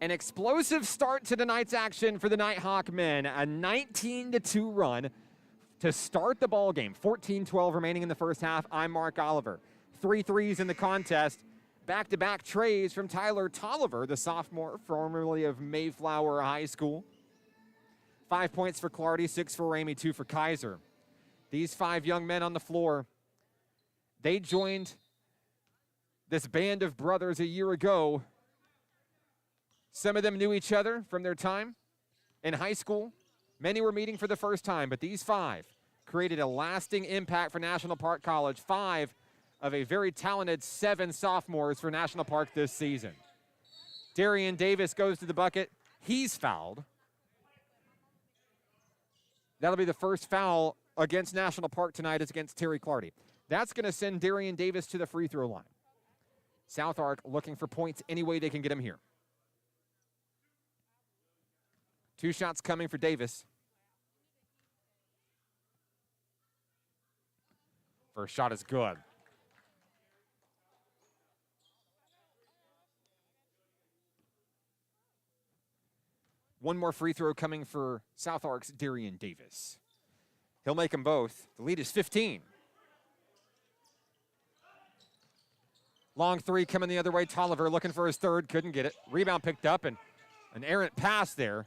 An explosive start to tonight's action for the Nighthawk men. A 19-2 run to start the ball game. 14-12 remaining in the first half. I'm Mark Oliver. 3 threes in the contest. Back-to-back trays from Tyler Tolliver, the sophomore formerly of Mayflower High School. 5 points for Clardy, 6 for Ramey, 2 for Kaiser. These 5 young men on the floor, they joined this band of brothers a year ago. Some of them knew each other from their time in high school. Many were meeting for the first time, but these 5 created a lasting impact for National Park College. 5 of a very talented 7 sophomores for National Park this season. Darian Davis goes to the bucket. He's fouled. That'll be the first foul against National Park tonight. It's against Terry Clardy. That's going to send Darian Davis to the free throw line. South Ark looking for points any way they can get him here. 2 shots coming for Davis. First shot is good. One more free throw coming for South Ark's Darian Davis. He'll make them both. The lead is 15. Long 3 coming the other way. Tolliver looking for his third. Couldn't get it. Rebound picked up and an errant pass there.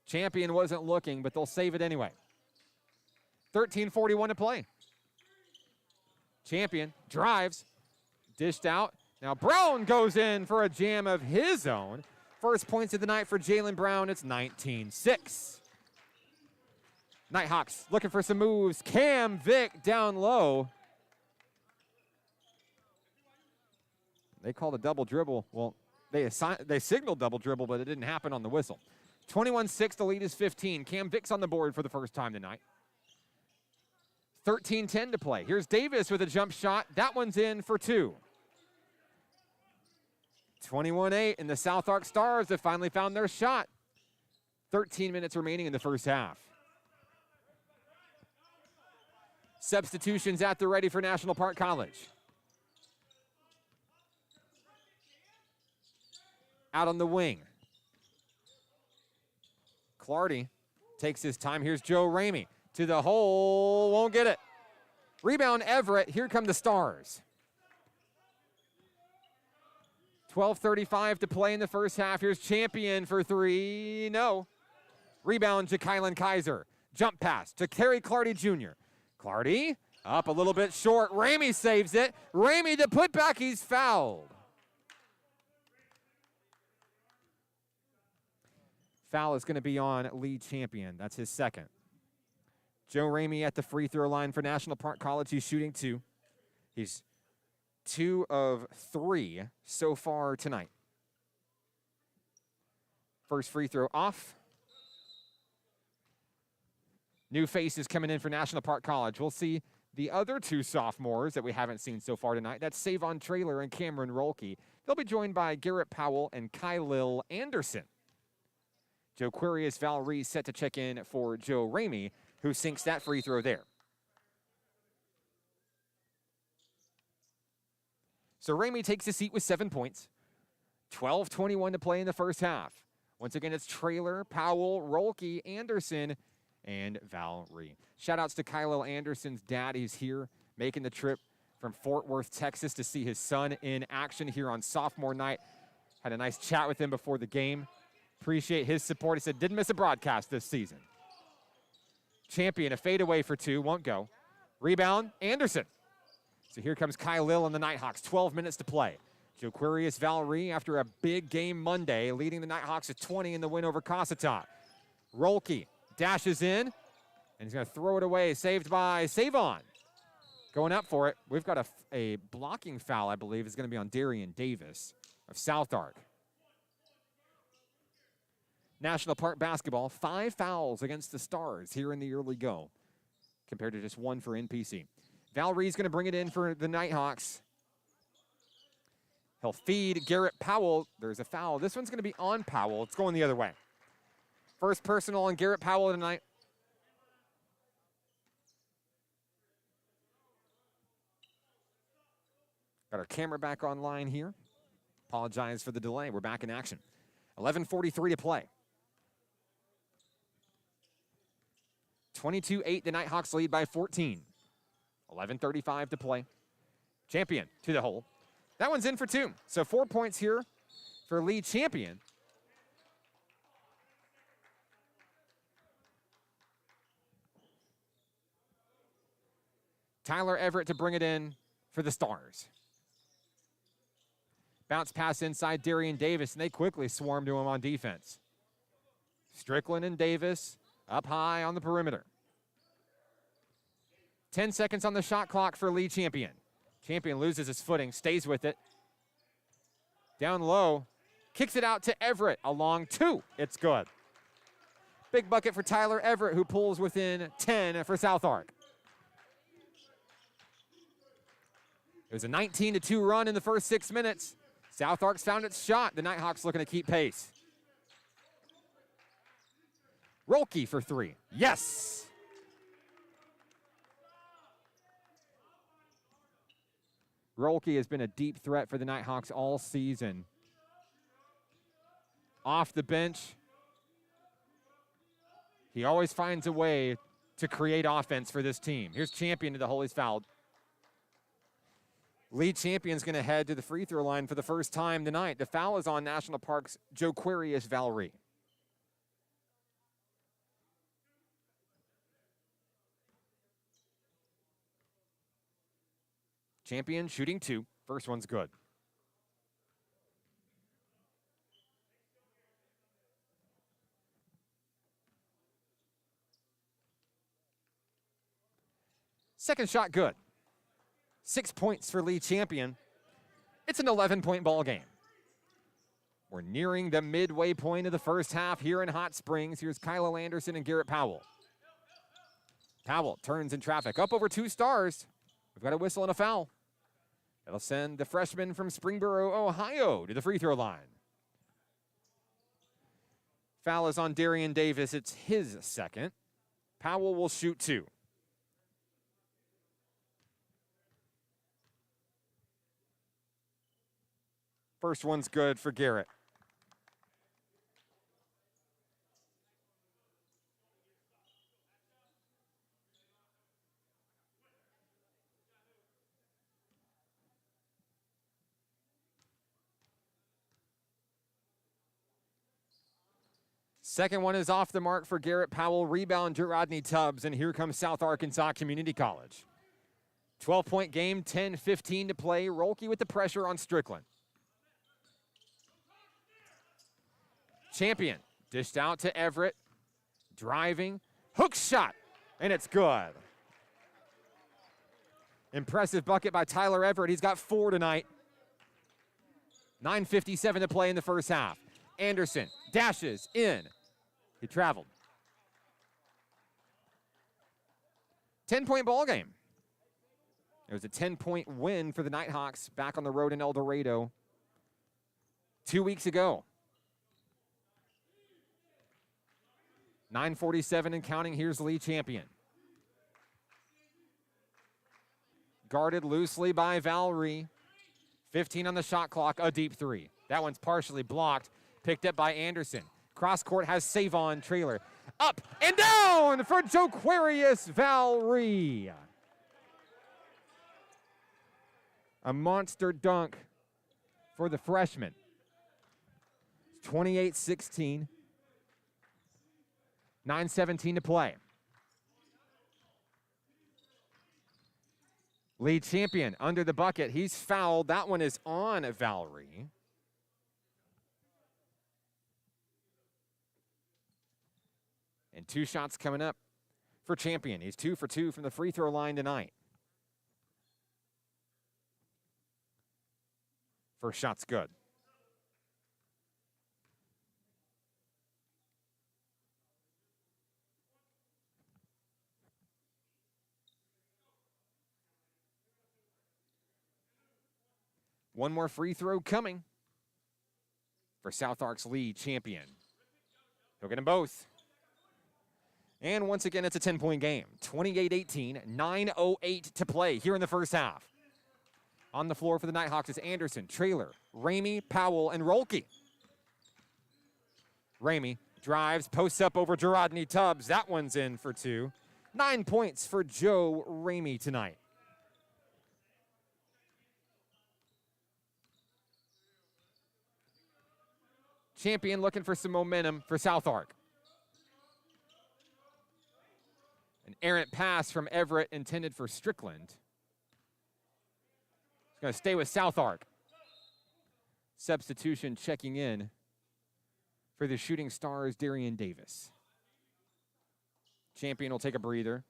Champion wasn't looking, but they'll save it anyway. 13:41 to play. Champion drives. Dished out. Now Brown goes in for a jam of his own. First points of the night for Jalen Brown. It's 19-6. Nighthawks looking for some moves. Cam Vick down low. They called a double dribble. Well, they signaled double dribble, but it didn't happen on the whistle. 21-6, the lead is 15. Cam Vick's on the board for the first time tonight. 13-10 to play. Here's Davis with a jump shot. That one's in for 2. 21-8, and the South Ark Stars have finally found their shot. 13 minutes remaining in the first half. Substitutions at the ready for National Park College. Out on the wing. Clardy takes his time. Here's Joe Ramey to the hole. Won't get it. Rebound Everett. Here come the Stars. 12:35 to play in the first half. Here's Champion for 3. No. Rebound Ja'Kylan Kaiser. Jump pass to Terry Clardy Jr. Clardy up a little bit short. Ramey saves it. Ramey the putback. He's fouled. Foul is going to be on Lee Champion. That's his second. Joe Ramey at the free throw line for National Park College. He's shooting 2. He's 2 of 3 so far tonight. First free throw off. New faces coming in for National Park College. We'll see the other 2 sophomores that we haven't seen so far tonight. That's Savon Traylor and Cameron Rolke. They'll be joined by Garrett Powell and Kylil Anderson. Joe Quirius Valerie set to check in for Joe Ramey, who sinks that free throw there. So Ramey takes a seat with 7 points. 12:21 to play in the first half. Once again, it's Traylor, Powell, Rolke, Anderson, and Valerie. Shout-outs to Kylil Anderson's dad. He's here making the trip from Fort Worth, Texas to see his son in action here on sophomore night. Had a nice chat with him before the game. Appreciate his support. He said, didn't miss a broadcast this season. Champion, a fadeaway for 2, won't go. Rebound, Anderson. So here comes Kylil and the Nighthawks, 12 minutes to play. Joe Quirius Valerie, after a big game Monday, leading the Nighthawks to 20 in the win over Cossatot. Rolke dashes in, and he's going to throw it away, saved by Savon. Going up for it. We've got a blocking foul, I believe, is going to be on Darian Davis of South Ark. National Park basketball, 5 fouls against the Stars here in the early go, compared to just 1 for NPC. Valerie's going to bring it in for the Nighthawks. He'll feed Garrett Powell. There's a foul. This one's going to be on Powell. It's going the other way. First personal on Garrett Powell tonight. Got our camera back online here. Apologize for the delay. We're back in action. 11:43 to play. 22-8, the Nighthawks lead by 14. 11:35 to play. Champion to the hole. That one's in for 2. So 4 points here for Lee Champion. Tyler Everett to bring it in for the Stars. Bounce pass inside Darian Davis, and they quickly swarm to him on defense. Strickland and Davis up high on the perimeter. 10 seconds on the shot clock for Lee Champion. Champion loses his footing, stays with it. Down low, kicks it out to Everett, along 2. It's good. Big bucket for Tyler Everett, who pulls within 10 for South Ark. It was a 19-2 run in the first 6 minutes. South Ark's found its shot. The Nighthawks looking to keep pace. Rolke for 3. Yes! Rolke has been a deep threat for the Nighthawks all season. Off the bench, he always finds a way to create offense for this team. Here's Champion to the hole. He's fouled. Lee Champion's going to head to the free throw line for the first time tonight. The foul is on National Park's Joe Quirius Valerie. Champion shooting 2. First one's good. Second shot good. 6 points for Lee Champion. It's an 11-point ball game. We're nearing the midway point of the first half here in Hot Springs. Here's Kylil Anderson and Garrett Powell. Powell turns in traffic. Up over 2 Stars. We've got a whistle and a foul. That'll send the freshman from Springboro, Ohio, to the free throw line. Foul is on Darian Davis. It's his second. Powell will shoot 2. First one's good for Garrett. Second one is off the mark for Garrett Powell. Rebound, Rodney Tubbs, and here comes South Arkansas Community College. 12-point game, 10-15 to play. Rolke with the pressure on Strickland. Champion dished out to Everett. Driving, hook shot, and it's good. Impressive bucket by Tyler Everett. He's got 4 tonight. 9:57 to play in the first half. Anderson dashes in. He traveled. 10-point ball game. It was a 10-point win for the Nighthawks back on the road in El Dorado 2 weeks ago. 9:47 and counting. Here's Lee Champion. Guarded loosely by Valerie. 15 on the shot clock, a deep three. That one's partially blocked. Picked up by Anderson. Cross court has Savon Trailer. Up and down for Joquarius Valerie. A monster dunk for the freshman. 28-16. 9:17 to play. Lee Champion under the bucket. He's fouled. That one is on Valerie. And 2 shots coming up for Champion. He's 2 for 2 from the free throw line tonight. First shot's good. One more free throw coming for South Ark's Lee Champion. He'll get them both. And once again, it's a 10-point game. 28-18, 9:08 to play here in the first half. On the floor for the Nighthawks is Anderson, Trailer, Ramey, Powell, and Rolke. Ramey drives, posts up over Rodney Tubbs. That one's in for 2. 9 points for Joe Ramey tonight. Champion looking for some momentum for South Ark. An errant pass from Everett intended for Strickland. He's going to stay with South Ark. Substitution checking in for the Shooting Stars, Darian Davis. Champion will take a breather.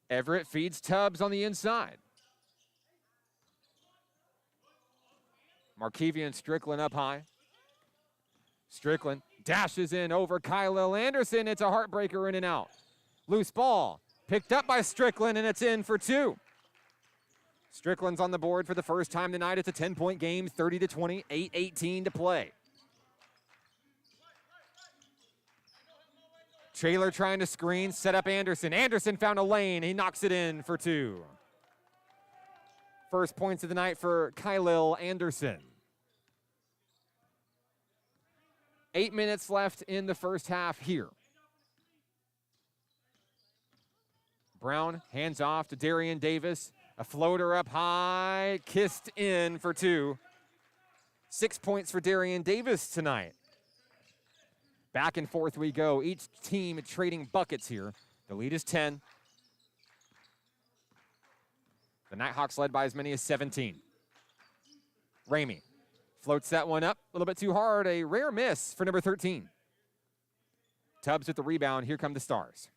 Everett feeds Tubbs on the inside. Markevian Strickland up high. Strickland dashes in over Kylil Anderson. It's a heartbreaker in and out. Loose ball picked up by Strickland, and it's in for 2. Strickland's on the board for the first time tonight. It's a 10-point game, 30-20, 8:18 to play. Trailer trying to screen, set up Anderson. Anderson found a lane. He knocks it in for 2. First points of the night for Kylil Anderson. 8 minutes left in the first half here. Brown hands off to Darian Davis. A floater up high, kissed in for 2. 6 points for Darian Davis tonight. Back and forth we go. Each team trading buckets here. The lead is 10. The Nighthawks led by as many as 17. Ramey floats that one up a little bit too hard. A rare miss for number 13. Tubbs with the rebound. Here come the Stars.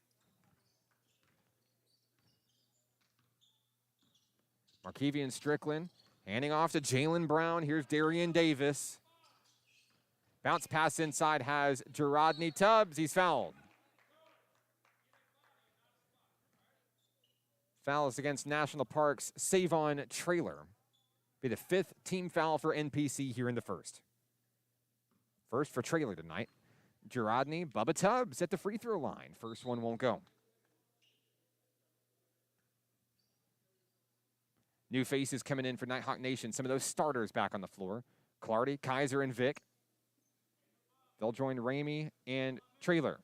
Markevian Strickland handing off to Jalen Brown. Here's Darian Davis. Bounce pass inside has Rodney Tubbs. He's fouled. Foul is against National Park's Savon Trailer. Be the 5th team foul for NPC here in the first. First for Trailer tonight. Rodney, Bubba Tubbs at the free throw line. First one won't go. New faces coming in for Nighthawk Nation. Some of those starters back on the floor. Clardy, Kaiser, and Vic. They'll join Ramey and Trailer.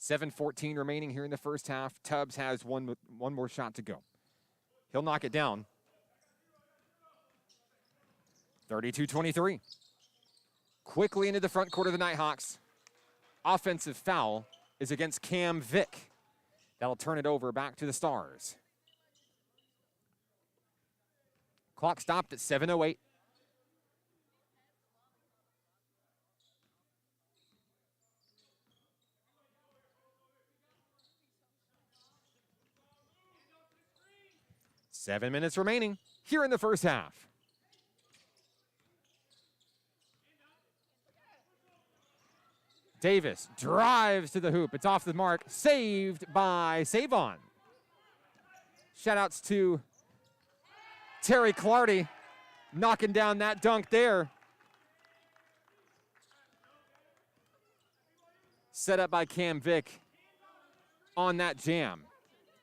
7:14 remaining here in the first half. Tubbs has one more shot to go. He'll knock it down. 32-23. Quickly into the front court of the Nighthawks. Offensive foul is against Cam Vick. That'll turn it over back to the Stars. Clock stopped at 7:08. Seven minutes remaining here in the first half. Davis drives to the hoop. It's off the mark. Saved by Savon. Shout-outs to Terry Clardy knocking down that dunk there. Set up by Cam Vick on that jam.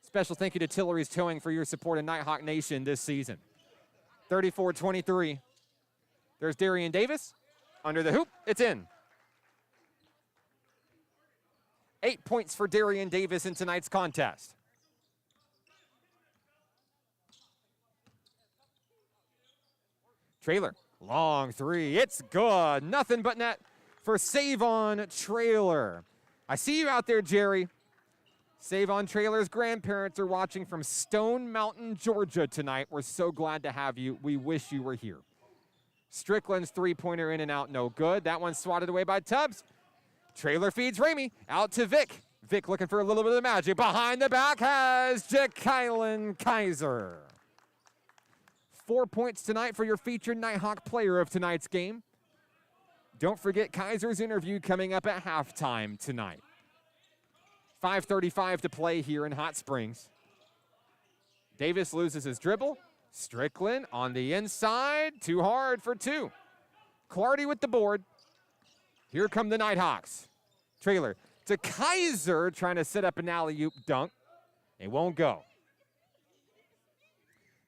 Special thank you to Tillery's Towing for your support in Nighthawk Nation this season. 34-23. There's Darian Davis. Under the hoop. It's in. 8 points for Darian Davis in tonight's contest. Trailer, long three. It's good. Nothing but net for Savon Trailer. I see you out there, Jerry. Savon Trailer's grandparents are watching from Stone Mountain, Georgia tonight. We're so glad to have you. We wish you were here. Strickland's three-pointer in and out, no good. That one's swatted away by Tubbs. Trailer feeds Ramey out to Vick. Vick looking for a little bit of magic. Behind the back has Ja'Kylan Kaiser. 4 points tonight for your featured Nighthawk player of tonight's game. Don't forget Kaiser's interview coming up at halftime tonight. 5:35 to play here in Hot Springs. Davis loses his dribble. Strickland on the inside. Too hard for two. Clardy with the board. Here come the Nighthawks. Trailer to Kaiser trying to set up an alley-oop dunk. It won't go.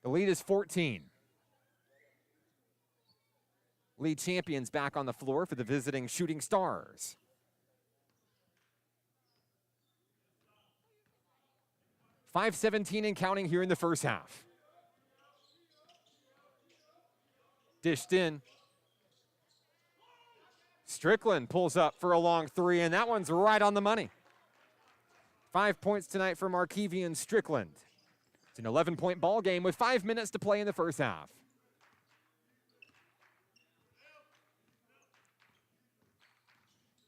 The lead is 14. League champions back on the floor for the visiting Shooting Stars. .5:17 and counting here in the first half. Dished in. Strickland pulls up for a long three, and that one's right on the money. 5 points tonight for Markevian Strickland. It's an 11-point ball game with 5 minutes to play in the first half.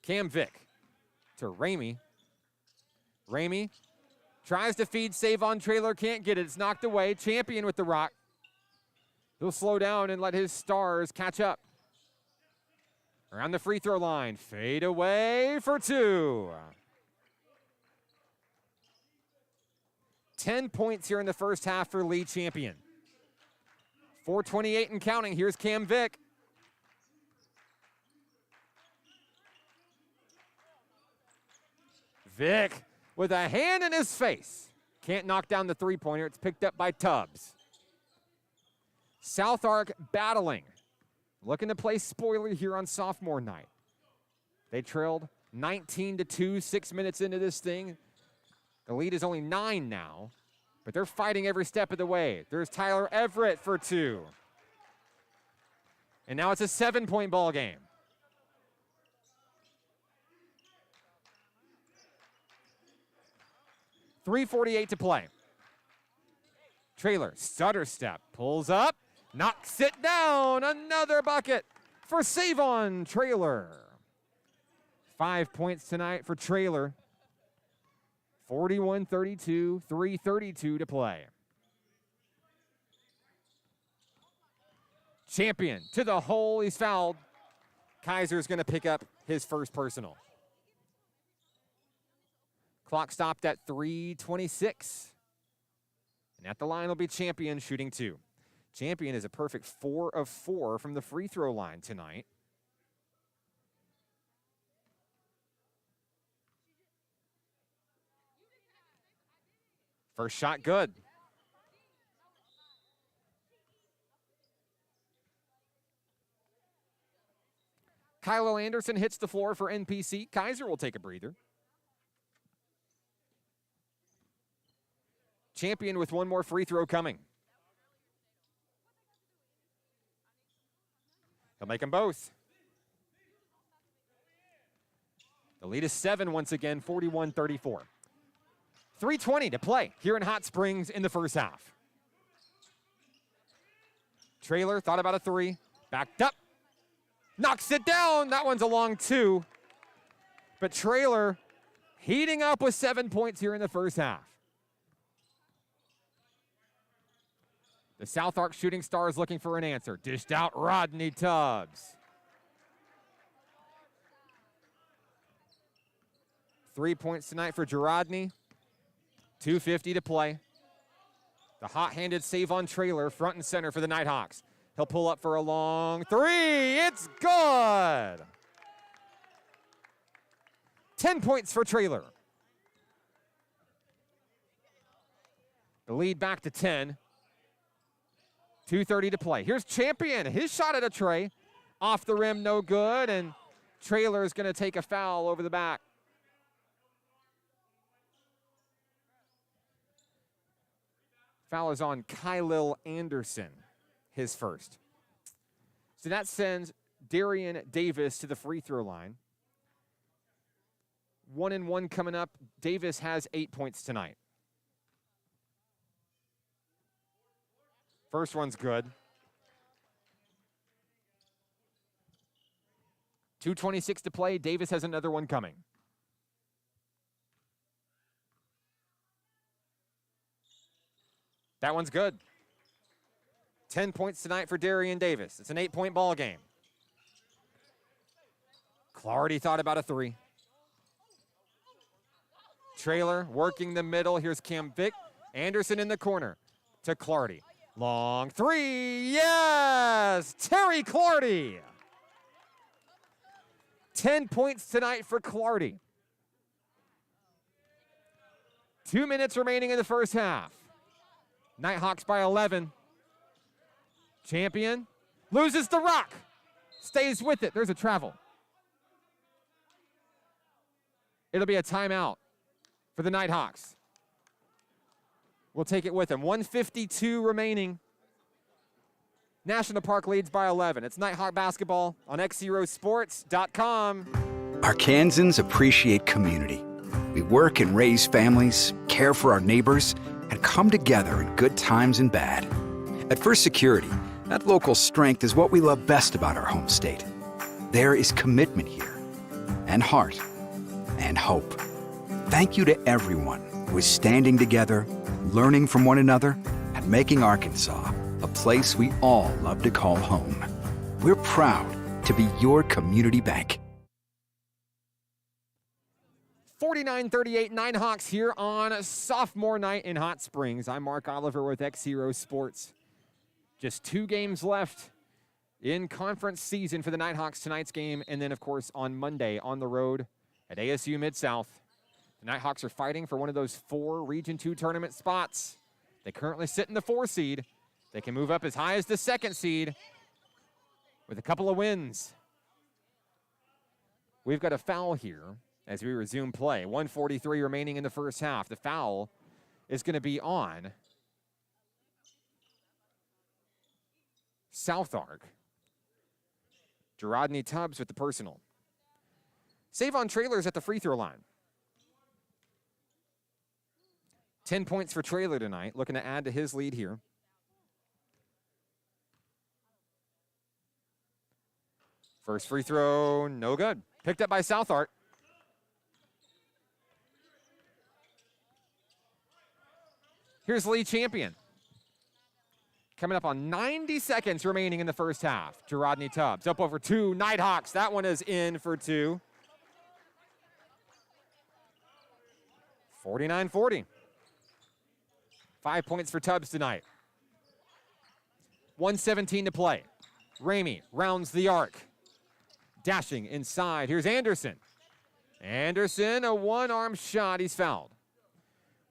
Cam Vick to Ramey. Ramey tries to feed Savon Trailer, can't get it. It's knocked away. Champion with the rock. He'll slow down and let his Stars catch up. Around the free throw line. Fade away for two. 10 points here in the first half for league champion. 4:28 and counting. Here's Cam Vick. Vick with a hand in his face. Can't knock down the three-pointer. It's picked up by Tubbs. South Ark battling. Looking to play spoiler here on sophomore night. They trailed 19-2, 6 minutes into this thing. The lead is only 9 now, but they're fighting every step of the way. There's Tyler Everett for two. And now it's a 7-point ball game. .348 to play. Trailer, stutter step, pulls up, knocks it down. Another bucket for Savon Trailer. 5 points tonight for Trailer. 41-32, 3:32 to play. Champion to the hole, he's fouled. Kaiser's going to pick up his first personal. Clock stopped at 3:26. And at the line will be Champion shooting two. Champion is a perfect 4 of 4 from the free throw line tonight. First shot good. Kylo Anderson hits the floor for NPC. Kaiser will take a breather. Champion with one more free throw coming. He'll make them both. The lead is 7 once again, 41-34. 3:20 to play here in Hot Springs in the first half. Trailer thought about a three, backed up, knocks it down. That one's a long two. But Trailer heating up with 7 points here in the first half. The South Arc Shooting Stars looking for an answer. Dished out Rodney Tubbs. 3 points tonight for Girodny. 2:50 to play. The hot-handed save on Trailer, front and center for the Nighthawks. He'll pull up for a long three. It's good. 10 points for Trailer. The lead back to 10. 2:30 to play. Here's Champion. His shot at a tray. Off the rim, no good, and Trailer's going to take a foul over the back. Foul is on Kylil Anderson, his first. So that sends Darian Davis to the free throw line. 1-and-1 coming up. Davis has 8 points tonight. First one's good. 2:26 to play. Davis has another one coming. That one's good. 10 points tonight for Darian Davis. It's an 8-point ball game. Clardy thought about a three. Trailer working the middle. Here's Cam Vick. Anderson in the corner to Clardy. Long three. Yes! Terry Clardy. 10 points tonight for Clardy. 2 minutes remaining in the first half. Nighthawks by 11. Champion loses the rock. Stays with it. There's a travel. It'll be a timeout for the Nighthawks. We'll take it with them. 1:52 remaining. National Park leads by 11. It's Nighthawk basketball on XZeroSports.com. Arkansans appreciate community. We work and raise families, care for our neighbors, and come together in good times and bad. At First Security, that local strength is what we love best about our home state. There is commitment here, and heart, and hope. Thank you to everyone who is standing together, learning from one another, and making Arkansas a place we all love to call home. We're proud to be your community bank. 49-38 Nighthawks here on sophomore night in Hot Springs. I'm Mark Oliver with XZero Sports. Just 2 games left in conference season for the Nighthawks. Tonight's game, and then, of course, on Monday on the road at ASU Mid-South. The Nighthawks are fighting for one of those 4 Region 2 tournament spots. They currently sit in the 4 seed. They can move up as high as the 2nd seed with a couple of wins. We've got a foul here as we resume play. 1:43 remaining in the first half. The foul is going to be on South Arc. Girodny Tubbs with the personal. Save on Trailers at the free throw line. 10 points for Trailer tonight, looking to add to his lead here. First free throw, no good. Picked up by South Arc. Here's Lee Champion. Coming up on 90 seconds remaining in the first half. Girodny Tubbs up over 2 Nighthawks. That one is in for 2. 49-40. 5 points for Tubbs tonight. 1:17 to play. Ramey rounds the arc. Dashing inside. Here's Anderson. Anderson, a one-arm shot. He's fouled.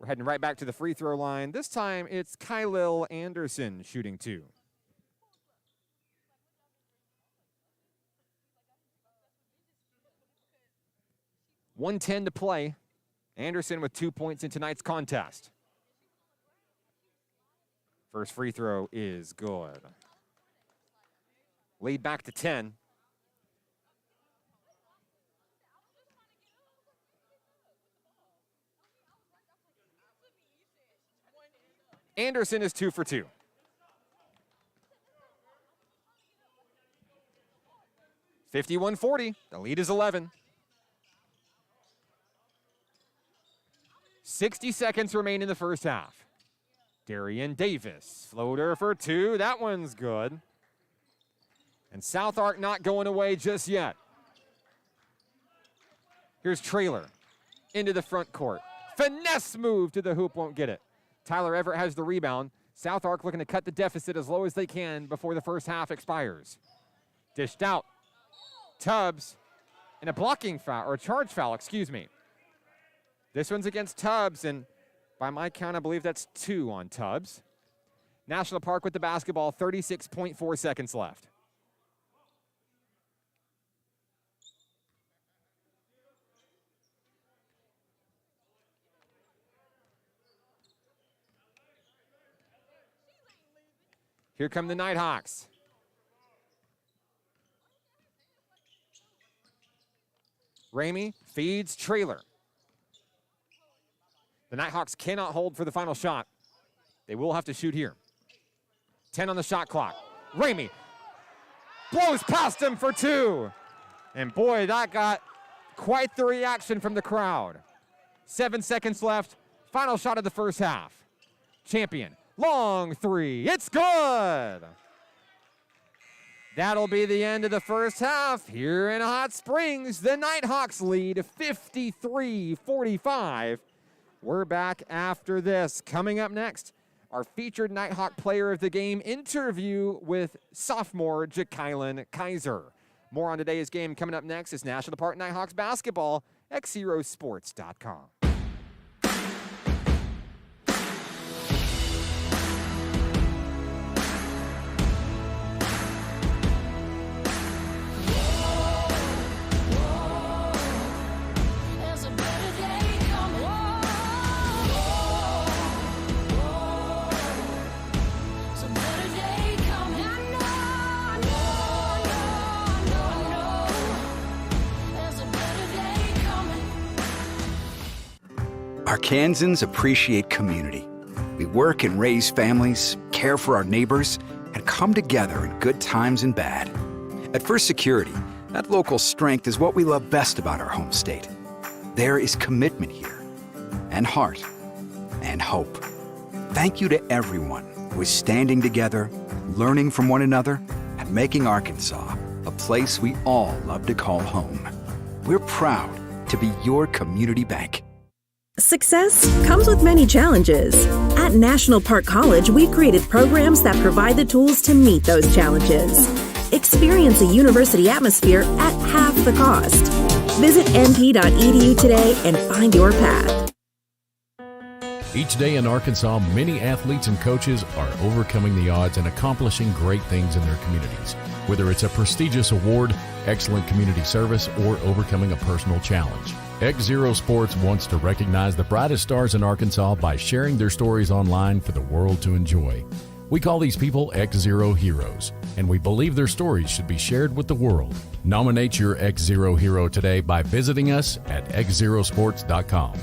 We're heading right back to the free throw line. This time it's Kylil Anderson shooting 2. $1:10 to play. Anderson with 2 points in tonight's contest. First free throw is good. Lead back to 10. Anderson is 2 for 2. (51-40). The lead is 11. 60 seconds remain in the first half. Darian Davis, floater for 2. That one's good. And South Ark not going away just yet. Here's Traylor into the front court. Finesse move to the hoop, won't get it. Tyler Everett has the rebound. South Ark looking to cut the deficit as low as they can before the first half expires. Dished out. Tubbs, and a blocking foul, or a charge foul, excuse me. This one's against Tubbs, and by my count, I believe that's 2 on Tubbs. National Park with the basketball, 36.4 seconds left. Here come the Nighthawks. Ramey feeds Traylor. The Nighthawks cannot hold for the final shot. They will have to shoot here. 10 on the shot clock. Ramey blows past him for 2. And boy, that got quite the reaction from the crowd. 7 seconds left. Final shot of the first half. Champion, long 3. It's good. That'll be the end of the first half here in Hot Springs. The Nighthawks lead 53-45. We're back after this. Coming up next, our featured Nighthawk player of the game interview with sophomore Ja'Kylan Kaiser. More on today's game coming up next is National Park Nighthawks basketball, XZeroSports.com. Arkansans appreciate community. We work and raise families, care for our neighbors, and come together in good times and bad. At First Security, that local strength is what we love best about our home state. There is commitment here, and heart, and hope. Thank you to everyone who is standing together, learning from one another, and making Arkansas a place we all love to call home. We're proud to be your community bank. Success comes with many challenges. At National Park College, we've created programs that provide the tools to meet those challenges. Experience a university atmosphere at half the cost. Visit np.edu today and find your path. Each day in Arkansas, many athletes and coaches are overcoming the odds and accomplishing great things in their communities. Whether it's a prestigious award, excellent community service, or overcoming a personal challenge. XZero Sports wants to recognize the brightest stars in Arkansas by sharing their stories online for the world to enjoy. We call these people XZero Heroes, and we believe their stories should be shared with the world. Nominate your XZero hero today by visiting us at XZeroSports.com.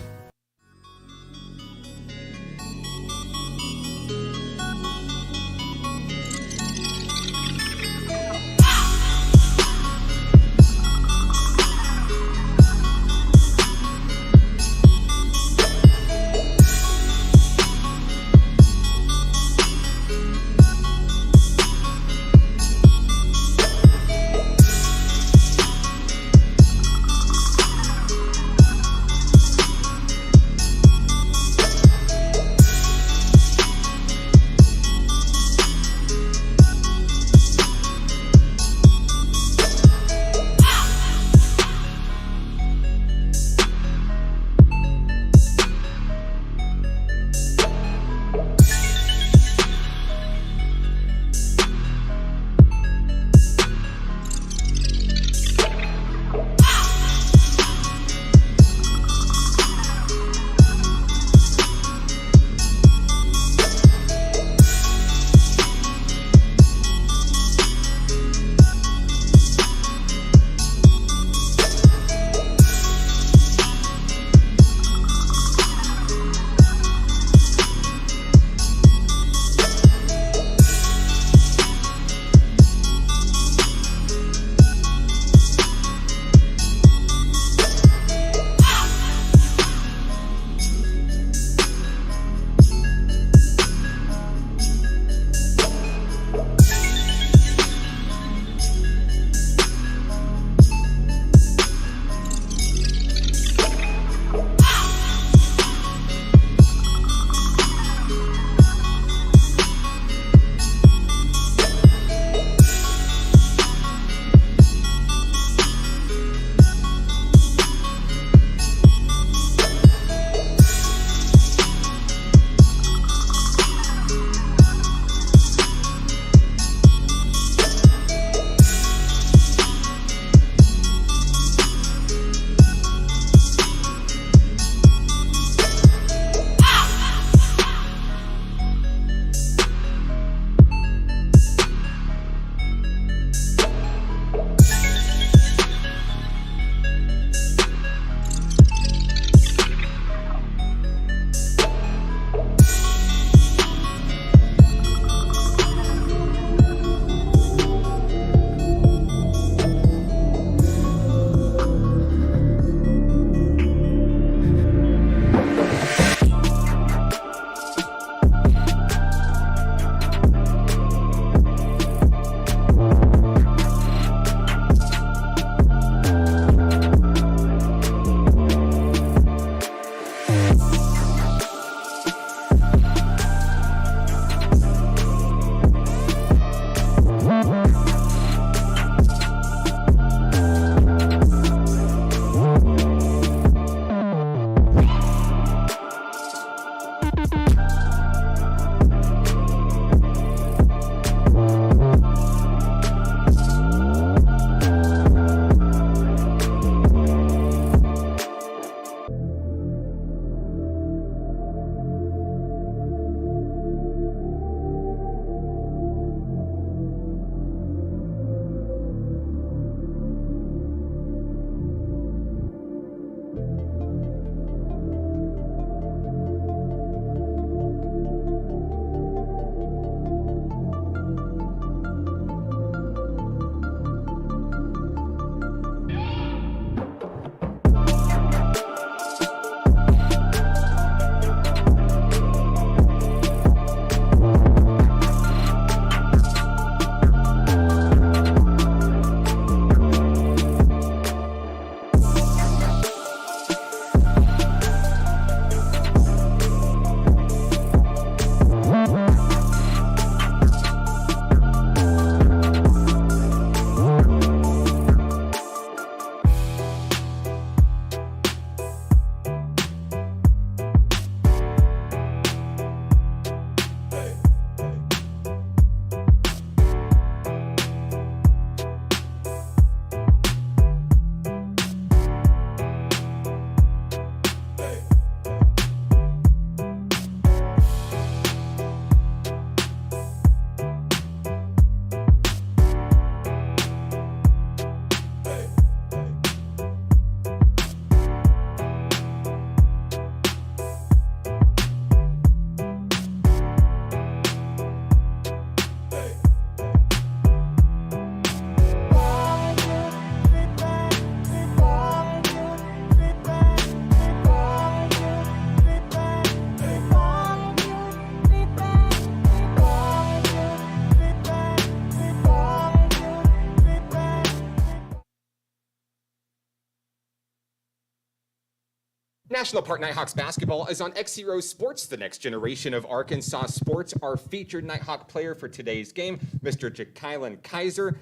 National Park Nighthawks basketball is on XZero Sports, the next generation of Arkansas sports. Our featured Nighthawk player for today's game, Mr. Ja'Kylan Kaiser.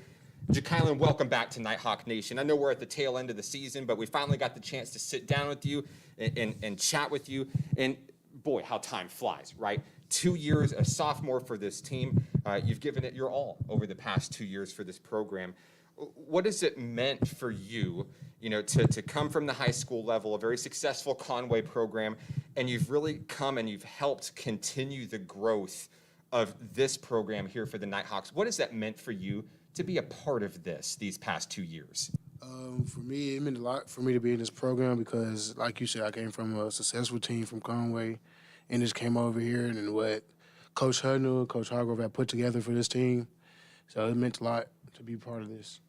Ja'Kylan, welcome back to Nighthawk Nation. I know we're at the tail end of the season, but we finally got the chance to sit down with you and chat with you. And boy, how time flies, right? 2 years, a sophomore for this team. You've given it your all over the past 2 years for this program. What has it meant for you, to come from the high school level, a very successful Conway program, and you've really come and you've helped continue the growth of this program here for the Nighthawks? What has that meant for you to be a part of these past 2 years? For me, it meant a lot for me to be in this program because, like you said, I came from a successful team from Conway and just came over here and what Coach Hudnall, Coach Hargrove had put together for this team. So it meant a lot to be part of this.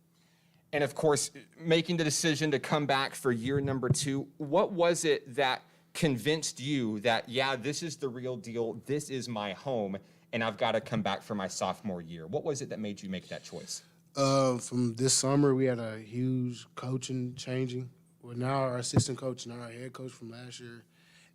And of course, making the decision to come back for year number 2, what was it that convinced you that, yeah, this is the real deal, this is my home, and I've got to come back for my sophomore year? What was it that made you make that choice? From this summer, we had a huge coaching changing. Well, now our assistant coach, now our head coach from last year.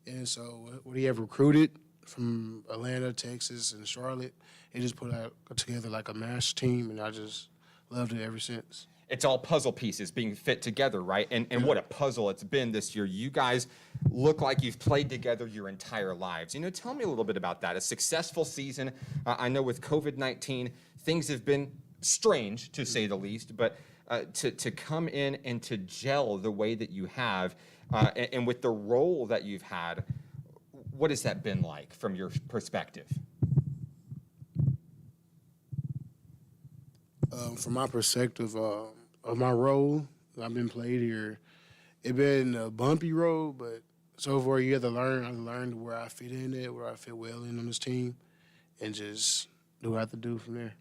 And so what he had recruited from Atlanta, Texas, and Charlotte, he just put together like a mash team, and I just loved it ever since. It's all puzzle pieces being fit together, right? And what a puzzle it's been this year. You guys look like you've played together your entire lives. Tell me a little bit about that. A successful season. I know with COVID-19, things have been strange, to say the least, but to come in and to gel the way that you have, and with the role that you've had, what has that been like from your perspective? From my perspective of my role, I've been played here. It's been a bumpy road, but so far you have to learn. I've learned where I fit in it, where I fit well in on this team, and just do what I have to do from there.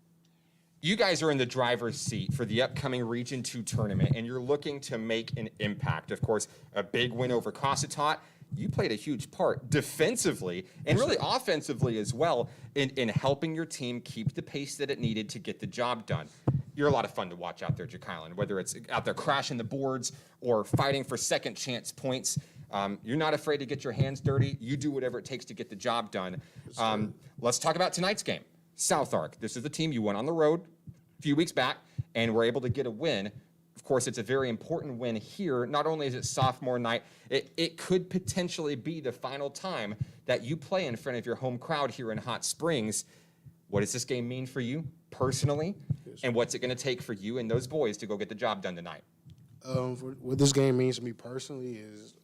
You guys are in the driver's seat for the upcoming Region 2 tournament, and you're looking to make an impact. Of course, a big win over Cossatot. You played a huge part defensively and really offensively as well in helping your team keep the pace that it needed to get the job done. You're a lot of fun to watch out there, Ja'Kylan, whether it's out there crashing the boards or fighting for second chance points. You're not afraid to get your hands dirty. You do whatever it takes to get the job done. Let's talk about tonight's game. South Ark, this is the team you went on the road a few weeks back and were able to get a win. Of course, it's a very important win here. Not only is it sophomore night, it could potentially be the final time that you play in front of your home crowd here in Hot Springs. What does this game mean for you personally? And what's it going to take for you and those boys to go get the job done tonight? What this game means to me personally is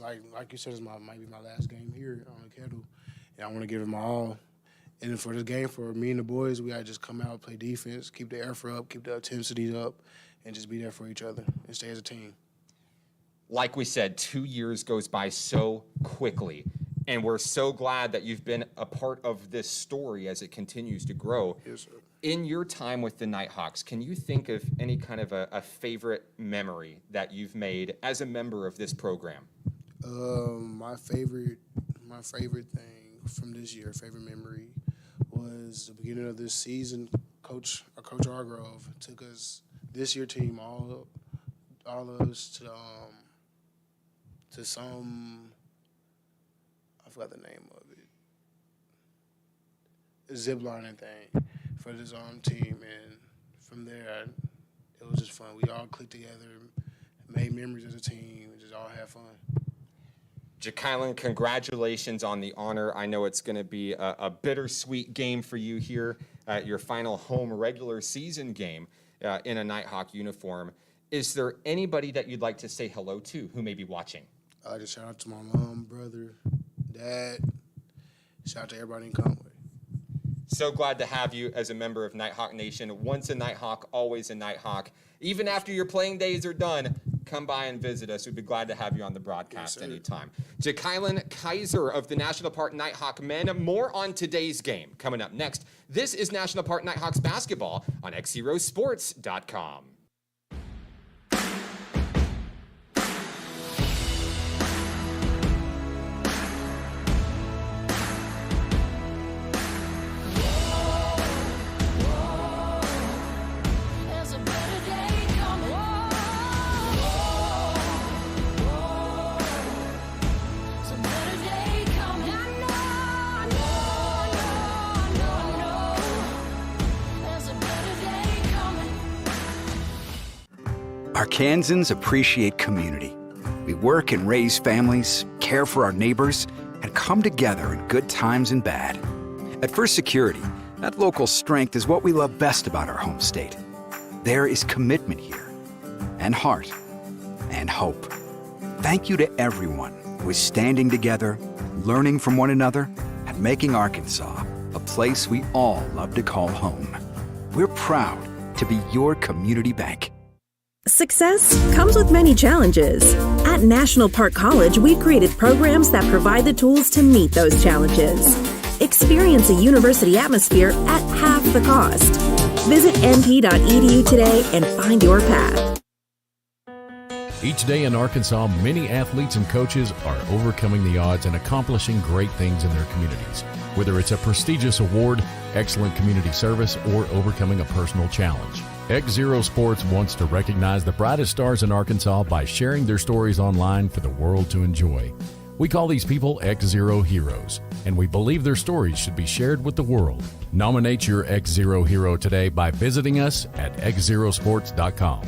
like you said, might be my last game here on the Kettle, and I want to give it my all. And for this game, for me and the boys, we got to just come out, play defense, keep the effort up, keep the intensity up, and just be there for each other and stay as a team. Like we said, 2 years goes by so quickly, and we're so glad that you've been a part of this story as it continues to grow. Yes, sir. In your time with the Nighthawks, can you think of any kind of a favorite memory that you've made as a member of this program? My favorite thing from this year, favorite memory, was the beginning of this season. Coach Hargrove took us, this year team, all of us to some, I forgot the name of it, a zip lining thing for this team, and from there it was just fun. We all clicked together, made memories as a team, and just all had fun. Ja'Kylan, congratulations on the honor. I know it's going to be a bittersweet game for you here at your final home regular season game in a Nighthawk uniform. Is there anybody that you'd like to say hello to who may be watching? I like to shout out to my mom, brother, dad. Shout out to everybody in Conway. So glad to have you as a member of Nighthawk Nation. Once a Nighthawk, always a Nighthawk. Even after your playing days are done, come by and visit us. We'd be glad to have you on the broadcast anytime. Ja'Kylan Kaiser of the National Park Nighthawk men. More on today's game coming up next. This is National Park Nighthawks basketball on XZeroSports.com. Arkansans appreciate community. We work and raise families, care for our neighbors, and come together in good times and bad. At First Security, that local strength is what we love best about our home state. There is commitment here, and heart, and hope. Thank you to everyone who is standing together, learning from one another, and making Arkansas a place we all love to call home. We're proud to be your community bank. Success comes with many challenges. At National Park College, we created programs that provide the tools to meet those challenges. Experience a university atmosphere at half the cost. Visit np.edu today and find your path. Each day in Arkansas, many athletes and coaches are overcoming the odds and accomplishing great things in their communities. Whether it's a prestigious award, excellent community service, or overcoming a personal challenge. XZero Sports wants to recognize the brightest stars in Arkansas by sharing their stories online for the world to enjoy. We call these people XZero Heroes, and we believe their stories should be shared with the world. Nominate your XZero hero today by visiting us at xzerosports.com.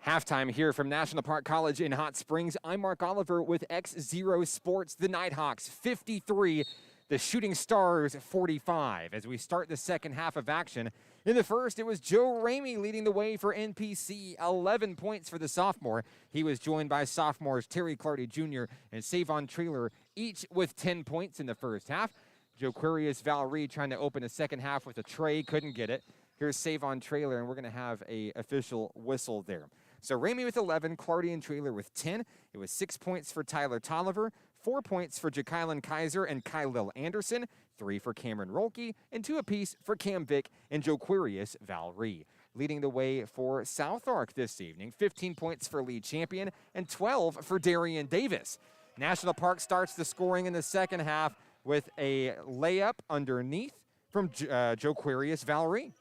Halftime here from National Park College in Hot Springs. I'm Mark Oliver with XZero Sports. The Nighthawks 53, the Shooting Stars 45. As we start the second half of action, in the first, it was Joe Ramey leading the way for NPC, 11 points for the sophomore. He was joined by sophomores Terry Clardy Jr. and Savon Treeler, each with 10 points in the first half. Joquarius Valerie trying to open the second half with a tray, couldn't get it. Here's Savon Trailer, and we're going to have a official whistle there. So Ramey with 11, Clardy and Trailer with 10. It was 6 points for Tyler Tolliver, 4 points for Jakylan Kaiser and Kylil Anderson, 3 for Cameron Rolke, and 2 apiece for Cam Vick and Joquarius Valerie. Leading the way for South Ark this evening, 15 points for lead champion and 12 for Darian Davis. National Park starts the scoring in the second half with a layup underneath from Joquarius Valerie.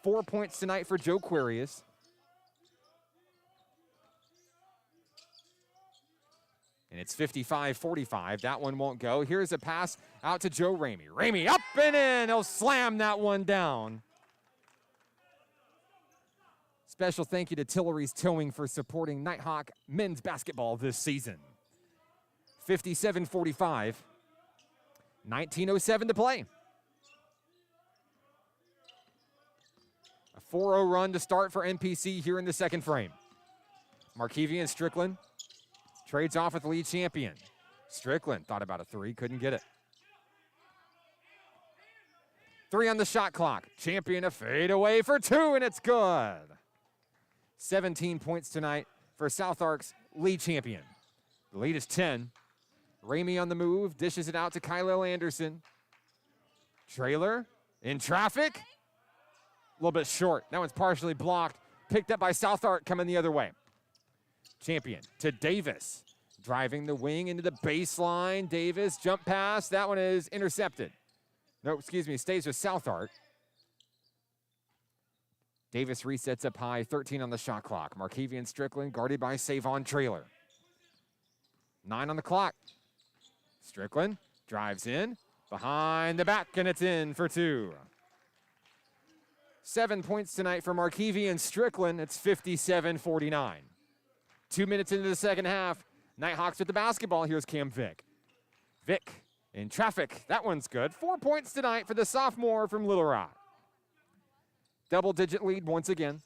4 points tonight for Joquarius. And it's 55-45. That one won't go. Here's a pass out to Joe Ramey. Ramey up and in. He'll slam that one down. Special thank you to Tillery's Towing for supporting Nighthawk men's basketball this season. 57-45. 19:07 to play. A 4-0 run to start for NPC here in the second frame. Markevian Strickland trades off with the lead champion. Strickland thought about a three, couldn't get it. 3 on the shot clock. Champion a fade away for 2, and it's good. 17 points tonight for South Ark's lead champion. The lead is 10. Ramey on the move, dishes it out to Kylil Anderson. Trailer in traffic. A little bit short. That one's partially blocked. Picked up by South Ark coming the other way. Champion to Davis. Driving the wing into the baseline. Davis, jump pass. That one is intercepted. No, excuse me, stays with South Ark. Davis resets up high, 13 on the shot clock. Markevian Strickland guarded by Savon Trailer. 9 on the clock. Strickland drives in, behind the back, and it's in for 2. 7 points tonight for Markevian Strickland. It's 57-49. 2 minutes into the second half. Nighthawks with the basketball. Here's Cam Vick. Vick in traffic. That one's good. 4 points tonight for the sophomore from Little Rock. Double-digit lead once again.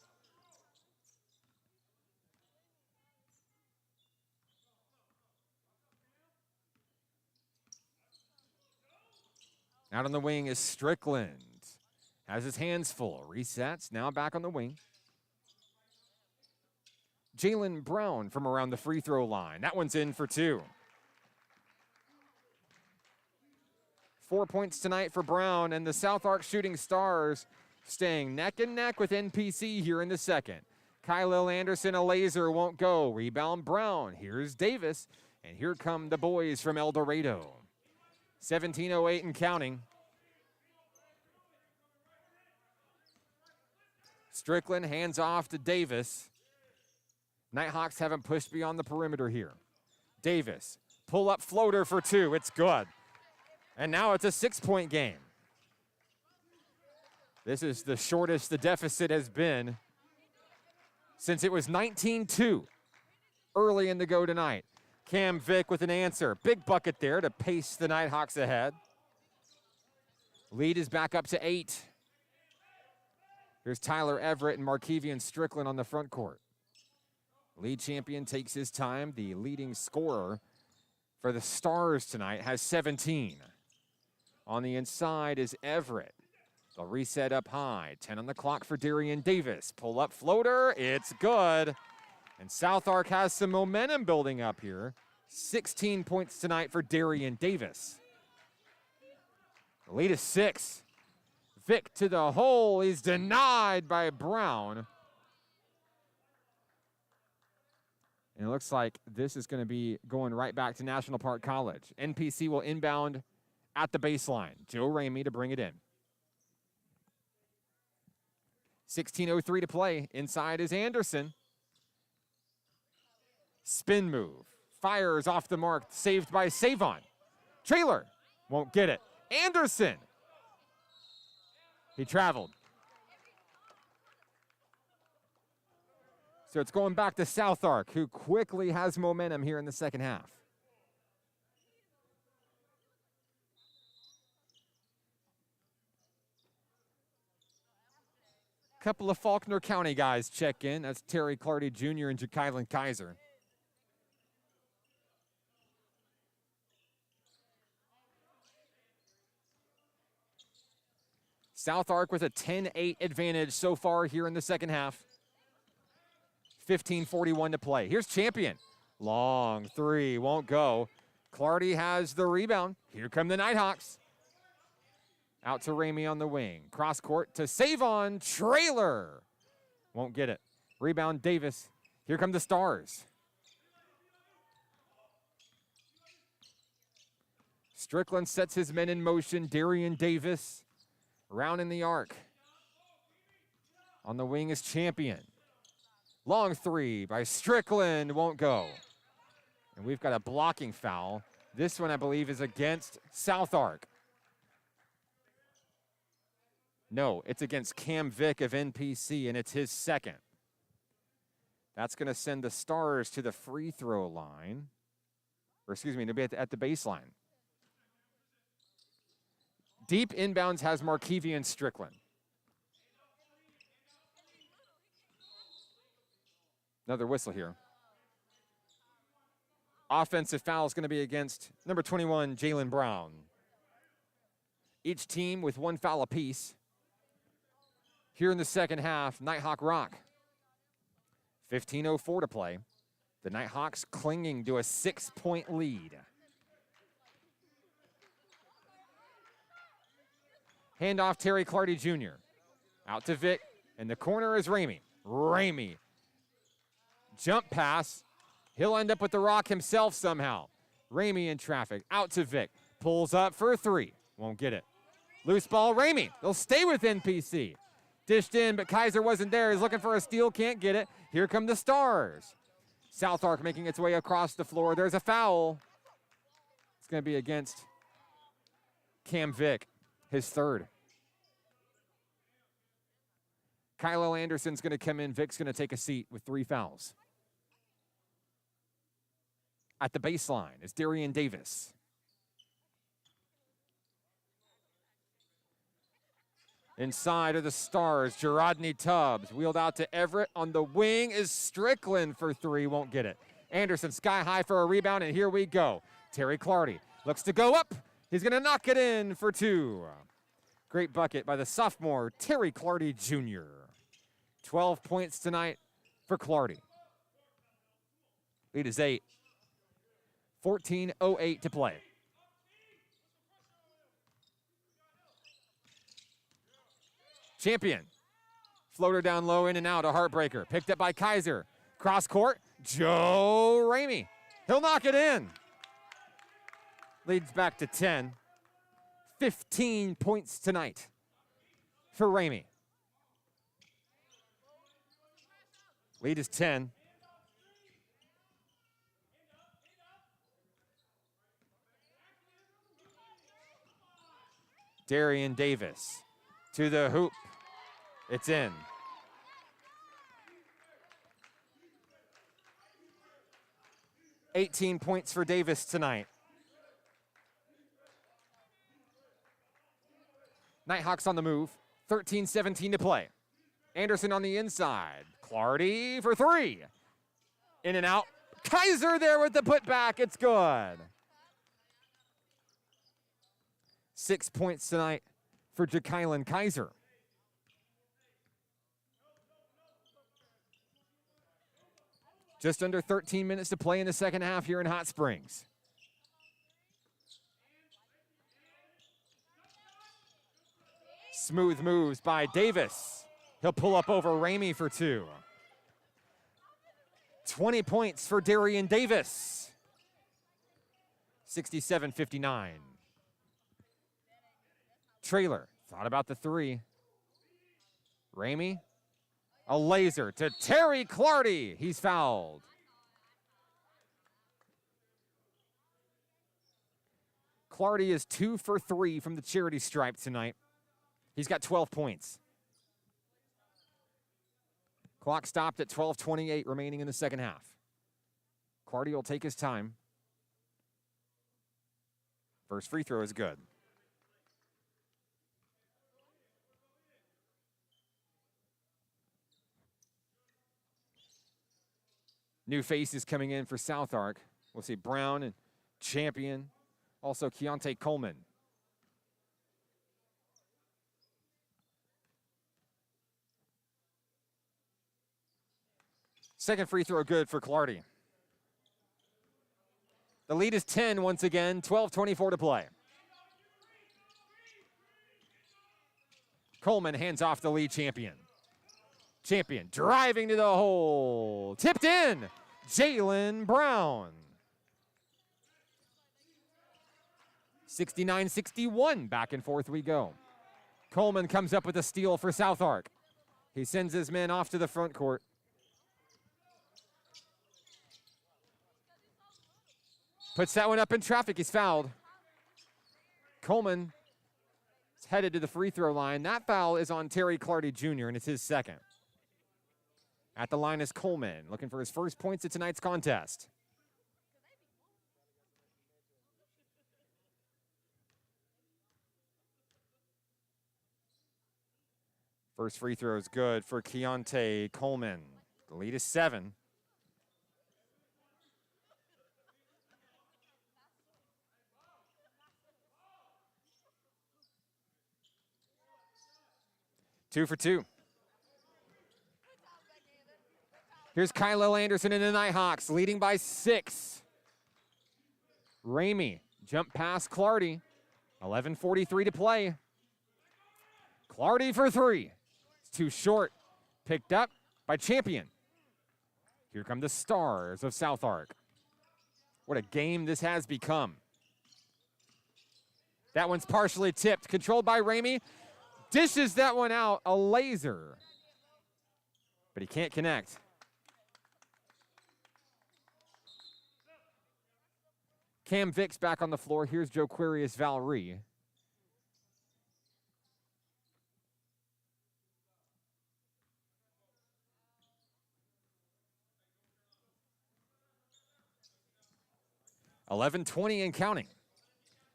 Out on the wing is Strickland. Has his hands full. Resets. Now back on the wing. Jalen Brown from around the free throw line. That one's in for 2. 4 points tonight for Brown, and the South Arc Shooting Stars staying neck and neck with NPC here in the second. Kyle Anderson, a laser, won't go. Rebound Brown. Here's Davis, and here come the boys from El Dorado. 17:08 and counting. Strickland hands off to Davis. Nighthawks haven't pushed beyond the perimeter here. Davis, pull-up floater for 2. It's good. And now it's a 6-point game. This is the shortest the deficit has been since it was 19-2 early in the go tonight. Cam Vick with an answer. Big bucket there to pace the Nighthawks ahead. Lead is back up to 8. Here's Tyler Everett and Markevian Strickland on the front court. Lead champion takes his time. The leading scorer for the Stars tonight has 17. On the inside is Everett. They'll reset up high. 10 on the clock for Darian Davis. Pull up floater. It's good. And South Arc has some momentum building up here. 16 points tonight for Darian Davis. The lead is 6. Vick to the hole. He's denied by Brown. And it looks like this is going to be going right back to National Park College. NPC will inbound at the baseline. Joe Ramey to bring it in. 16:03 to play. Inside is Anderson. Spin move. Fires off the mark. Saved by Savon. Trailer won't get it. Anderson. He traveled. So it's going back to South Arc, who quickly has momentum here in the second half. Couple of Faulkner County guys check in. That's Terry Clardy Jr. and Ja'Kylan Kaiser. South Arc with a 10-8 advantage so far here in the second half. 15:41 to play. Here's Champion. Long three, won't go. Clardy has the rebound. Here come the Nighthawks. Out to Ramey on the wing. Cross court to Savon. Trailer. Won't get it. Rebound Davis. Here come the Stars. Strickland sets his men in motion. Darian Davis rounding the arc. On the wing is Champion. Long three by Strickland. Won't go. And we've got a blocking foul. This one, I believe, is against South Arc. No, it's against Cam Vick of NPC, and it's his second. That's going to send the Stars to the free throw line. Or excuse me, to be at the baseline. Deep inbounds has Markevian Strickland. Another whistle here. Offensive foul is going to be against number 21, Jalen Brown. Each team with one foul apiece. Here in the second half, Nighthawk Rock. 15:04 to play. The Nighthawks clinging to a 6-point lead. Handoff Terry Clardy Jr. Out to Vick. In the corner is Ramey. Ramey. Jump pass. He'll end up with the rock himself somehow. Ramey in traffic. Out to Vick. Pulls up for a three. Won't get it. Loose ball, Ramey. They'll stay with NPC. Dished in, but Kaiser wasn't there. He's looking for a steal, can't get it. Here come the Stars. South Ark making its way across the floor. There's a foul. It's going to be against Cam Vick, his third. Kylo Anderson's going to come in. Vick's going to take a seat with 3 fouls. At the baseline is Darian Davis. Inside are the Stars. Jarodney Tubbs wheeled out to Everett. On the wing is Strickland for 3. Won't get it. Anderson sky high for a rebound, and here we go. Terry Clardy looks to go up. He's going to knock it in for 2. Great bucket by the sophomore, Terry Clardy Jr. 12 points tonight for Clardy. Lead is 8. 14:08 to play. Champion. Floater down low, in and out, a heartbreaker. Picked up by Kaiser. Cross court, Joe Ramey. He'll knock it in. Leads back to 10. 15 points tonight for Ramey. Lead is 10. Darian Davis to the hoop. It's in. $18 points for Davis tonight. Nighthawks on the move. 13-17 to play. Anderson on the inside. Clardy for 3. In and out. Kaiser there with the putback. It's good. 6 points tonight for Jakylan Kaiser. Just under 13 minutes to play in the second half here in Hot Springs. Smooth moves by Davis. He'll pull up over Ramey for 2. 20 points for Darian Davis. 67-59. Trailer thought about the 3. Ramey, a laser to Terry Clardy. He's fouled. Clardy is 2 for 3 from the charity stripe tonight. He's got 12 points. Clock stopped at 12:28 remaining in the second half. Clardy will take his time. First free throw is good. New faces coming in for South Ark. We'll see Brown and Champion. Also Keontae Coleman. Second free throw good for Clardy. The lead is 10 once again, 12:24 to play. Coleman hands off the lead Champion. Champion driving to the hole. Tipped in. Jalen Brown. 69-61. Back and forth we go. Coleman comes up with a steal for South Ark. He sends his men off to the front court. Puts that one up in traffic. He's fouled. Coleman is headed to the free throw line. That foul is on Terry Clardy Jr., and it's his second. At the line is Coleman, looking for his first points of tonight's contest. First free throw is good for Keontae Coleman. The lead is 7. Two for 2. Here's Kylo Anderson and the Nighthawks, leading by 6. Ramey, jump past Clardy. 11:43 to play. Clardy for 3. It's too short. Picked up by Champion. Here come the Stars of South Ark. What a game this has become. That one's partially tipped. Controlled by Ramey. Dishes that one out, a laser. But he can't connect. Cam Vicks back on the floor. Here's Joe Quirius Valerie. $11:20 and counting.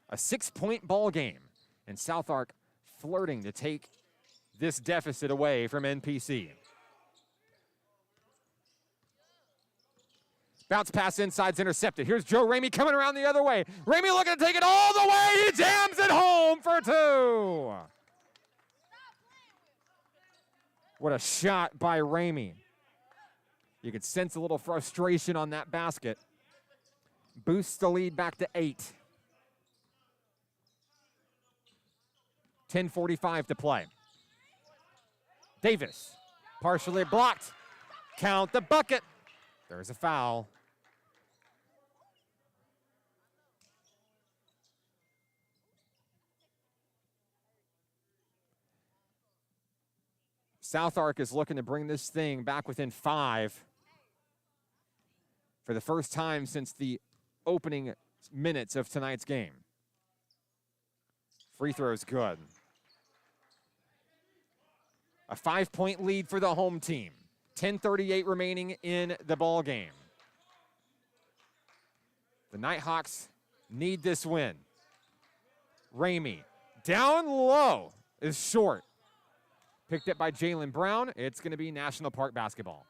A 6-point ball game. And South Ark flirting to take this deficit away from NPC. Bounce pass inside's intercepted. Here's Joe Ramey coming around the other way. Ramey looking to take it all the way. He jams it home for 2. What a shot by Ramey. You could sense a little frustration on that basket. Boosts the lead back to 8. 10:45 to play. Davis, partially blocked. Count the bucket. There's a foul. South Ark is looking to bring this thing back within 5 for the first time since the opening minutes of tonight's game. Free throw is good. A 5-point lead for the home team. 10:38 remaining in the ball game. The Nighthawks need this win. Ramey down low is short. Picked up by Jalen Brown. It's going to be National Park basketball.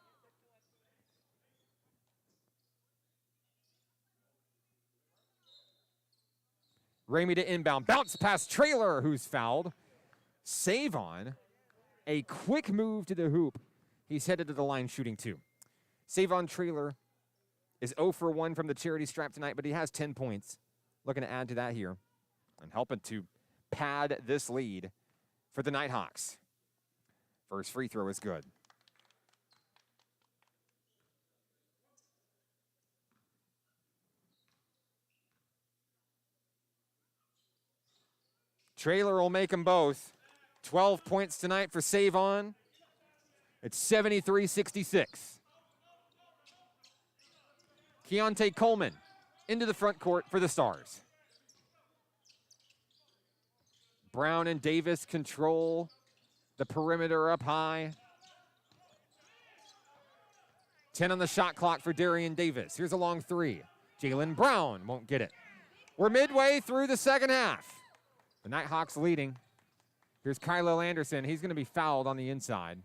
Ramey to inbound. Bounce past Trailer, who's fouled. Save on. A quick move to the hoop. He's headed to the line shooting 2. Savon Trailer is 0 for 1 from the charity stripe tonight, but he has 10 points. Looking to add to that here and helping to pad this lead for the Nighthawks. First free throw is good. Trailer will make them both. 12 points tonight for Savon. It's 73-66. Keontae Coleman into the front court for the Stars. Brown and Davis control the perimeter up high. 10 on the shot clock for Darian Davis. Here's a long 3. Jalen Brown won't get it. We're midway through the second half. The Nighthawks leading. Here's Kylo Anderson. He's going to be fouled on the inside.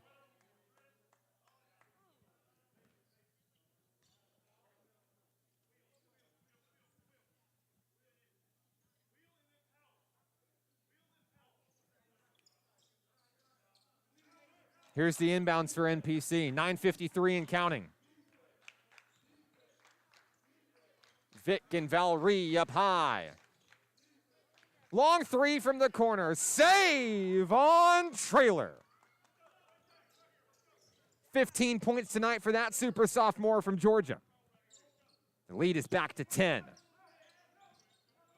Here's the inbounds for NPC. 9:53 and counting. Vic and Valerie up high. Long 3 from the corner. Save on Trailer. 15 points tonight for that super sophomore from Georgia. The lead is back to 10.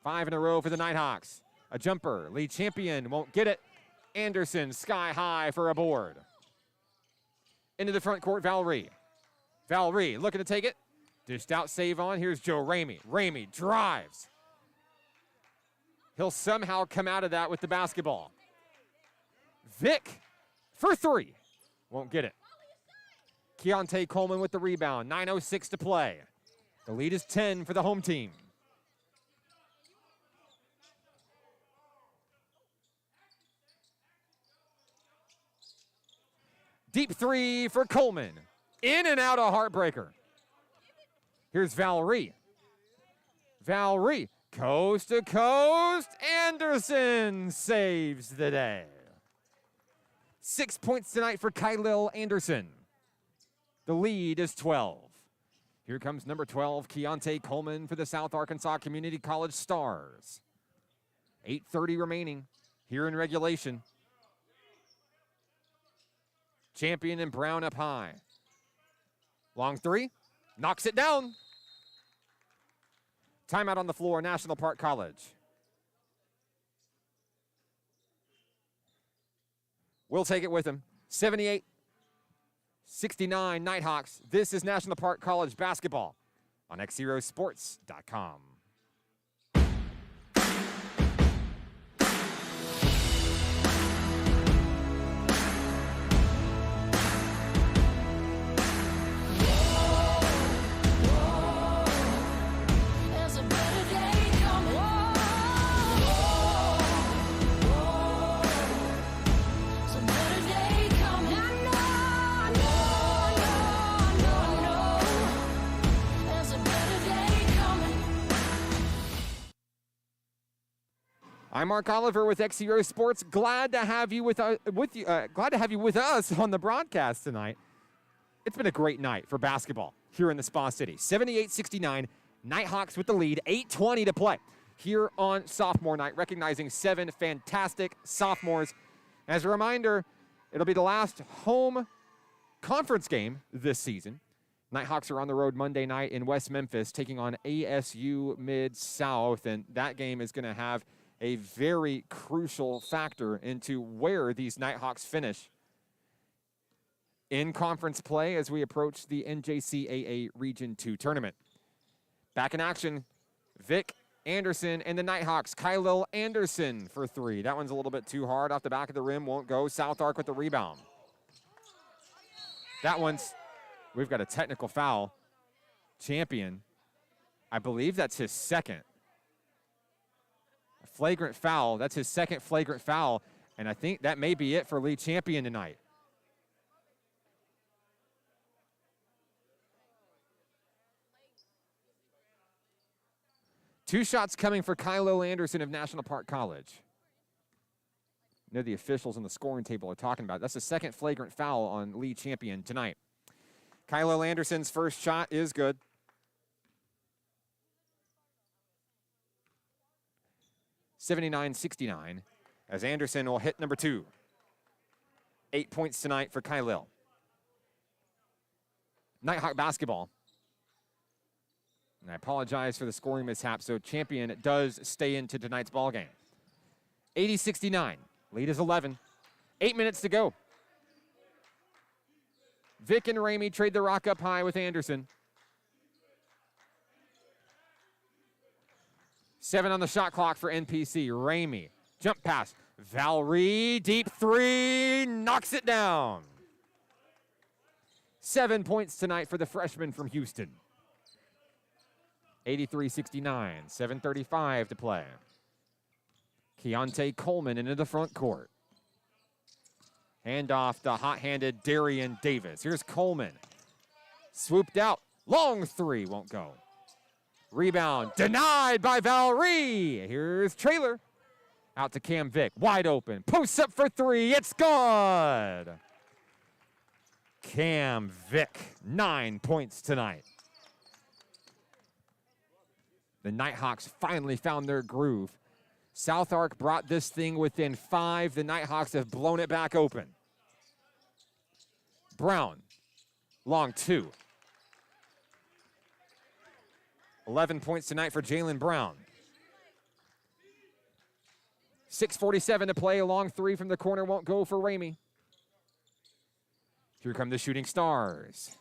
5 in a row for the Nighthawks. A jumper. Lead champion won't get it. Anderson sky high for a board. Into the front court, Valerie. Valerie looking to take it. Dished out, save on. Here's Joe Ramey. Ramey drives. He'll somehow come out of that with the basketball. Vic for 3. Won't get it. Keontae Coleman with the rebound. 9:06 to play. The lead is 10 for the home team. Deep 3 for Coleman. In and out, a heartbreaker. Here's Valerie. Valerie, coast to coast. Anderson saves the day. 6 points tonight for Kylil Anderson. The lead is 12. Here comes number 12, Keontae Coleman for the South Arkansas Community College Stars. 8:30 remaining here in regulation. Champion and Brown up high. Long 3, knocks it down. Timeout on the floor, National Park College. will take it with him. 78-69 Nighthawks. This is National Park College basketball on XZeroSports.com. I'm Mark Oliver with XZero Sports. Glad to have you with us on the broadcast tonight. It's been a great night for basketball here in the Spa City. 78-69, Nighthawks with the lead, 8:20 to play here on sophomore night, recognizing 7 fantastic sophomores. As a reminder, it'll be the last home conference game this season. Nighthawks are on the road Monday night in West Memphis, taking on ASU Mid-South, and that game is going to have a very crucial factor into where these Nighthawks finish in conference play as we approach the NJCAA Region 2 tournament. Back in action, Vic Anderson and the Nighthawks. Kylil Anderson for 3. That one's a little bit too hard off the back of the rim, won't go. South Arc with the rebound. We've got a technical foul. Champion, I believe that's his second. Flagrant foul. That's his second flagrant foul, and I think that may be it for Lee Champion tonight. Two shots coming for Kylil Anderson of National Park College. I know the officials on the scoring table are talking about it. That's the second flagrant foul on Lee Champion tonight. Kylil Anderson's first shot is good. 79-69 as Anderson will hit number 2. 8 points tonight for Kylil. Nighthawk basketball. And I apologize for the scoring mishap, so Champion does stay into tonight's ball game. 80-69, lead is 11. 8 minutes to go. Vic and Ramey trade the rock up high with Anderson. 7 on the shot clock for NPC. Ramey, jump pass. Valerie, deep 3, knocks it down. 7 points tonight for the freshman from Houston. 83-69, 7:35 to play. Keontae Coleman into the front court. Handoff to hot-handed Darian Davis. Here's Coleman. Swooped out. Long 3, won't go. Rebound denied by Valerie. Here's Traylor. Out to Cam Vick. Wide open. Posts up for 3. It's good. Cam Vick, 9 points tonight. The Nighthawks finally found their groove. South Arc brought this thing within 5. The Nighthawks have blown it back open. Brown, long 2. 11 points tonight for Jalen Brown. 6:47 to play. A long 3 from the corner won't go for Ramey. Here come the shooting stars.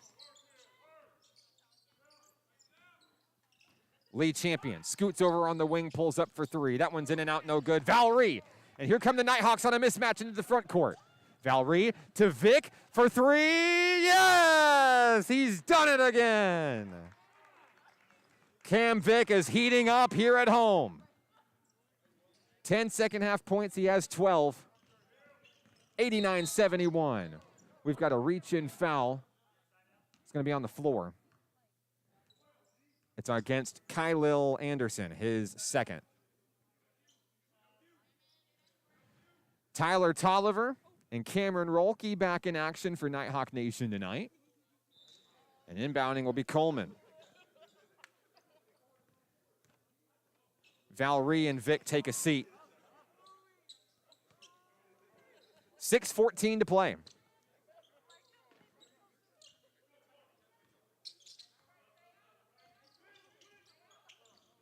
Lee Champion scoots over on the wing, pulls up for 3. That one's in and out, no good. Valerie, and here come the Nighthawks on a mismatch into the front court. Valerie to Vic for 3. Yes, he's done it again. Cam Vick is heating up here at home. 10 second half points, he has 12. 89-71. We've got a reach-in foul. It's going to be on the floor. It's against Kylil Anderson, his second. Tyler Tolliver and Cameron Rolke back in action for Nighthawk Nation tonight. And inbounding will be Coleman. Valerie and Vic take a seat. 6:14 to play.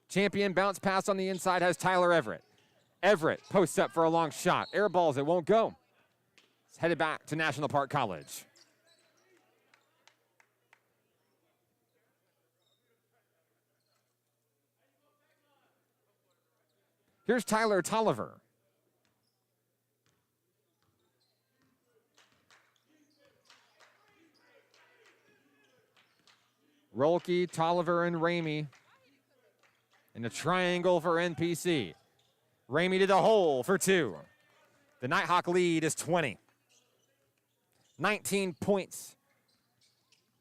Champion bounce pass on the inside has Tyler Everett. Everett posts up for a long shot. Airballs it, won't go. It's headed back to National Park College. Here's Tyler Tolliver. Rolke, Tolliver, and Ramey in a triangle for NPC. Ramey to the hole for 2. The Nighthawk lead is 20. 19 points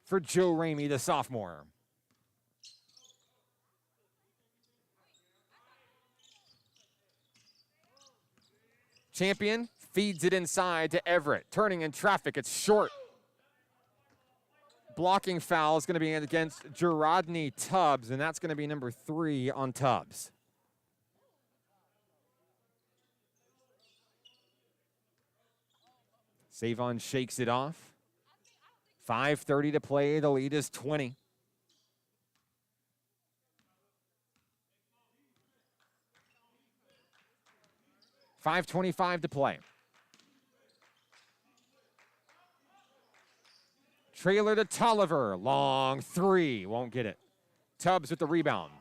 for Joe Ramey, the sophomore. Champion feeds it inside to Everett. Turning in traffic, it's short. Blocking foul is going to be against Gerodney Tubbs, and that's going to be number 3 on Tubbs. Savon shakes it off. 5:30 to play. The lead is 20. $5:25 to play. Trailer to Tolliver. Long 3. Won't get it. Tubbs with the rebound.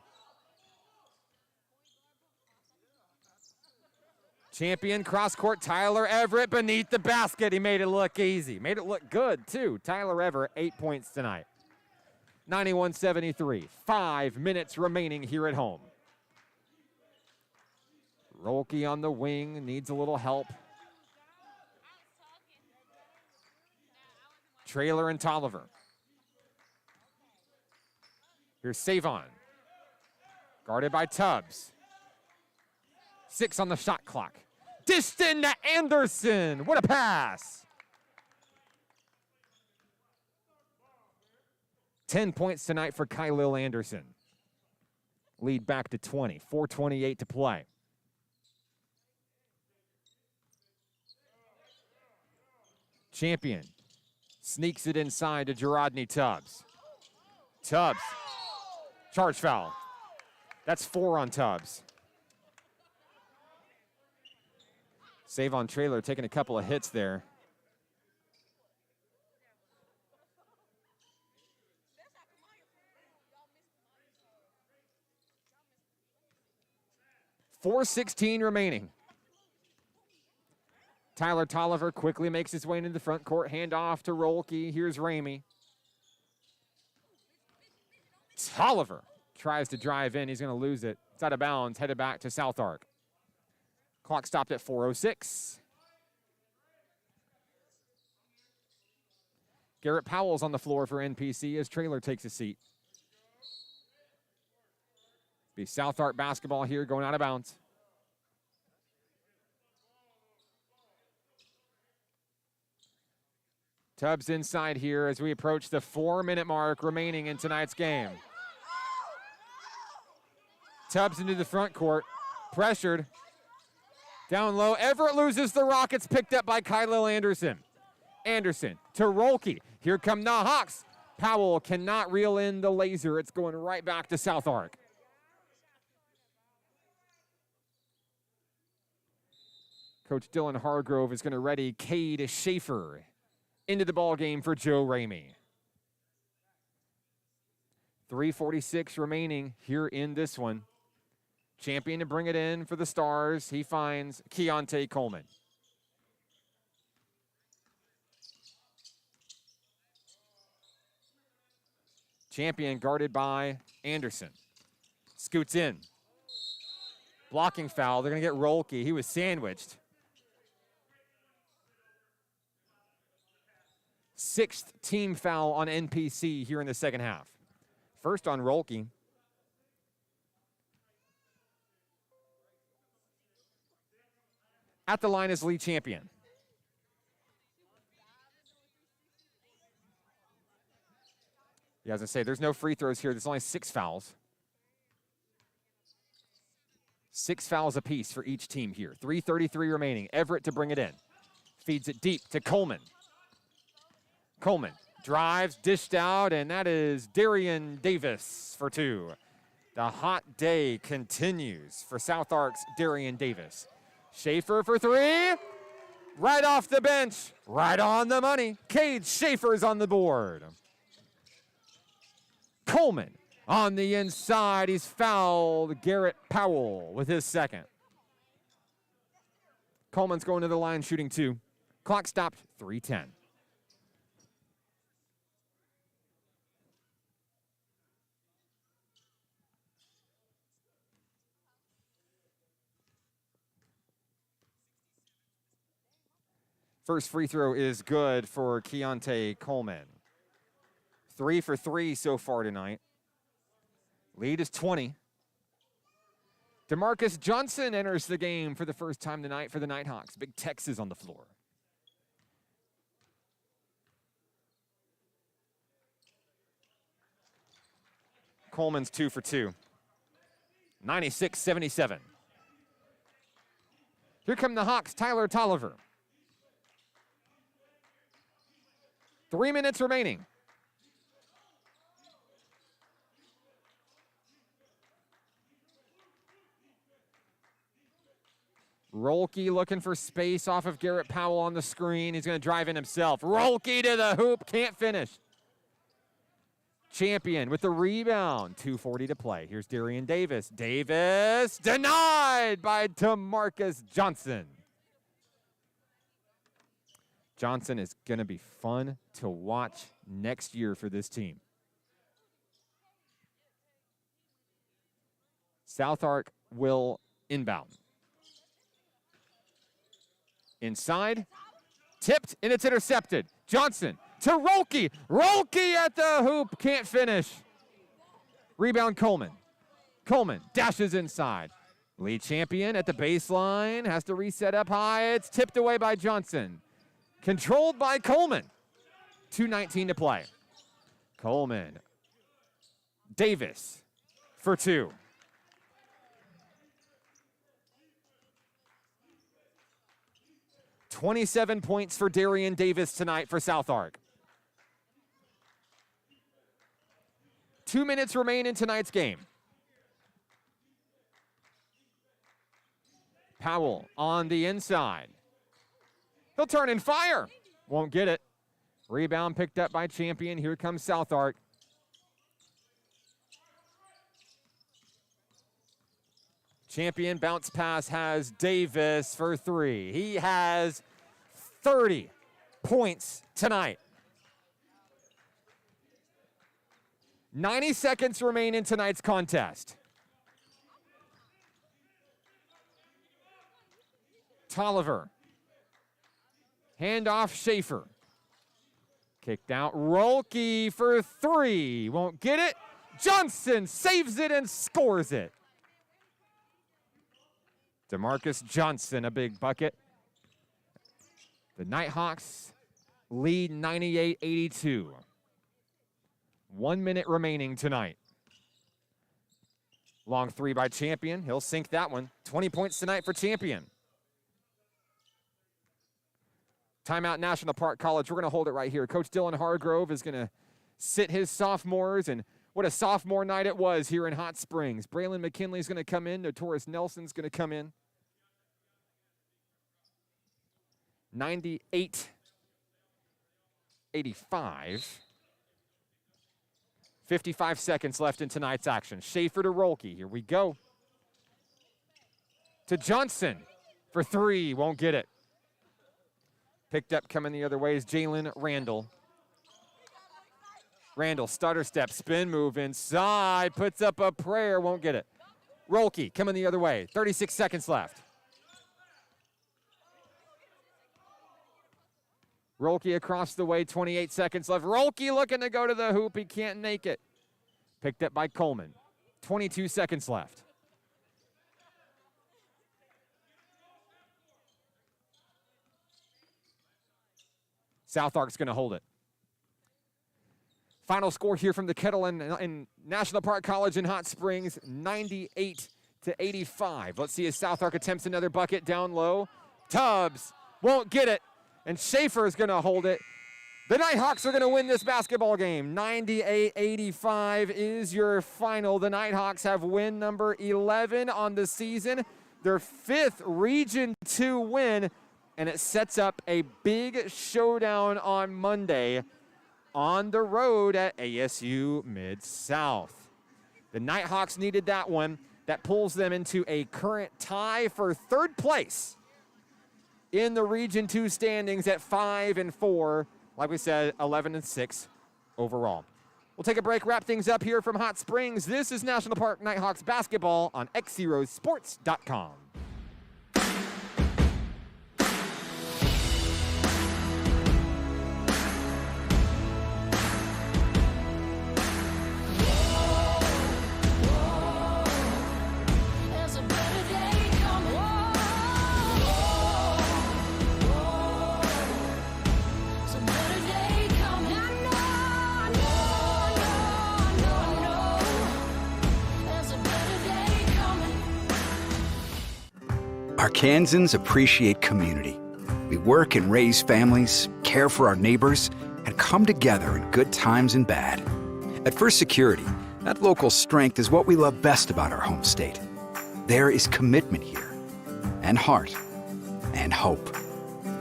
Champion cross-court Tyler Everett beneath the basket. He made it look easy. Made it look good, too. Tyler Everett, 8 points tonight. 91-73. 5 minutes remaining here at home. Rolke on the wing, needs a little help. Trailer and Tolliver. Here's Savon. Guarded by Tubbs. 6 on the shot clock. Dished in to Anderson. What a pass. 10 points tonight for Kylil Anderson. Lead back to 20. 4:28 to play. Champion sneaks it inside to Gerodney Tubbs. Tubbs, charge foul. That's 4 on Tubbs. Savon Trailer taking a couple of hits there. $4:16 remaining. Tyler Tolliver quickly makes his way into the front court. Handoff to Rolke. Here's Ramey. Tolliver tries to drive in. He's going to lose it. It's out of bounds. Headed back to South Ark. Clock stopped at 4:06. Garrett Powell's on the floor for NPC as Trailer takes a seat. Be South Ark basketball here going out of bounds. Tubbs inside here as we approach the 4-minute mark remaining in tonight's game. Tubbs into the front court, pressured. Down low, Everett loses the rock. It's picked up by Kylil Anderson. Anderson to Rolke. Here come the Hawks. Powell cannot reel in the laser. It's going right back to South Ark. Coach Dylan Hargrove is going to ready Cade Schaefer into the ball game for Joe Ramey. 3:46 remaining here in this one. Champion to bring it in for the Stars. He finds Keontae Coleman. Champion guarded by Anderson. Scoots in. Blocking foul. They're going to get Rolke. He was sandwiched. 6th team foul on NPC here in the second half. First on Rolke. At the line is Lee Champion. Yeah, as I say, there's no free throws here. There's only 6 fouls. 6 fouls apiece for each team here. 3:33 remaining. Everett to bring it in. Feeds it deep to Coleman. Coleman drives, dished out, and that is Darian Davis for 2. The hot day continues for South Ark's Darian Davis. Schaefer for 3. right off the bench, right on the money. Cade Schaefer's on the board. Coleman on the inside. He's fouled Garrett Powell with his second. Coleman's going to the line shooting 2. Clock stopped, 3:10. First free throw is good for Keontae Coleman. 3 for 3 so far tonight. Lead is 20. DeMarcus Johnson enters the game for the first time tonight for the Nighthawks. Big Tex is on the floor. Coleman's 2 for 2. 96-77. Here come the Hawks, Tyler Tolliver. 3 minutes remaining. Rolke looking for space off of Garrett Powell on the screen. He's going to drive in himself. Rolke to the hoop, can't finish. Champion with the rebound. 2:40 to play. Here's Darian Davis. Davis denied by DeMarcus Johnson. Johnson is going to be fun to watch next year for this team. South Ark will inbound. Inside, tipped, and it's intercepted. Johnson to Rolke. Rolke at the hoop, can't finish. Rebound Coleman. Coleman dashes inside. Lead champion at the baseline, has to reset up high. It's tipped away by Johnson. Controlled by Coleman. 2:19 to play. Coleman. Davis for 2. $27 points for Darian Davis tonight for South Ark. 2 minutes remain in tonight's game. Powell on the inside. He'll turn and fire. Won't get it. Rebound picked up by Champion. Here comes South Ark. Champion bounce pass has Davis for 3. He has 30 points tonight. 90 seconds remain in tonight's contest. Tolliver. Handoff Schaefer. Kicked out. Rolke for 3. Won't get it. Johnson saves it and scores it. DeMarcus Johnson, a big bucket. The Nighthawks lead 98-82. 1 minute remaining tonight. Long 3 by Champion. He'll sink that one. 20 points tonight for Champion. Timeout, National Park College. We're going to hold it right here. Coach Dylan Hargrove is going to sit his sophomores, and what a sophomore night it was here in Hot Springs. Braylon McKinley's going to come in. Notorious Nelson's going to come in. 98-85. 55 seconds left in tonight's action. Schaefer to Rolke. Here we go. To Johnson for 3. Won't get it. Picked up coming the other way is Jalen Randall. Randall, stutter step, spin move inside. Puts up a prayer. Won't get it. Rolke coming the other way. 36 seconds left. Rolke across the way, 28 seconds left. Rolke looking to go to the hoop. He can't make it. Picked up by Coleman. 22 seconds left. South Ark's going to hold it. Final score here from the Kettle in National Park College in Hot Springs, 98-85. Let's see as South Ark attempts another bucket down low. Tubbs won't get it. And Schaefer is going to hold it. The Nighthawks are going to win this basketball game. 98-85 is your final. The Nighthawks have win number 11 on the season, their 5th Region 2 win, and it sets up a big showdown on Monday on the road at ASU Mid-South. The Nighthawks needed that one. That pulls them into a current tie for third place in the Region 2 standings at 5-4. Like we said, 11-6 overall. We'll take a break, wrap things up here from Hot Springs. This is National Park Nighthawks basketball on XZeroSports.com. Arkansans appreciate community. We work and raise families, care for our neighbors, and come together in good times and bad. At First Security, that local strength is what we love best about our home state. There is commitment here, and heart, and hope.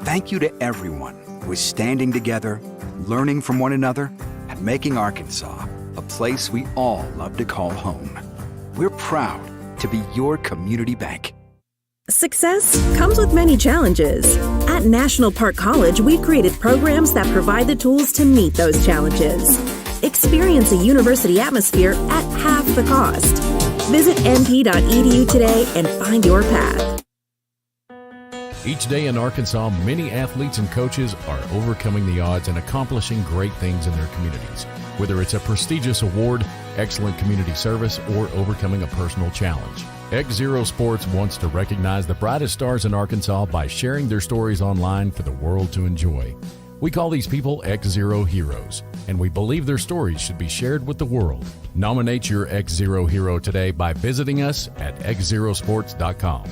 Thank you to everyone who is standing together, learning from one another, and making Arkansas a place we all love to call home. We're proud to be your community bank. Success comes with many challenges. At National Park College, we created programs that provide the tools to meet those challenges. Experience a university atmosphere at half the cost. Visit np.edu today and find your path. Each day in Arkansas, many athletes and coaches are overcoming the odds and accomplishing great things in their communities. Whether it's a prestigious award, excellent community service, or overcoming a personal challenge. XZero Sports wants to recognize the brightest stars in Arkansas by sharing their stories online for the world to enjoy. We call these people XZero Heroes, and we believe their stories should be shared with the world. Nominate your XZero hero today by visiting us at XZeroSports.com.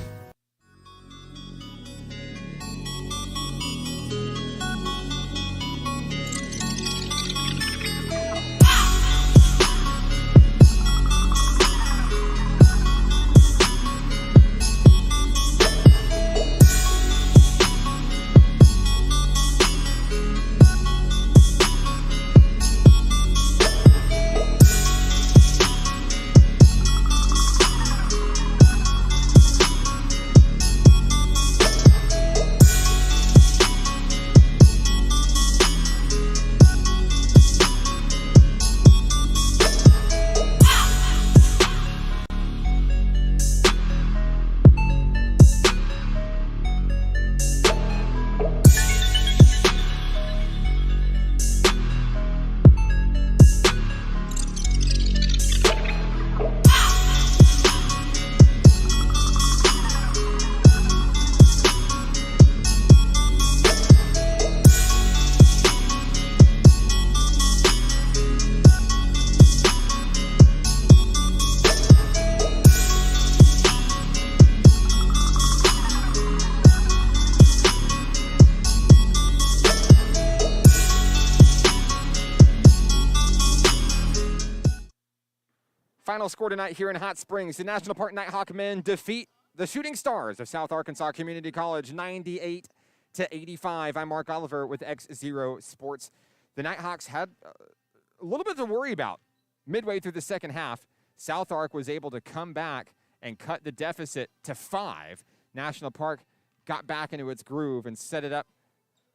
Final score tonight here in Hot Springs. The National Park Nighthawk men defeat the Shooting Stars of South Arkansas Community College 98-85. I'm Mark Oliver with XZero Sports. The Nighthawks had a little bit to worry about midway through the second half. South Ark was able to come back and cut the deficit to 5. National Park got back into its groove and set it up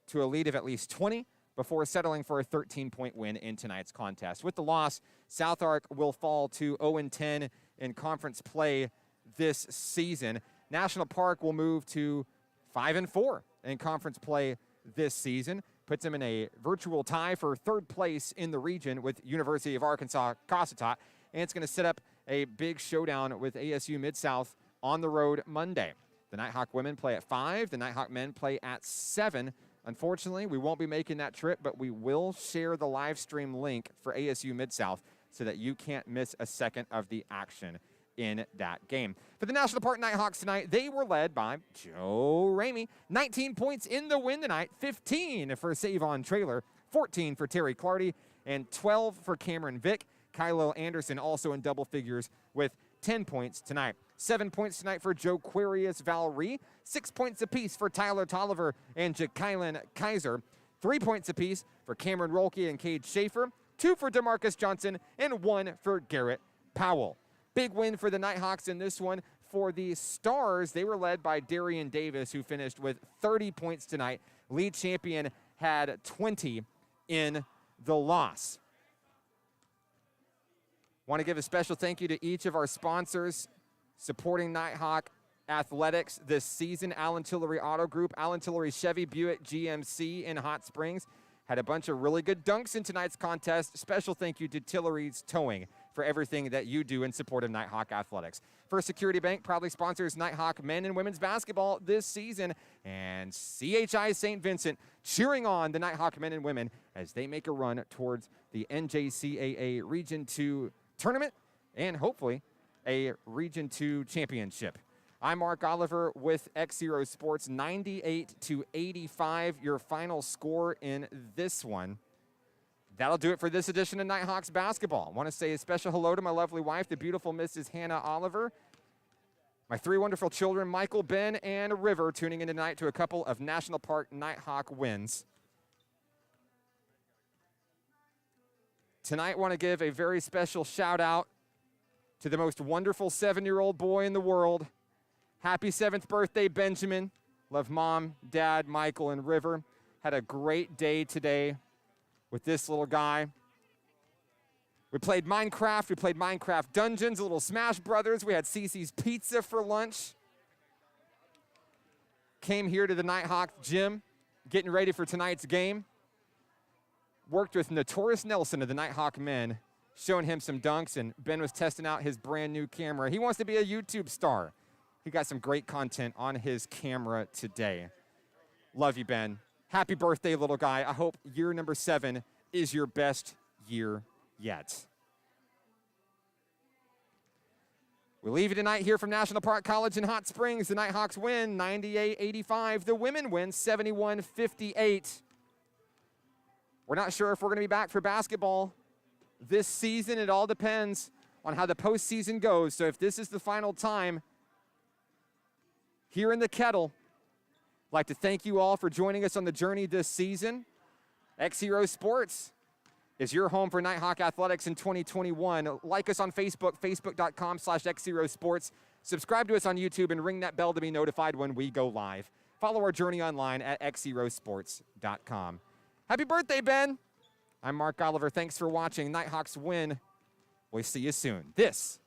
to a lead of at least 20 before settling for a 13-point win in tonight's contest. With the loss, South Ark will fall to 0-10 in conference play this season. National Park will move to 5-4 in conference play this season. Puts them in a virtual tie for third place in the region with University of Arkansas Cossatot. And it's going to set up a big showdown with ASU Mid-South on the road Monday. The Nighthawk women play at 5. The Nighthawk men play at 7. Unfortunately, we won't be making that trip, but we will share the live stream link for ASU Mid-South so that you can't miss a second of the action in that game. For the National Park Nighthawks tonight, they were led by Joe Ramey. 19 points in the win tonight, 15 for Savon Traylor, 14 for Terry Clardy, and 12 for Cameron Vick. Kylo Anderson also in double figures with 10 points tonight. 7 points tonight for Joquarius Valerie. 6 points apiece for Tyler Tolliver and Jacqueline Kaiser. 3 points apiece for Cameron Rolke and Cade Schaefer. 2 for DeMarcus Johnson and 1 for Garrett Powell. Big win for the Nighthawks in this one. For the Stars, they were led by Darian Davis, who finished with 30 points tonight. Lead champion had 20 in the loss. Want to give a special thank you to each of our sponsors supporting Nighthawk Athletics this season. Allen Tillery Auto Group, Allen Tillery Chevy Buick GMC in Hot Springs. Had a bunch of really good dunks in tonight's contest. Special thank you to Tillery's Towing for everything that you do in support of Nighthawk Athletics. First Security Bank proudly sponsors Nighthawk men and women's basketball this season. And CHI St. Vincent cheering on the Nighthawk men and women as they make a run towards the NJCAA Region 2 tournament and hopefully a Region 2 championship. I'm Mark Oliver with XZero Sports, 98-85, your final score in this one. That'll do it for this edition of Nighthawks basketball. I want to say a special hello to my lovely wife, the beautiful Mrs. Hannah Oliver. My 3 wonderful children, Michael, Ben, and River, tuning in tonight to a couple of National Park Nighthawk wins. Tonight, I want to give a very special shout out to the most wonderful 7-year-old boy in the world. Happy 7th birthday, Benjamin. Love Mom, Dad, Michael, and River. Had a great day today with this little guy. We played Minecraft. We played Minecraft Dungeons, a little Smash Brothers. We had Cece's Pizza for lunch. Came here to the Nighthawk gym, getting ready for tonight's game. Worked with Notorious Nelson of the Nighthawk men, showing him some dunks, and Ben was testing out his brand new camera. He wants to be a YouTube star. He got some great content on his camera today. Love you, Ben. Happy birthday, little guy. I hope year number 7 is your best year yet. We leave you tonight here from National Park College in Hot Springs. The Nighthawks win 98-85. The women win 71-58. We're not sure if we're going to be back for basketball this season. It all depends on how the postseason goes. So if this is the final time here in the Kettle, I'd like to thank you all for joining us on the journey this season. XZero Sports is your home for Nighthawk Athletics in 2021. Like us on Facebook, facebook.com/XZero Sports. Subscribe to us on YouTube and ring that bell to be notified when we go live. Follow our journey online at XZerosports.com. Happy birthday, Ben. I'm Mark Oliver. Thanks for watching. Nighthawks win. We'll see you soon. This